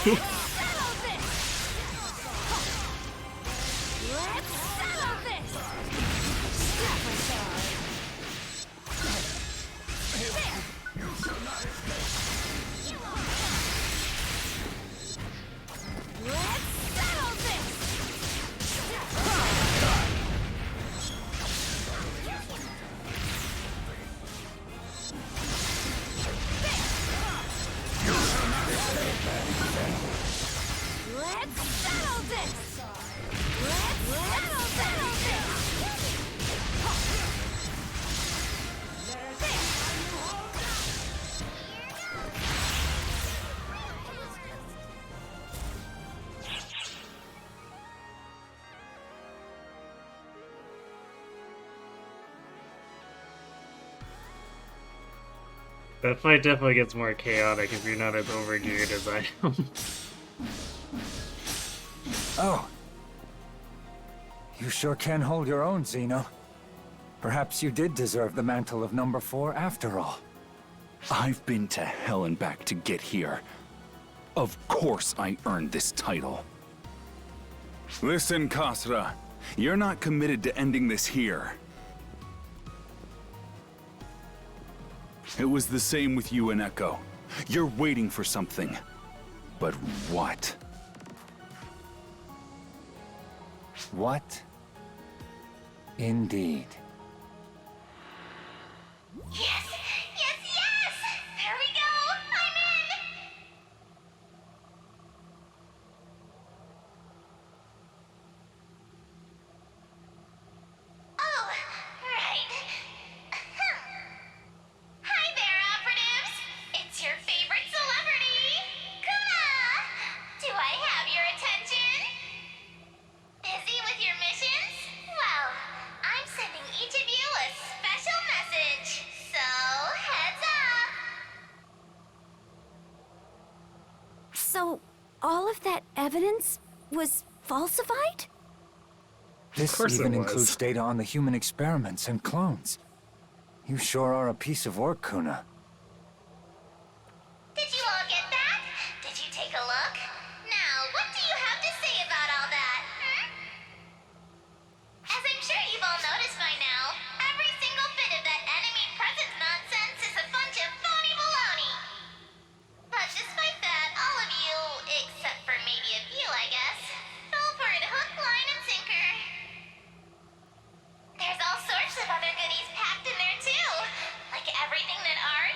That fight definitely gets more chaotic if you're not as overgeared as I am. Oh. You sure can hold your own, Xeno. Perhaps you did deserve the mantle of number 4 after all. I've been to hell and back to get here. Of course I earned this title. Listen, Kasra. You're not committed to ending this here. It was the same with you and Echo. You're waiting for something. But what? What? Indeed. Yes! Yes, yes! There we go! I'm in! Oh, right. Hi there, operatives! It's your favorite celebrity, Kuna! Do I have your attention? Busy with your missions? Well, I'm sending each of you a special message. So, heads up! So, all of that evidence was falsified? This even includes data on the human experiments and clones. You sure are a piece of work, Kuna. Did you all get that? Did you take a look? Now, what do you have to say about all that, As I'm sure you've all noticed by now, every single bit of that enemy presence nonsense is a bunch of phony baloney. But despite that, all of you, except for maybe a few, I guess, fell for it hook, line, and sinker. There's all sorts of other goodies packed in there too, like everything that Ark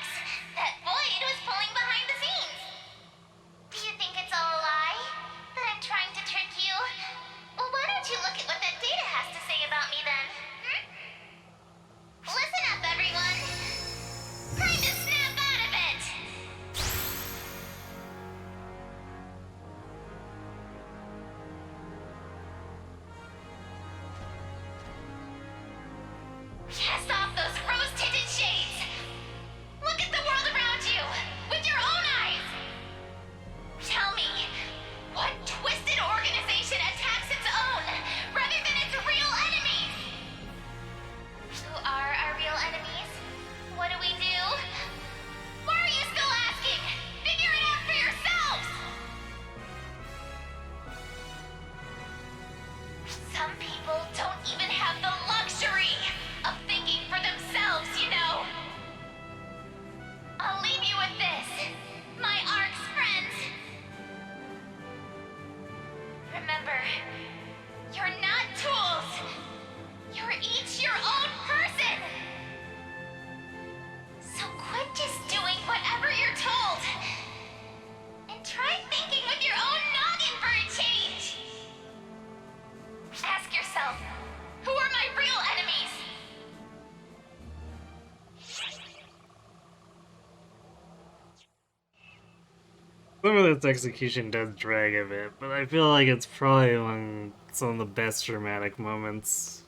Some of this execution does drag a bit, but I feel like it's probably among some of the best dramatic moments.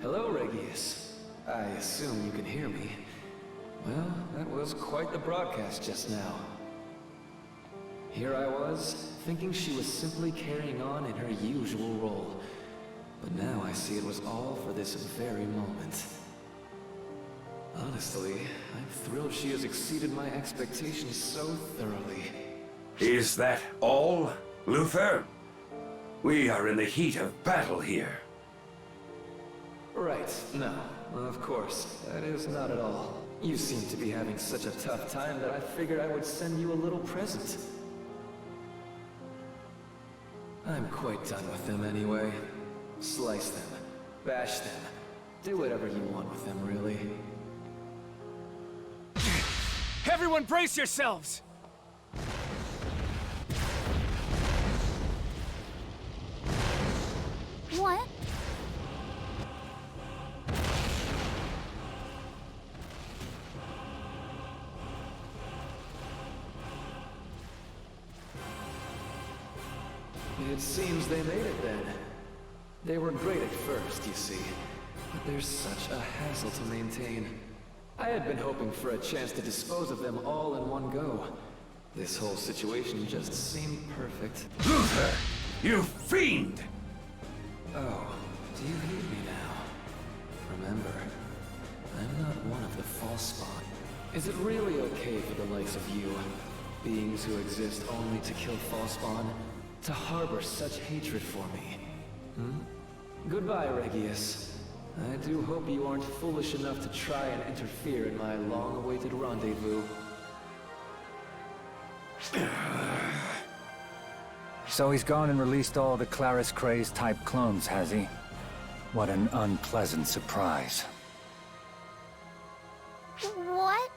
Hello, Regius. I assume you can hear me. Well, that was quite the broadcast just now. Here I was, thinking she was simply carrying on in her usual role. But now I see it was all for this very moment. Honestly, I'm thrilled she has exceeded my expectations so thoroughly. Is that all, Luther? We are in the heat of battle here. Right, no, of course, that is not at all. You seem to be having such a tough time that I figured I would send you a little present. I'm quite done with them anyway. Slice them, bash them, do whatever you want with them, really. Everyone brace yourselves! What? It seems they made it then. They were great at first, you see, but they're such a hassle to maintain. I had been hoping for a chance to dispose of them all in one go. This whole situation just seemed perfect. Luther! You fiend! Oh, do you hear me now? Remember, I'm not one of the false spawn. Is it really okay for the likes of you, beings who exist only to kill false spawn, to harbor such hatred for me? Goodbye, Regius. I do hope you aren't foolish enough to try and interfere in my long-awaited rendezvous. So he's gone and released all the Claris Craze type clones, has he? What an unpleasant surprise. What?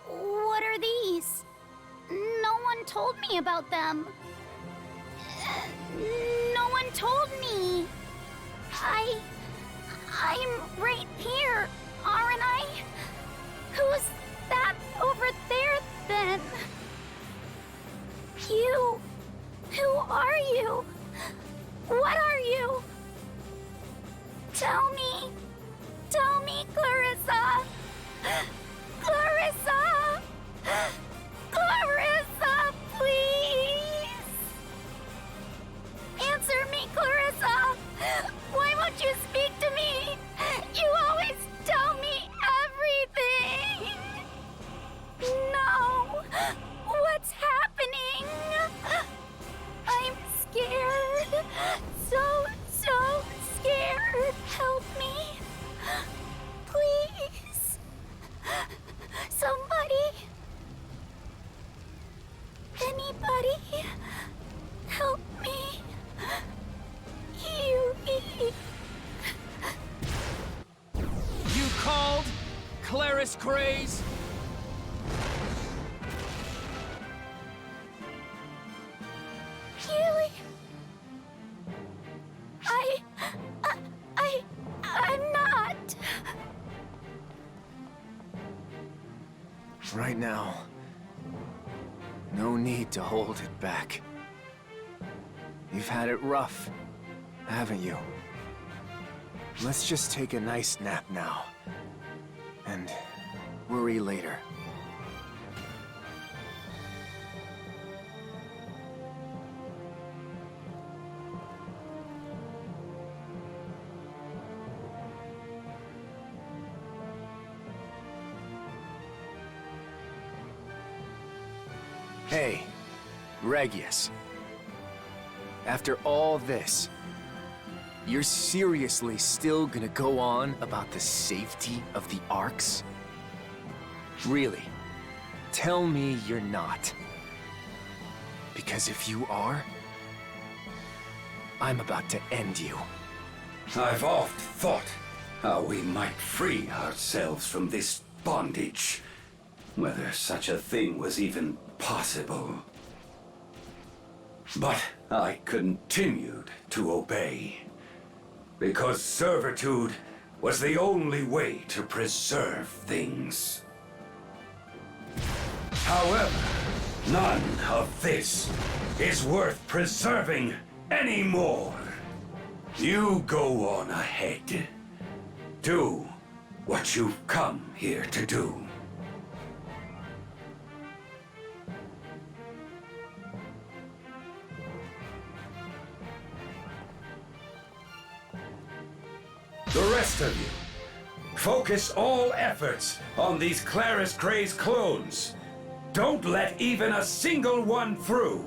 What are these? No one told me about them. No one told me. I'm right here, aren't I? Who's that over there, then? You. Who are you? What are you? Tell me. Tell me, Clarissa. Clarissa. Clarissa, please. Answer me, Clarissa. Why won't you speak to me? You always tell me everything. No. What's happening? I'm scared. So scared. Help me. Please. Somebody. Anybody. Help me. Huey. You called? Claris Craze? Huey. I'm not. Right now, no need to hold it back. You've had it rough, haven't you? Let's just take a nice nap now. And worry later. Hey, Regius. After all this, you're seriously still gonna go on about the safety of the Arks? Really? Tell me you're not. Because if you are, I'm about to end you. I've oft thought how we might free ourselves from this bondage. Whether such a thing was even possible. But I continued to obey. Because servitude was the only way to preserve things. However, none of this is worth preserving anymore. You go on ahead. Do what you've come here to do. The rest of you, focus all efforts on these Claris Gray's clones. Don't let even a single one through.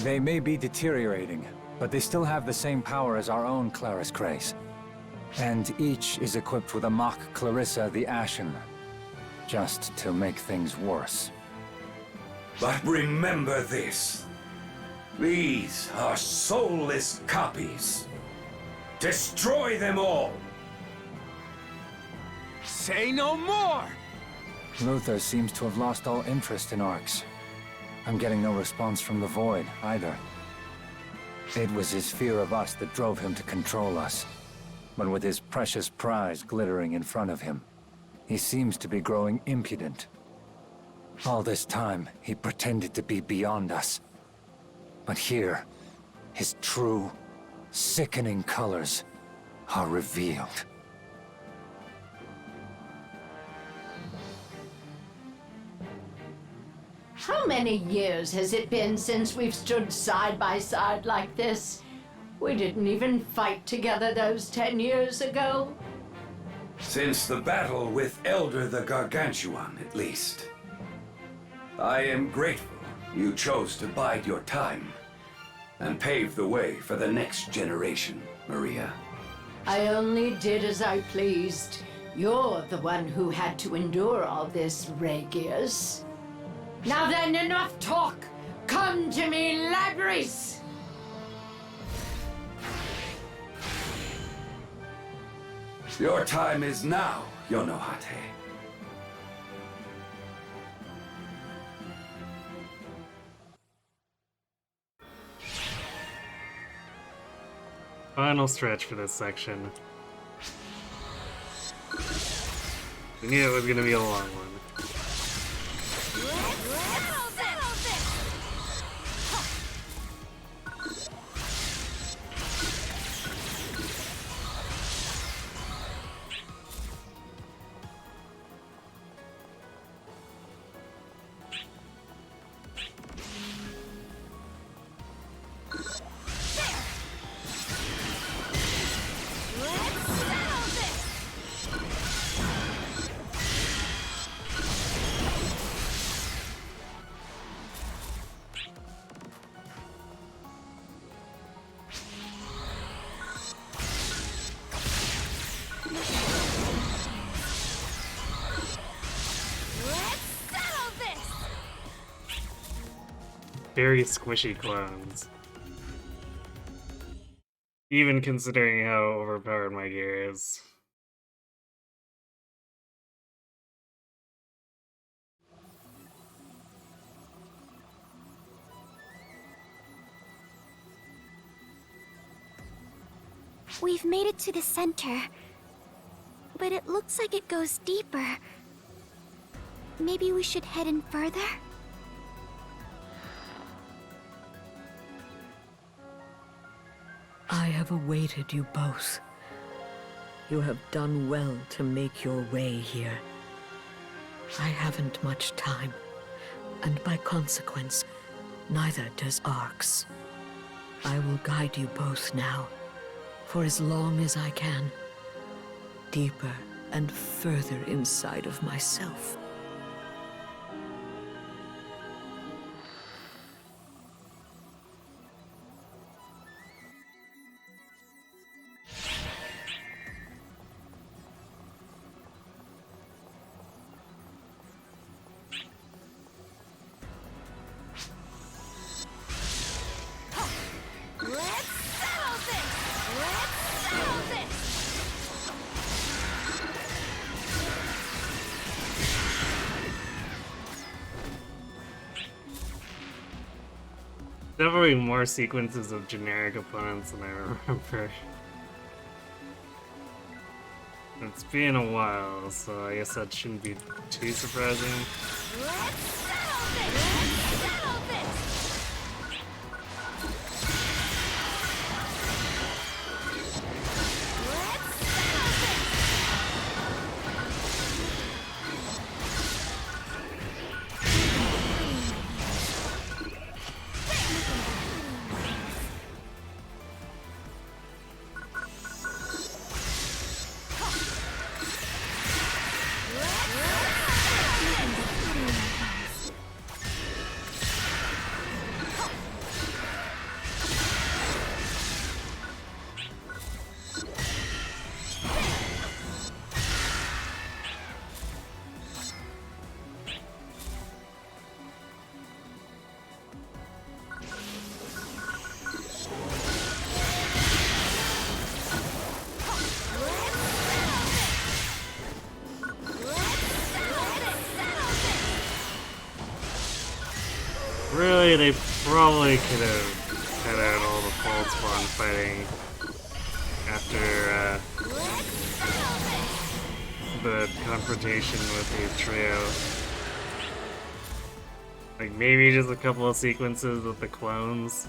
They may be deteriorating, but they still have the same power as our own Claris Grays. And each is equipped with a mock Clarissa the Ashen, just to make things worse. But remember this. These are soulless copies. Destroy them all! Say no more! Luther seems to have lost all interest in Arcs. I'm getting no response from the Void, either. It was his fear of us that drove him to control us. But with his precious prize glittering in front of him, he seems to be growing impudent. All this time, he pretended to be beyond us. But here, his true, sickening colors are revealed. How many years has it been since we've stood side by side like this? We didn't even fight together those 10 years ago. Since the battle with Elder the Gargantuan, at least. I am grateful you chose to bide your time and pave the way for the next generation, Maria. I only did as I pleased. You're the one who had to endure all this, Regius. Now then, enough talk! Come to me, Labris! Your time is now, Yonohate. Final stretch for this section. We knew it was gonna be a long one. Very squishy clones. Even considering how overpowered my gear is. We've made it to the center, but it looks like it goes deeper. Maybe we should head in further? I have awaited you both. You have done well to make your way here. I haven't much time, and by consequence, neither does Arx. I will guide you both now, for as long as I can, deeper and further inside of myself. Definitely more sequences of generic opponents than I remember. It's been a while, so I guess that shouldn't be too surprising. Let's settle this! Let's settle this! Really, they probably could have cut out all the false spawn fighting after the confrontation with the trio. Like maybe just a couple of sequences with the clones.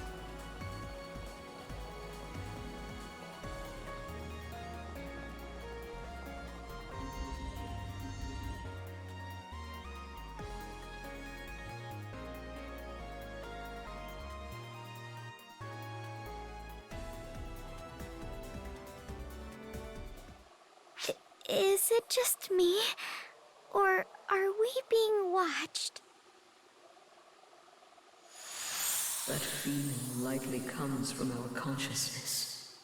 Is it just me? Or are we being watched? That feeling likely comes from our consciousness.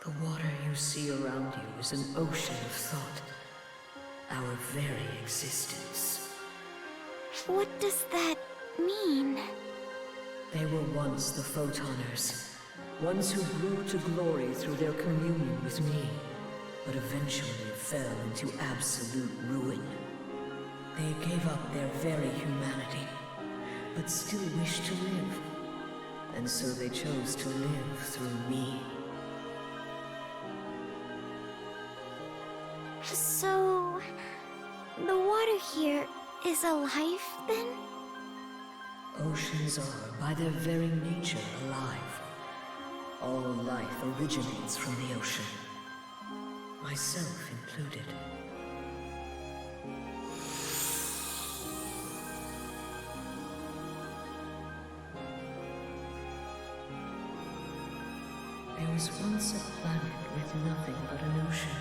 The water you see around you is an ocean of thought. Our very existence. What does that mean? They were once the Photoners. Ones who grew to glory through their communion with me, but eventually fell into absolute ruin. They gave up their very humanity, but still wished to live. And so they chose to live through me. So, the water here is alive then? Oceans are, by their very nature, alive. All life originates from the ocean. Myself included. There was once a planet with nothing but an ocean.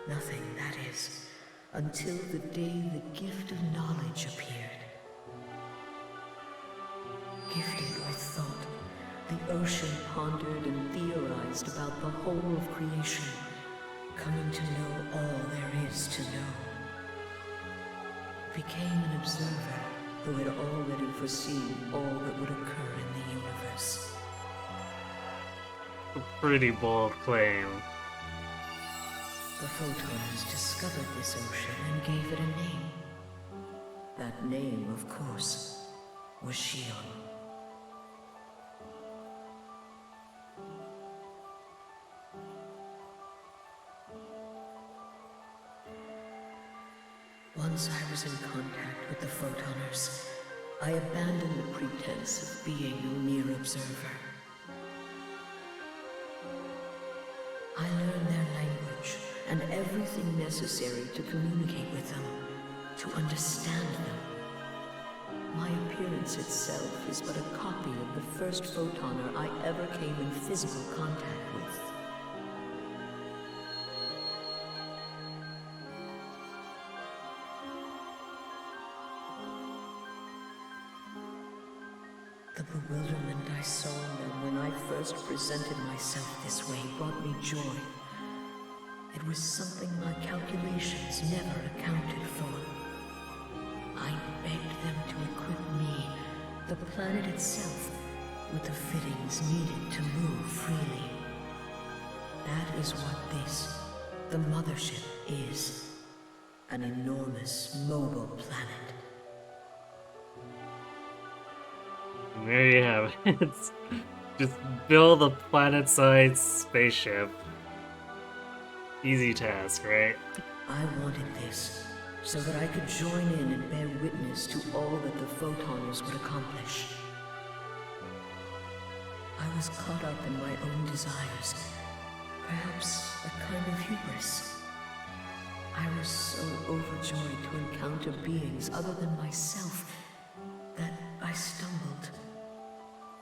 Nothing, that is, until the day the gift of knowledge appeared. Gifted with thought, the ocean pondered and theorized about the whole of creation, coming to know all there is to know. Became an observer who had already foreseen all that would occur in the universe. A pretty bold claim. The Photoners discovered this ocean and gave it a name. That name, of course, was Shion. Once I was in contact with the Photoners, I abandoned the pretense of being a mere observer. I learned their language and everything necessary to communicate with them, to understand them. My appearance itself is but a copy of the first Photoner I ever came in physical contact with. The bewilderment I saw in them when I first presented myself this way brought me joy. It was something my calculations never accounted for. I begged them to equip me, the planet itself, with the fittings needed to move freely. That is what this, the Mothership, is. An enormous, mobile planet. And there you have it. Just build a planet-sized spaceship. Easy task, right? I wanted this, so that I could join in and bear witness to all that the Photoners would accomplish. I was caught up in my own desires, perhaps a kind of hubris. I was so overjoyed to encounter beings other than myself that I stumbled.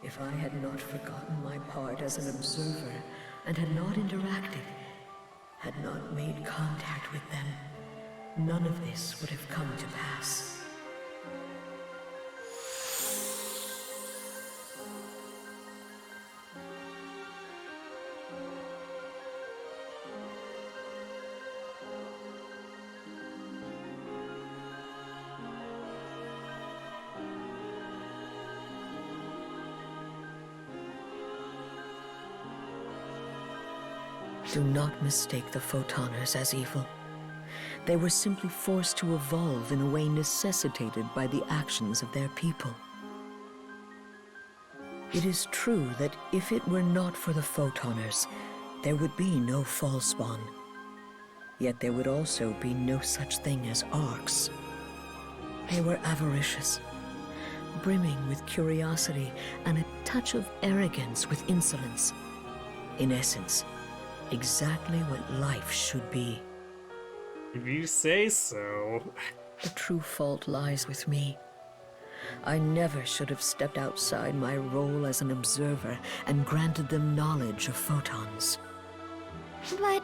If I had not forgotten my part as an observer and had not interacted, had not made contact with them, none of this would have come to pass. Do not mistake the Photoners as evil. They were simply forced to evolve in a way necessitated by the actions of their people. It is true that if it were not for the Photoners, there would be no Fallspawn. Yet there would also be no such thing as Arcs. They were avaricious, brimming with curiosity and a touch of arrogance with insolence. In essence, exactly what life should be. If you say so. The true fault lies with me. I never should have stepped outside my role as an observer and granted them knowledge of photons. But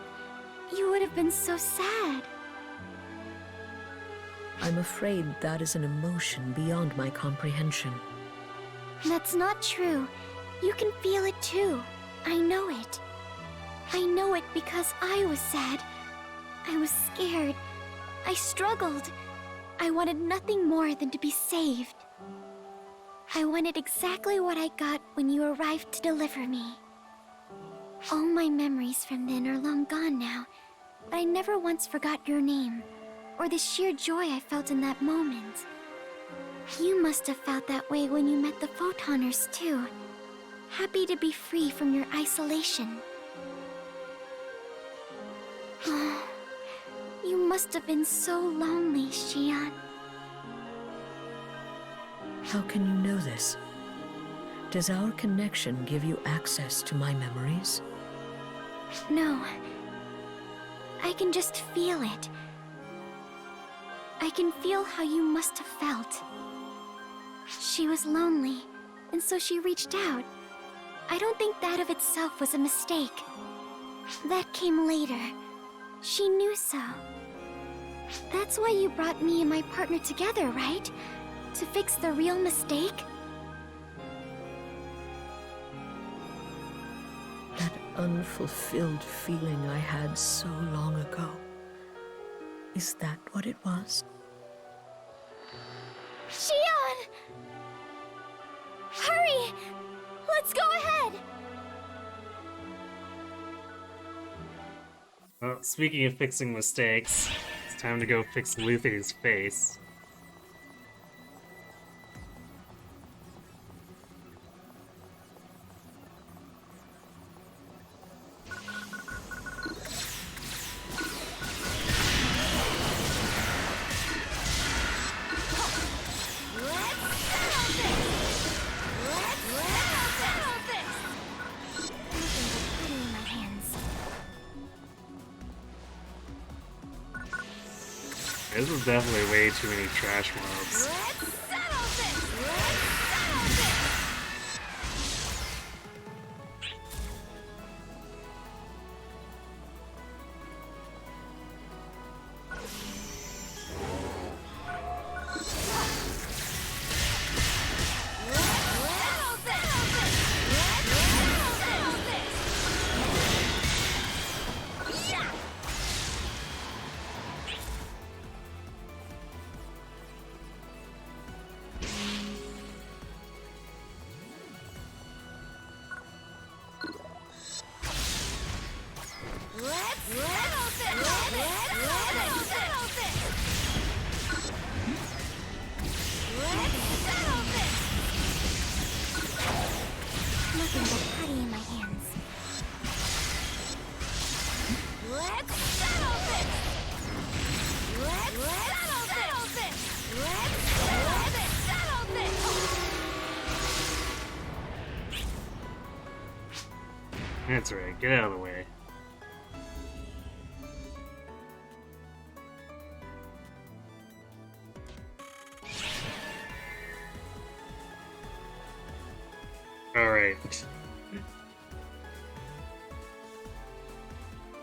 you would have been so sad. I'm afraid that is an emotion beyond my comprehension. That's not true. You can feel it too. I know it. I know it because I was sad. I was scared. I struggled. I wanted nothing more than to be saved. I wanted exactly what I got when you arrived to deliver me. All my memories from then are long gone now, but I never once forgot your name, or the sheer joy I felt in that moment. You must have felt that way when you met the Photoners too, happy to be free from your isolation. You must have been so lonely, Xian. How can you know this? Does our connection give you access to my memories? No. I can just feel it. I can feel how you must have felt. She was lonely, and so she reached out. I don't think that of itself was a mistake. That came later. She knew so. That's why you brought me and my partner together, right? To fix the real mistake? That unfulfilled feeling I had so long ago. Is that what it was? Xian! Hurry! Let's go ahead! Well, speaking of fixing mistakes, it's time to go fix Luther's face. This is definitely way too many trash mobs. something but putty in my hands. Let's settle this! Let's settle this! Let's settle this! That's right, get out of the way. Alright.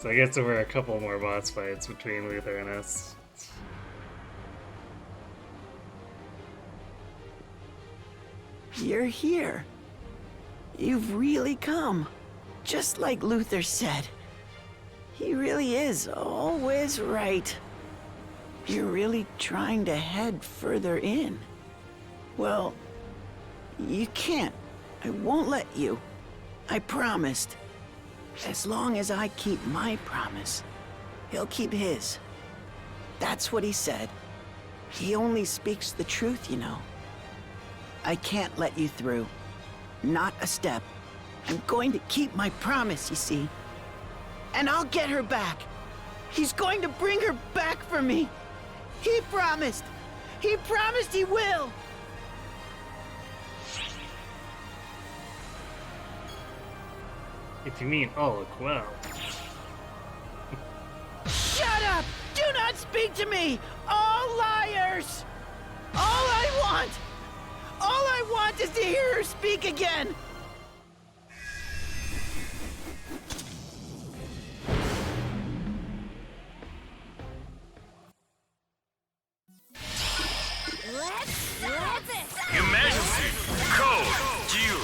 So I guess there were a couple more boss fights between Luther and us. You're here. You've really come. Just like Luther said. He really is always right. You're really trying to head further in. Well, you can't. I won't let you. I promised. As long as I keep my promise, he'll keep his. That's what he said. He only speaks the truth, you know. I can't let you through. Not a step. I'm going to keep my promise, you see. And I'll get her back. He's going to bring her back for me. He promised. He promised he will. If you mean all well. Shut up! Do not speak to me! All liars! All I want is to hear her speak again! Your Majesty, code due.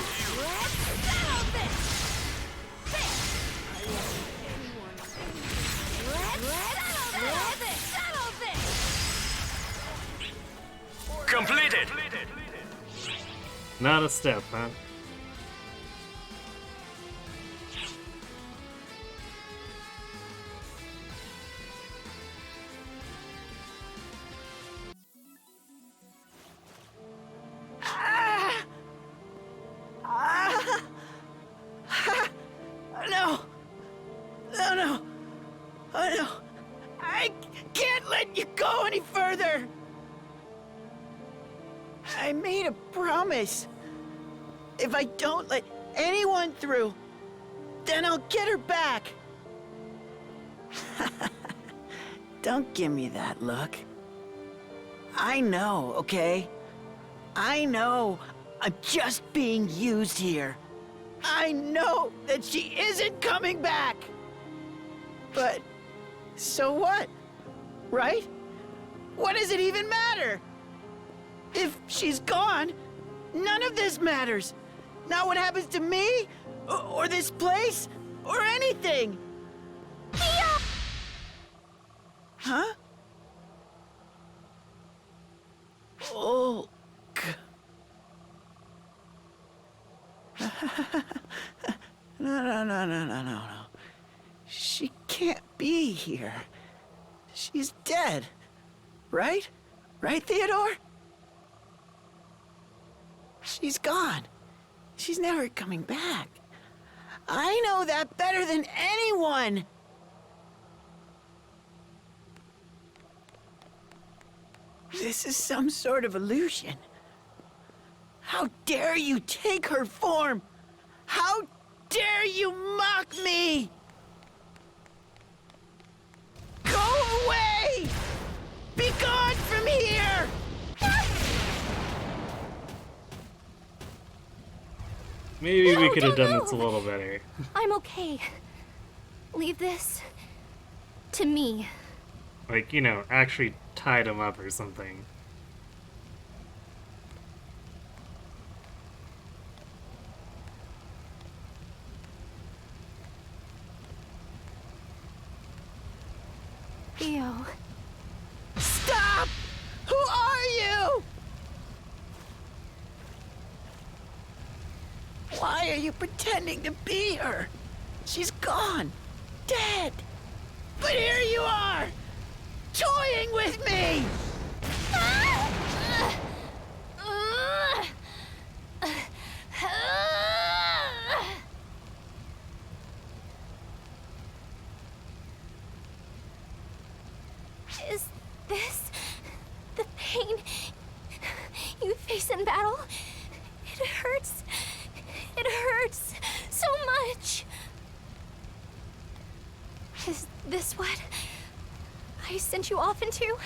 Completed. Not a step, huh? No! No! Oh no! I can't let you go any further! I made a promise. If I don't let anyone through, then I'll get her back. Don't give me that look. I know, okay? I know I'm just being used here. I know that she isn't coming back. But so what? Right? What does it even matter? If she's gone, none of this matters. Not what happens to me, or this place, or anything. Huh? Oh. No. She can't be here. She's dead. Right? Right, Theodore? She's gone. She's never coming back. I know that better than anyone! This is some sort of illusion. How dare you take her form? How dare you mock me? Go away! Be gone from here! Maybe we could have done this a little better. I'm okay. Leave this to me. Like, you know, actually tied him up or something. Theo. Stop! Who are you? Why are you pretending to be her? She's gone. Dead. But here you are! Toying with me! Is this the pain you face in battle? It hurts. It hurts so much. Is this what I sent you off into?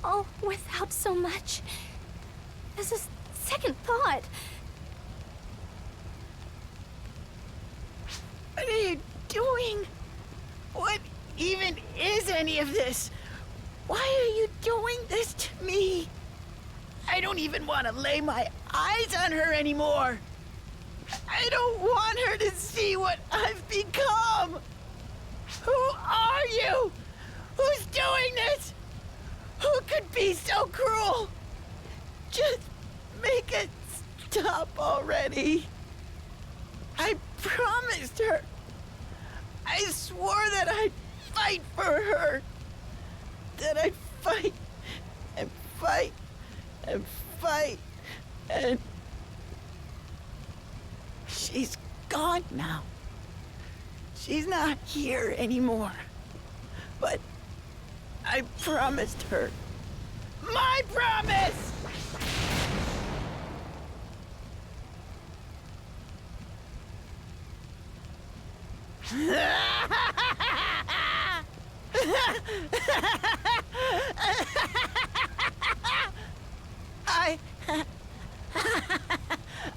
All without so much as a second thought. What are you doing? What even is any of this? Why are you doing this to me? I don't even want to lay my eyes on her anymore. I don't want her to see what I've become. Who are you? Who's doing this? Who could be so cruel? Just make it stop already. I promised her. I swore that I'd fight for her. That I'd fight and fight and fight and... She's gone now. She's not here anymore. But I promised her. My promise!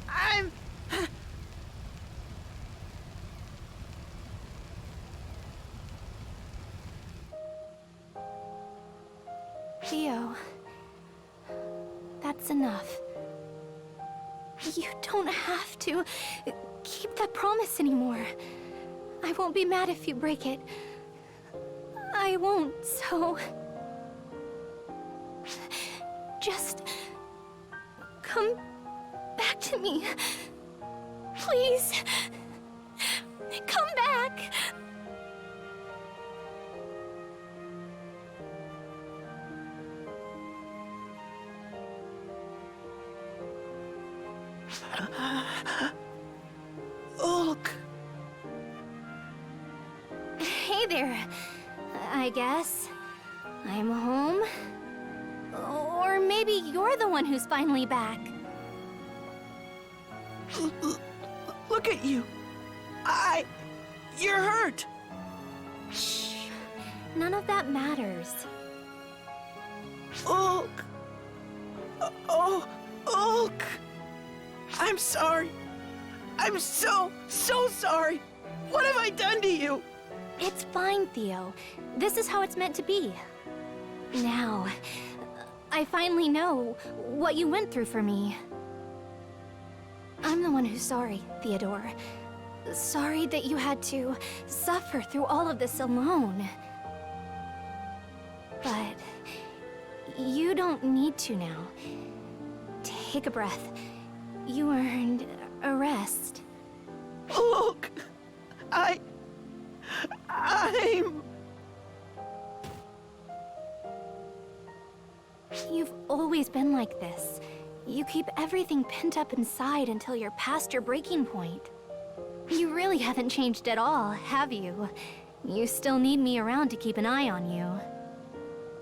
I'm... Theo, that's enough. You don't have to keep that promise anymore. I won't be mad if you break it. I won't, so... Just... come back to me. Please. Come back. Ulk. Hey there, I guess. I'm home. Or maybe you're the one who's finally back. Look at you. You're hurt. Shh. None of that matters. Ulk. Oh, Ulk. I'm sorry. I'm so sorry. What have I done to you? It's fine, Theo. This is how it's meant to be. Now, I finally know what you went through for me. I'm the one who's sorry, Theodore. Sorry that you had to suffer through all of this alone. But you don't need to now. Take a breath. You earned a rest. Look, I'm... You've always been like this. You keep everything pent up inside until you're past your breaking point. You really haven't changed at all, have you? You still need me around to keep an eye on you.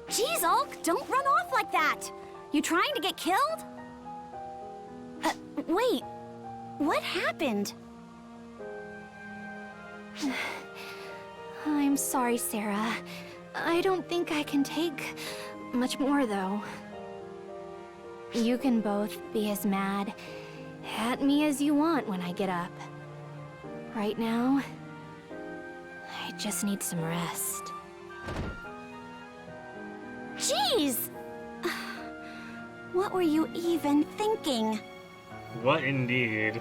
Jeez, Ulk, don't run off like that! You trying to get killed? Wait. What happened? I'm sorry, Sarah. I don't think I can take much more, though. You can both be as mad at me as you want when I get up. Right now, I just need some rest. Jeez! What were you even thinking? What indeed?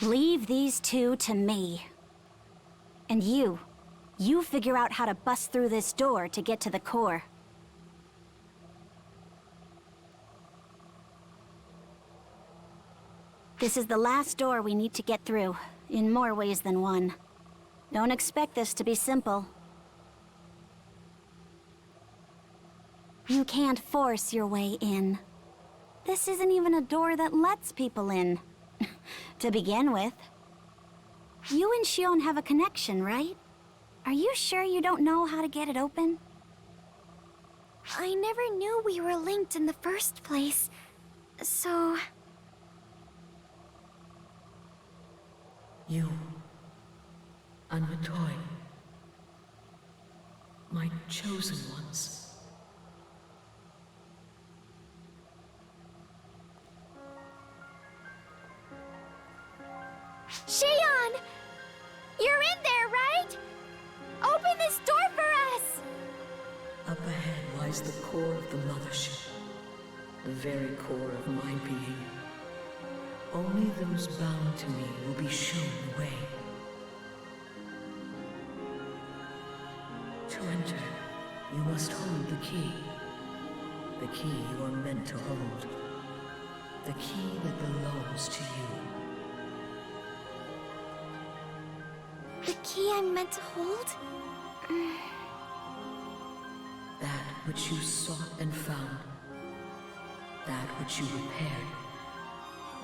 Leave these two to me. And you figure out how to bust through this door to get to the core. This is the last door we need to get through, in more ways than one. Don't expect this to be simple. You can't force your way in. This isn't even a door that lets people in. to begin with. You and Xion have a connection, right? Are you sure you don't know how to get it open? I never knew we were linked in the first place, so... You, Anatoy, my chosen ones. Xion! You're in there, right? Open this door for us! Up ahead lies the core of the Mothership, the very core of my being. Only those bound to me will be shown the way. To enter, you must hold the key. The key you are meant to hold. The key that belongs to you. The key I'm meant to hold? That which you sought and found. That which you repaired.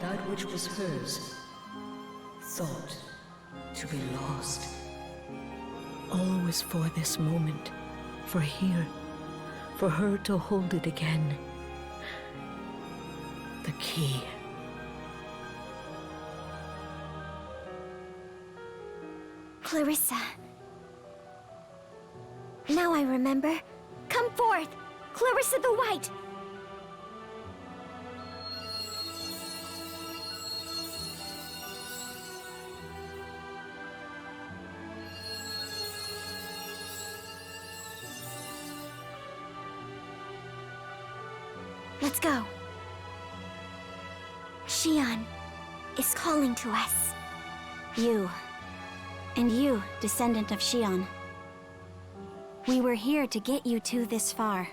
That which was hers. Thought to be lost. Always for this moment. For here. For her to hold it again. The key. Clarissa. Now I remember. Come forth! Clarissa the White! Let's go. Xion is calling to us. You. And you, descendant of Xion. We were here to get you two this far.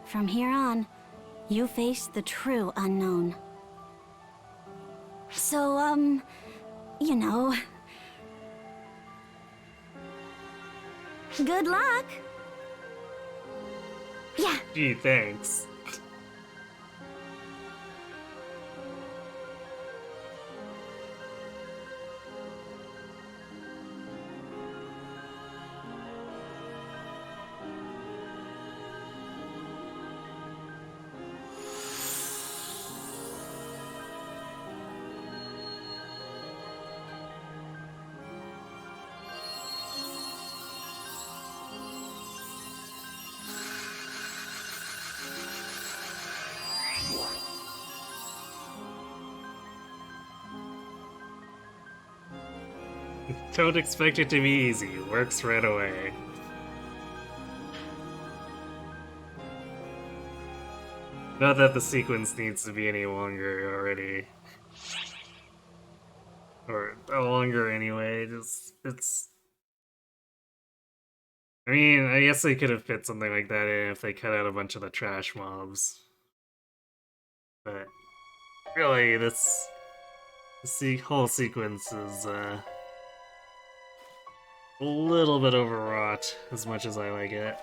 From here on, you face the true unknown. So, you know... good luck! Yeah. Gee, thanks. Don't expect it to be easy. Works right away. Not that the sequence needs to be any longer already. Or longer anyway, just, it's... I mean, I guess they could have fit something like that in if they cut out a bunch of the trash mobs. But, really, this whole sequence is, a little bit overwrought, as much as I like it.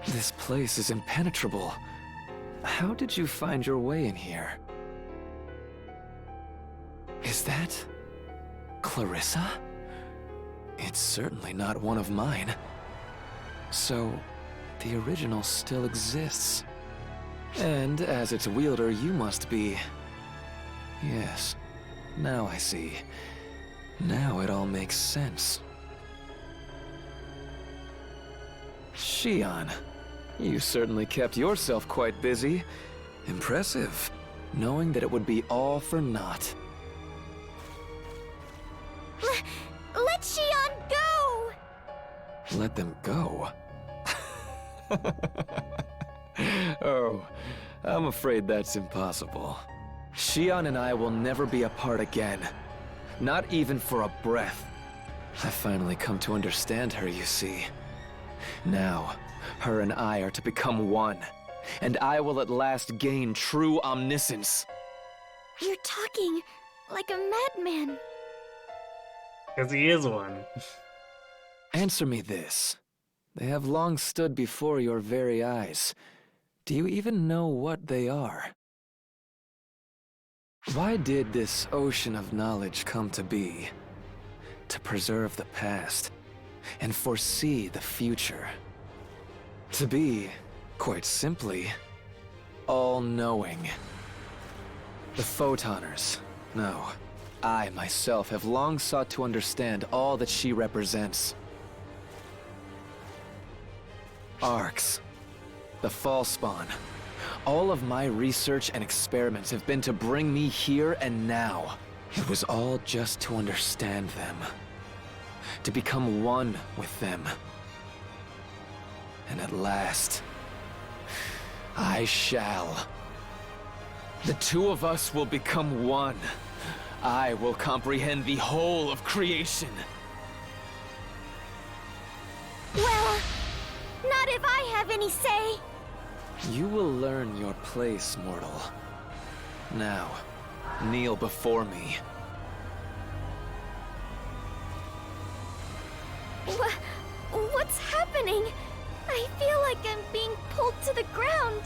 This place is impenetrable. How did you find your way in here? Is that... Clarissa? It's certainly not one of mine. So, the original still exists. And as its wielder, you must be... Yes, now I see. Now it all makes sense. Xion, you certainly kept yourself quite busy. Impressive, knowing that it would be all for naught. Let Xion go! Let them go? Oh, I'm afraid that's impossible. Xion and I will never be apart again. Not even for a breath. I finally come to understand her, you see. Now, her and I are to become one, and I will at last gain true omniscience. You're talking like a madman. Because he is one. Answer me this. They have long stood before your very eyes. Do you even know what they are? Why did this ocean of knowledge come to be? To preserve the past and foresee the future. To be, quite simply, all-knowing. The Photoners, no, I myself have long sought to understand all that she represents. Arcs, the Fallspawn. All of my research and experiments have been to bring me here and now. It was all just to understand them. To become one with them. And at last, I shall. The two of us will become one. I will comprehend the whole of creation. Well, not if I have any say. You will learn your place, mortal. Now, kneel before me. What's happening? I feel like I'm being pulled to the ground.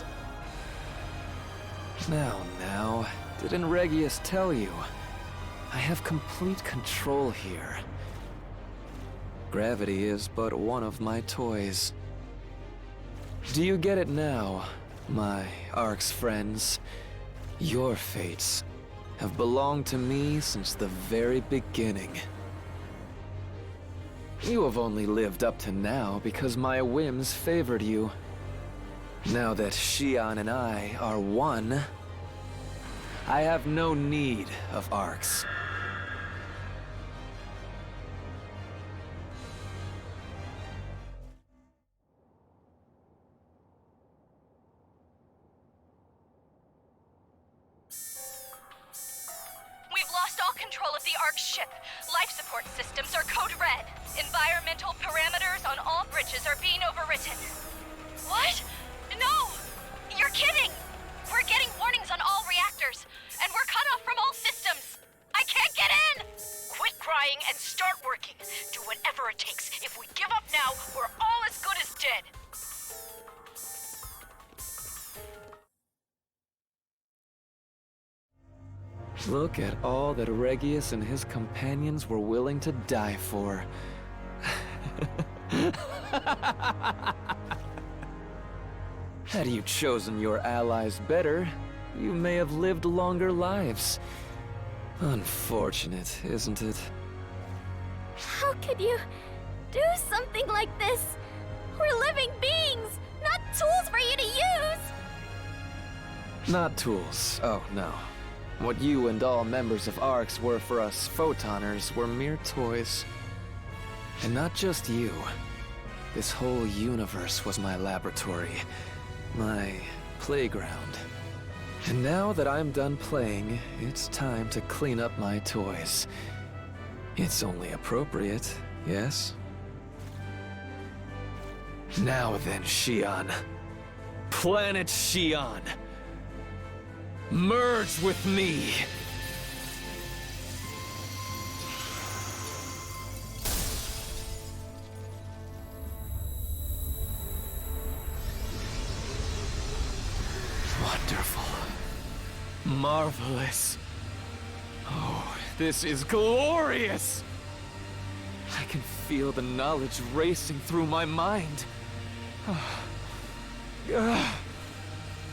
Now, didn't Regius tell you? I have complete control here. Gravity is but one of my toys. Do you get it now, my Ark's friends? Your fates have belonged to me since the very beginning. You have only lived up to now because my whims favored you. Now that Xion and I are one, I have no need of Arcs. We've lost all control of the Ark ship. Life support systems are code red. Environmental parameters on all bridges are being overwritten. What? No! You're kidding! We're getting warnings on all reactors, and we're cut off from all systems! I can't get in! Quit crying and start working. Do whatever it takes. If we give up now, we're all as good as dead. Look at all that Regius and his companions were willing to die for. Had you chosen your allies better, you may have lived longer lives. Unfortunate, isn't it? How could you do something like this? We're living beings, not tools for you to use! Not tools, oh no. What you and all members of Arcs were for us Photoners were mere toys. And not just you. This whole universe was my laboratory. My playground. And now that I'm done playing, it's time to clean up my toys. It's only appropriate, yes? Now then, Xion. Planet Xion. Merge with me! Wonderful. Marvelous. Oh, this is glorious! I can feel the knowledge racing through my mind.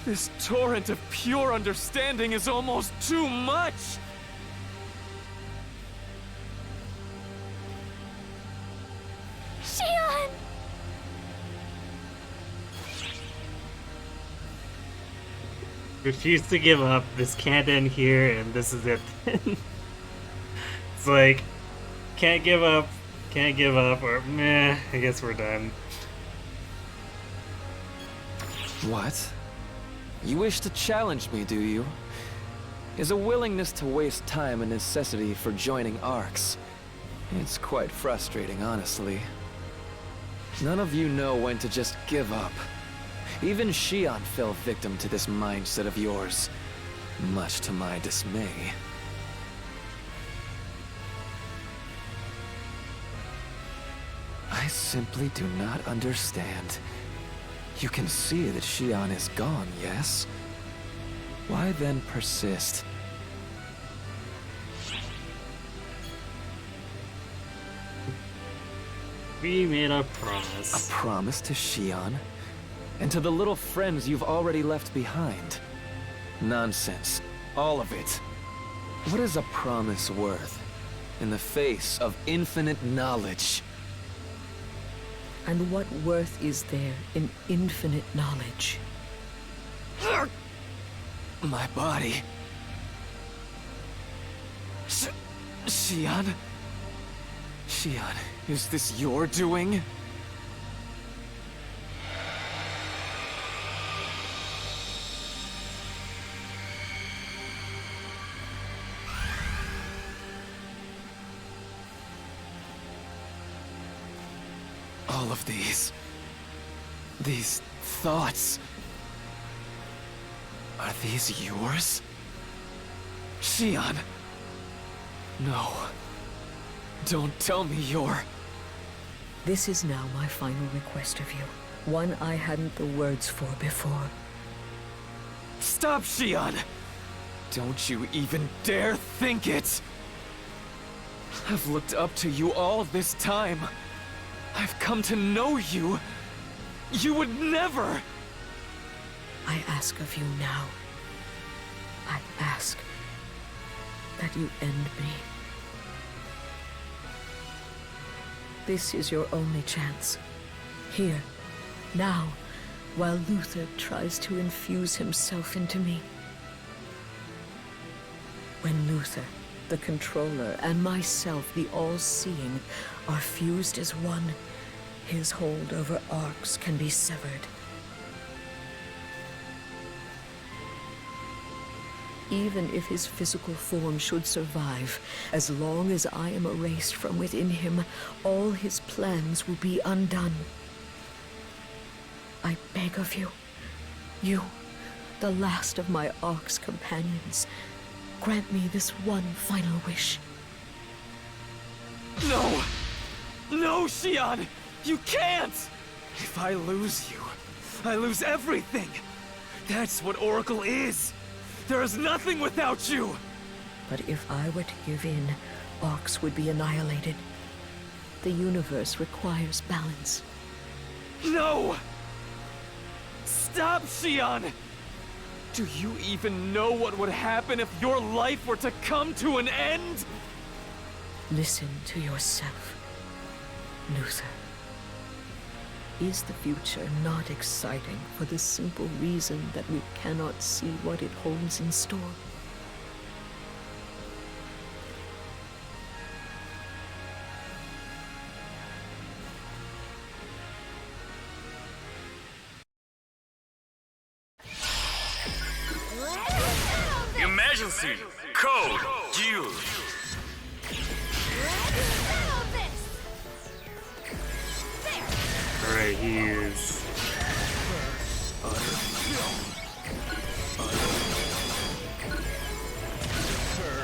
This torrent of pure understanding is almost too much! Xion! Refuse to give up. This can't end here, and this is it. It's like, can't give up, or meh, I guess we're done. What? You wish to challenge me, do you? Is a willingness to waste time a necessity for joining Arcs? It's quite frustrating, honestly. None of you know when to just give up. Even Xion fell victim to this mindset of yours, much to my dismay. I simply do not understand. You can see that Xion is gone, yes? Why then persist? We made a promise. A promise to Xion? And to the little friends you've already left behind? Nonsense. All of it. What is a promise worth in the face of infinite knowledge? And what worth is there in infinite knowledge? My body. Xion? Xion, is this your doing? All of these thoughts, are these yours? Xion! No. Don't tell me you're... This is now my final request of you. One I hadn't the words for before. Stop, Xion! Don't you even dare think it! I've looked up to you all this time. I've come to know you. You would never! I ask of you now. I ask that you end me. This is your only chance. Here, now, while Luther tries to infuse himself into me. When Luther, the Controller, and myself, the All-Seeing, are fused as one, his hold over Arx can be severed. Even if his physical form should survive, as long as I am erased from within him, all his plans will be undone. I beg of you, the last of my Arx companions, grant me this one final wish. No! No, Xion! You can't! If I lose you, I lose everything! That's what Oracle is! There is nothing without you! But if I were to give in, Arx would be annihilated. The universe requires balance. No! Stop, Xion! Do you even know what would happen if your life were to come to an end? Listen to yourself, Luther. Is the future not exciting for the simple reason that we cannot see what it holds in store? Emergency! Code! Due! Alright, he is...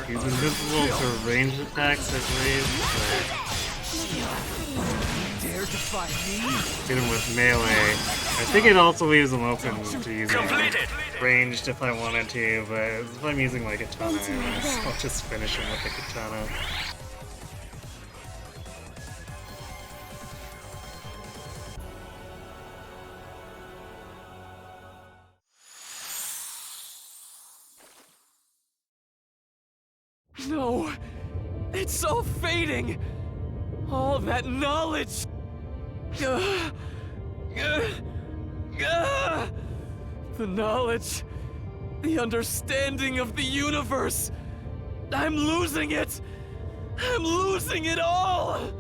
He's invincible to ranged attacks, I believe, Dare to fight me? but hit him with melee. I think it also leaves him open to using ranged if I wanted to, but if I'm using my katana, I'll just finish him with the katana. No! It's all fading! All that knowledge! The knowledge! The understanding of the universe! I'm losing it! I'm losing it all!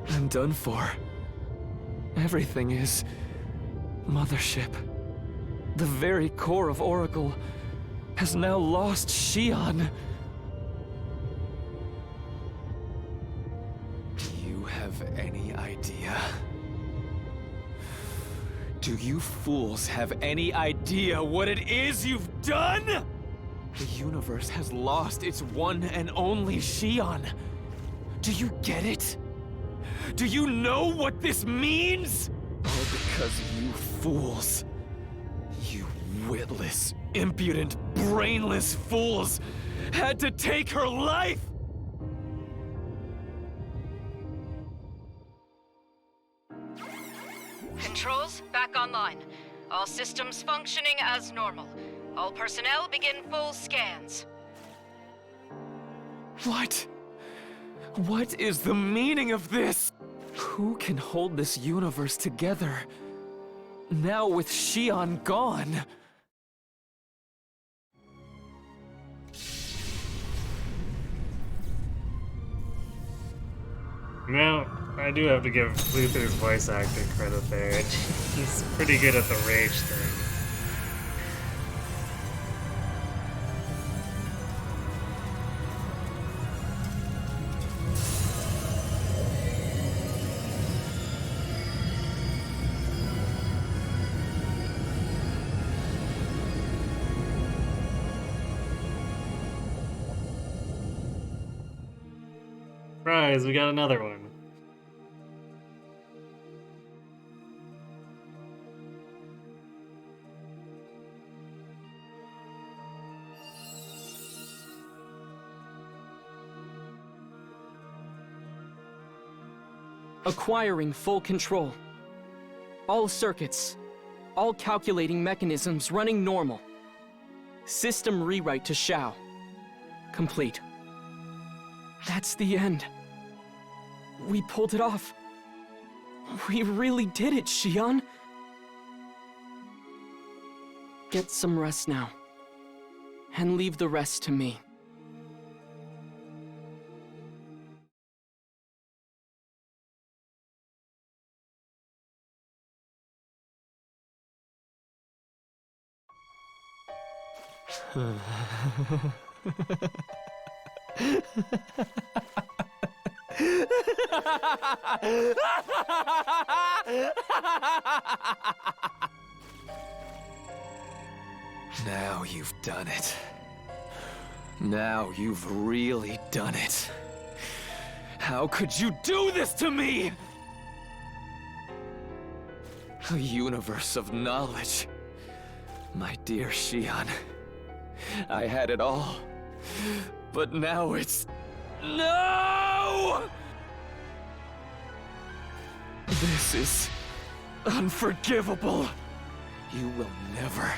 I'm done for. Everything is... Mothership. The very core of Oracle has now lost Xion. Do you have any idea? Do you fools have any idea what it is you've done? The universe has lost its one and only Xion. Do you get it? Do you know what this means? All because you fools. You witless, impudent, brainless fools had to take her life! Controls back online. All systems functioning as normal. All personnel begin full scans. What? What is the meaning of this? Who can hold this universe together? Now with Xion gone. Now, I do have to give Luther's voice acting credit there. He's pretty good at the rage thing. Surprise, we got another one. Acquiring full control. All circuits, all calculating mechanisms running normal. System rewrite to Shao. Complete. That's the end. We pulled it off. We really did it, Xion. Get some rest now. And leave the rest to me. Now you've done it. Now you've really done it. How could you do this to me? A universe of knowledge. My dear Xion, I had it all. But now it's... No! This is unforgivable. You will never,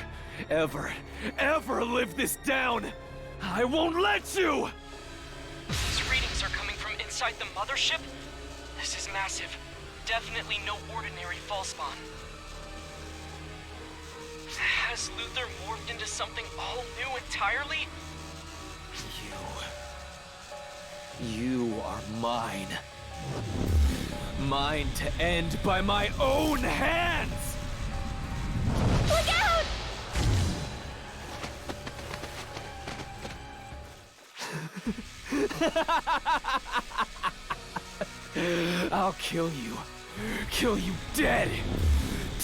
ever, ever live this down. I won't let you! These readings are coming from inside the Mothership? This is massive. Definitely no ordinary fall spawn. Has Luther morphed into something all new entirely? You are mine. Mine to end by my own hands! Look out! I'll kill you. Kill you dead.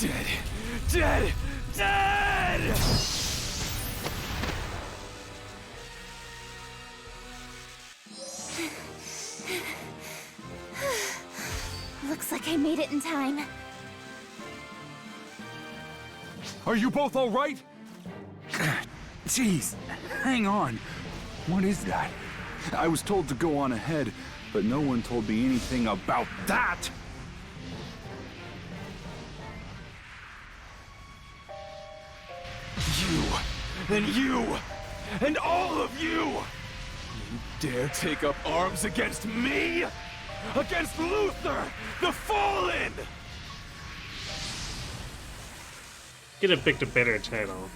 Dead. Dead. Dead! Looks like I made it in time. Are you both all right? Jeez, hang on. What is that? I was told to go on ahead, but no one told me anything about that! You, and all of you! You dare take up arms against me? Against Luther, the Fallen! Could have picked a better title.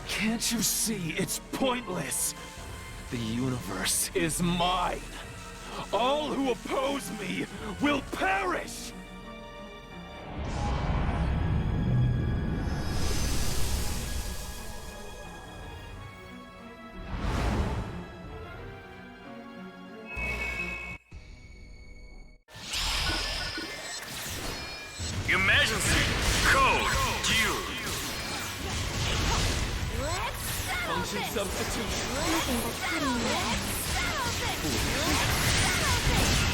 Can't you see it's pointless? The universe is mine. All who oppose me will perish! Emergency! Code! Due! Oxygen substitution.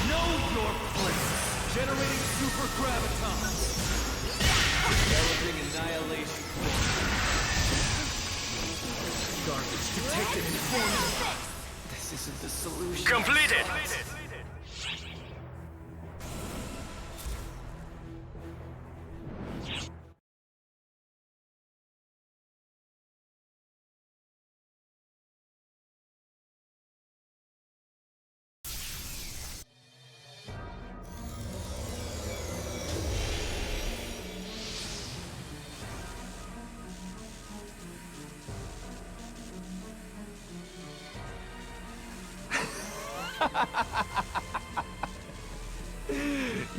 Know your place. Generating super gravitons. Developing annihilation. Garbage detected in formula. This isn't the solution. Completed!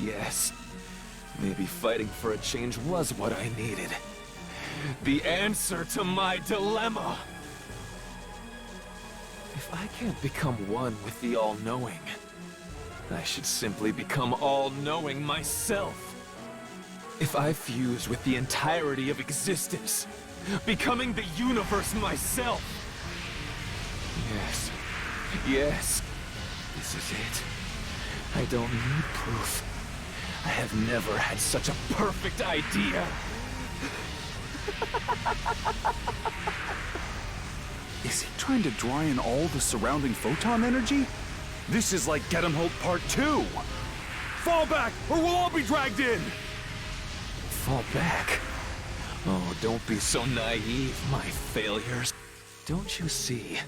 Yes. Maybe fighting for a change was what I needed. The answer to my dilemma. If I can't become one with the All-Knowing, I should simply become all-knowing myself. If I fuse with the entirety of existence, becoming the universe myself. Yes. Yes. This is it. I don't need proof. I have never had such a perfect idea. Is he trying to draw in all the surrounding photon energy? This is like Get 'em Hope Part 2! Fall back, or we'll all be dragged in! Fall back? Oh, don't be so naive, my failures. Don't you see?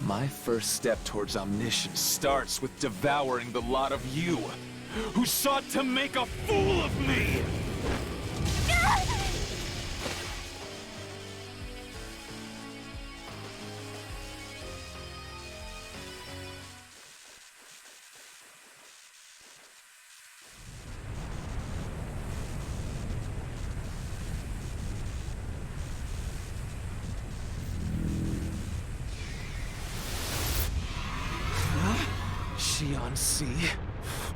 My first step towards omniscience starts with devouring the lot of you, who sought to make a fool of me! See?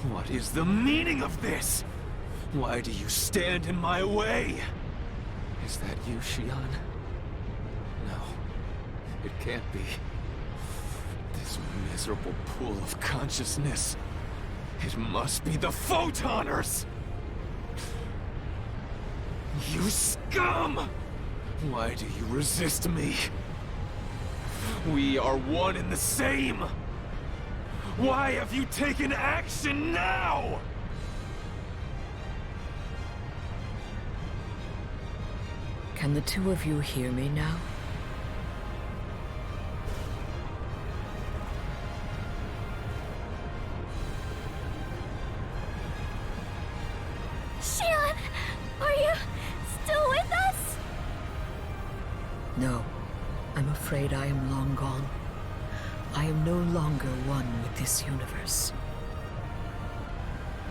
What is the meaning of this? Why do you stand in my way? Is that you, Xion? No, it can't be. This miserable pool of consciousness. It must be the Photoners! You scum! Why do you resist me? We are one and the same! Why have you taken action now? Can the two of you hear me now? Xion, are you still with us? No, I'm afraid I am long gone. I am no longer one with this universe.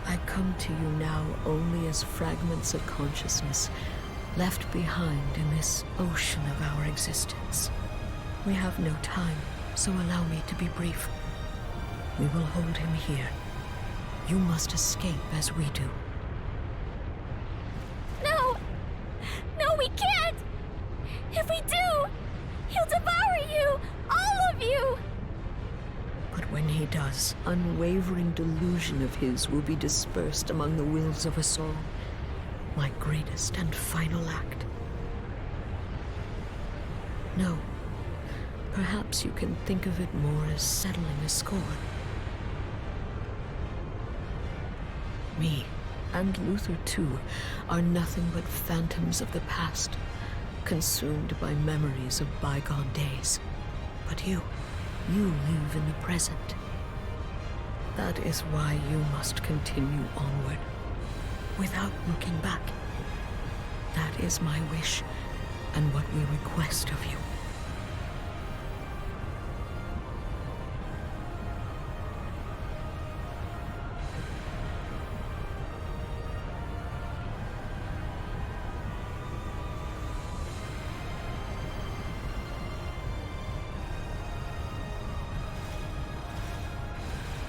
I come to you now only as fragments of consciousness left behind in this ocean of our existence. We have no time, so allow me to be brief. We will hold him here. You must escape as we do. No! No, we can't! If we do, he'll devour you! All of you! But when he does, unwavering delusion of his will be dispersed among the wills of us all. My greatest and final act. No. Perhaps you can think of it more as settling a score. Me, and Luther too, are nothing but phantoms of the past, consumed by memories of bygone days. But you live in the present. That is why you must continue onward, without looking back. That is my wish, and what we request of you.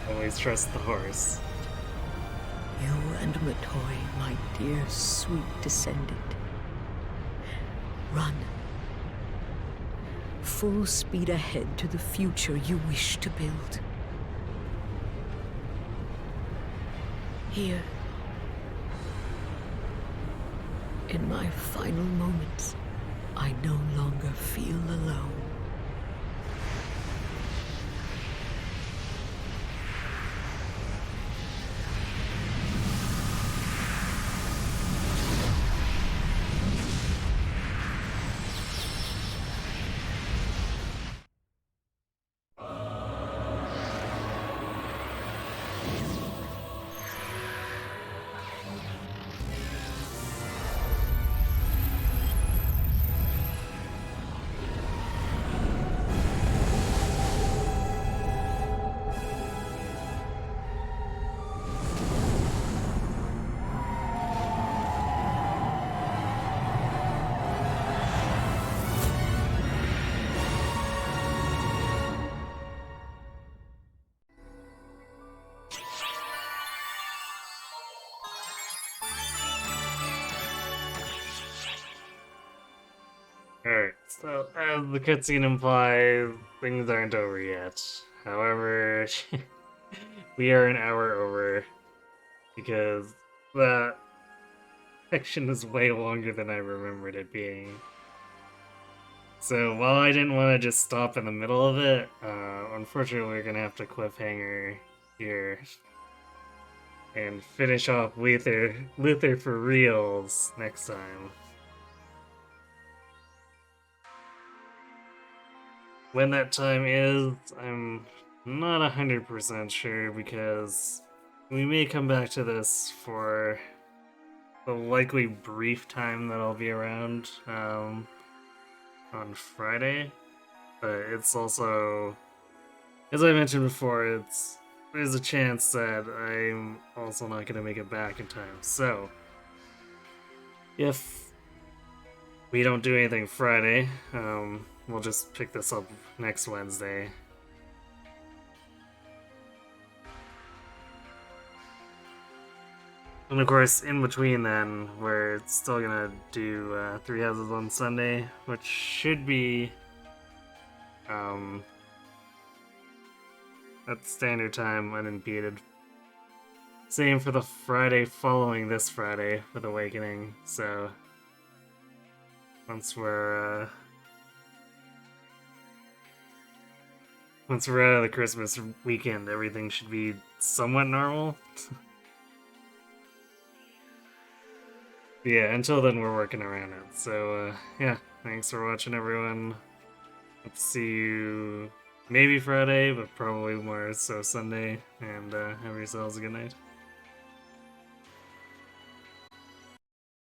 Always trust the horse. You and Matoi, my dear sweet descendant. Run. full speed ahead to the future you wish to build. Here, in my final moments, I no longer feel alone. Alright, so as the cutscene implies, things aren't over yet. However, we are an hour over because that section is way longer than I remembered it being. So while I didn't want to just stop in the middle of it, unfortunately we're gonna have to cliffhanger here and finish off Luther for reals next time. When that time is, I'm not 100% sure because we may come back to this for the likely brief time that I'll be around on Friday. But it's also, as I mentioned before, there's a chance that I'm also not going to make it back in time. So, if we don't do anything Friday, we'll just pick this up next Wednesday. And of course, in between then, we're still gonna do Three Houses on Sunday, which should be at standard time, unimpeded. Same for the Friday following this Friday with Awakening, so once we're out of the Christmas weekend, everything should be somewhat normal. Yeah, until then we're working around it. So, yeah, thanks for watching, everyone. Let's see you maybe Friday, but probably more so Sunday, and have yourselves a good night.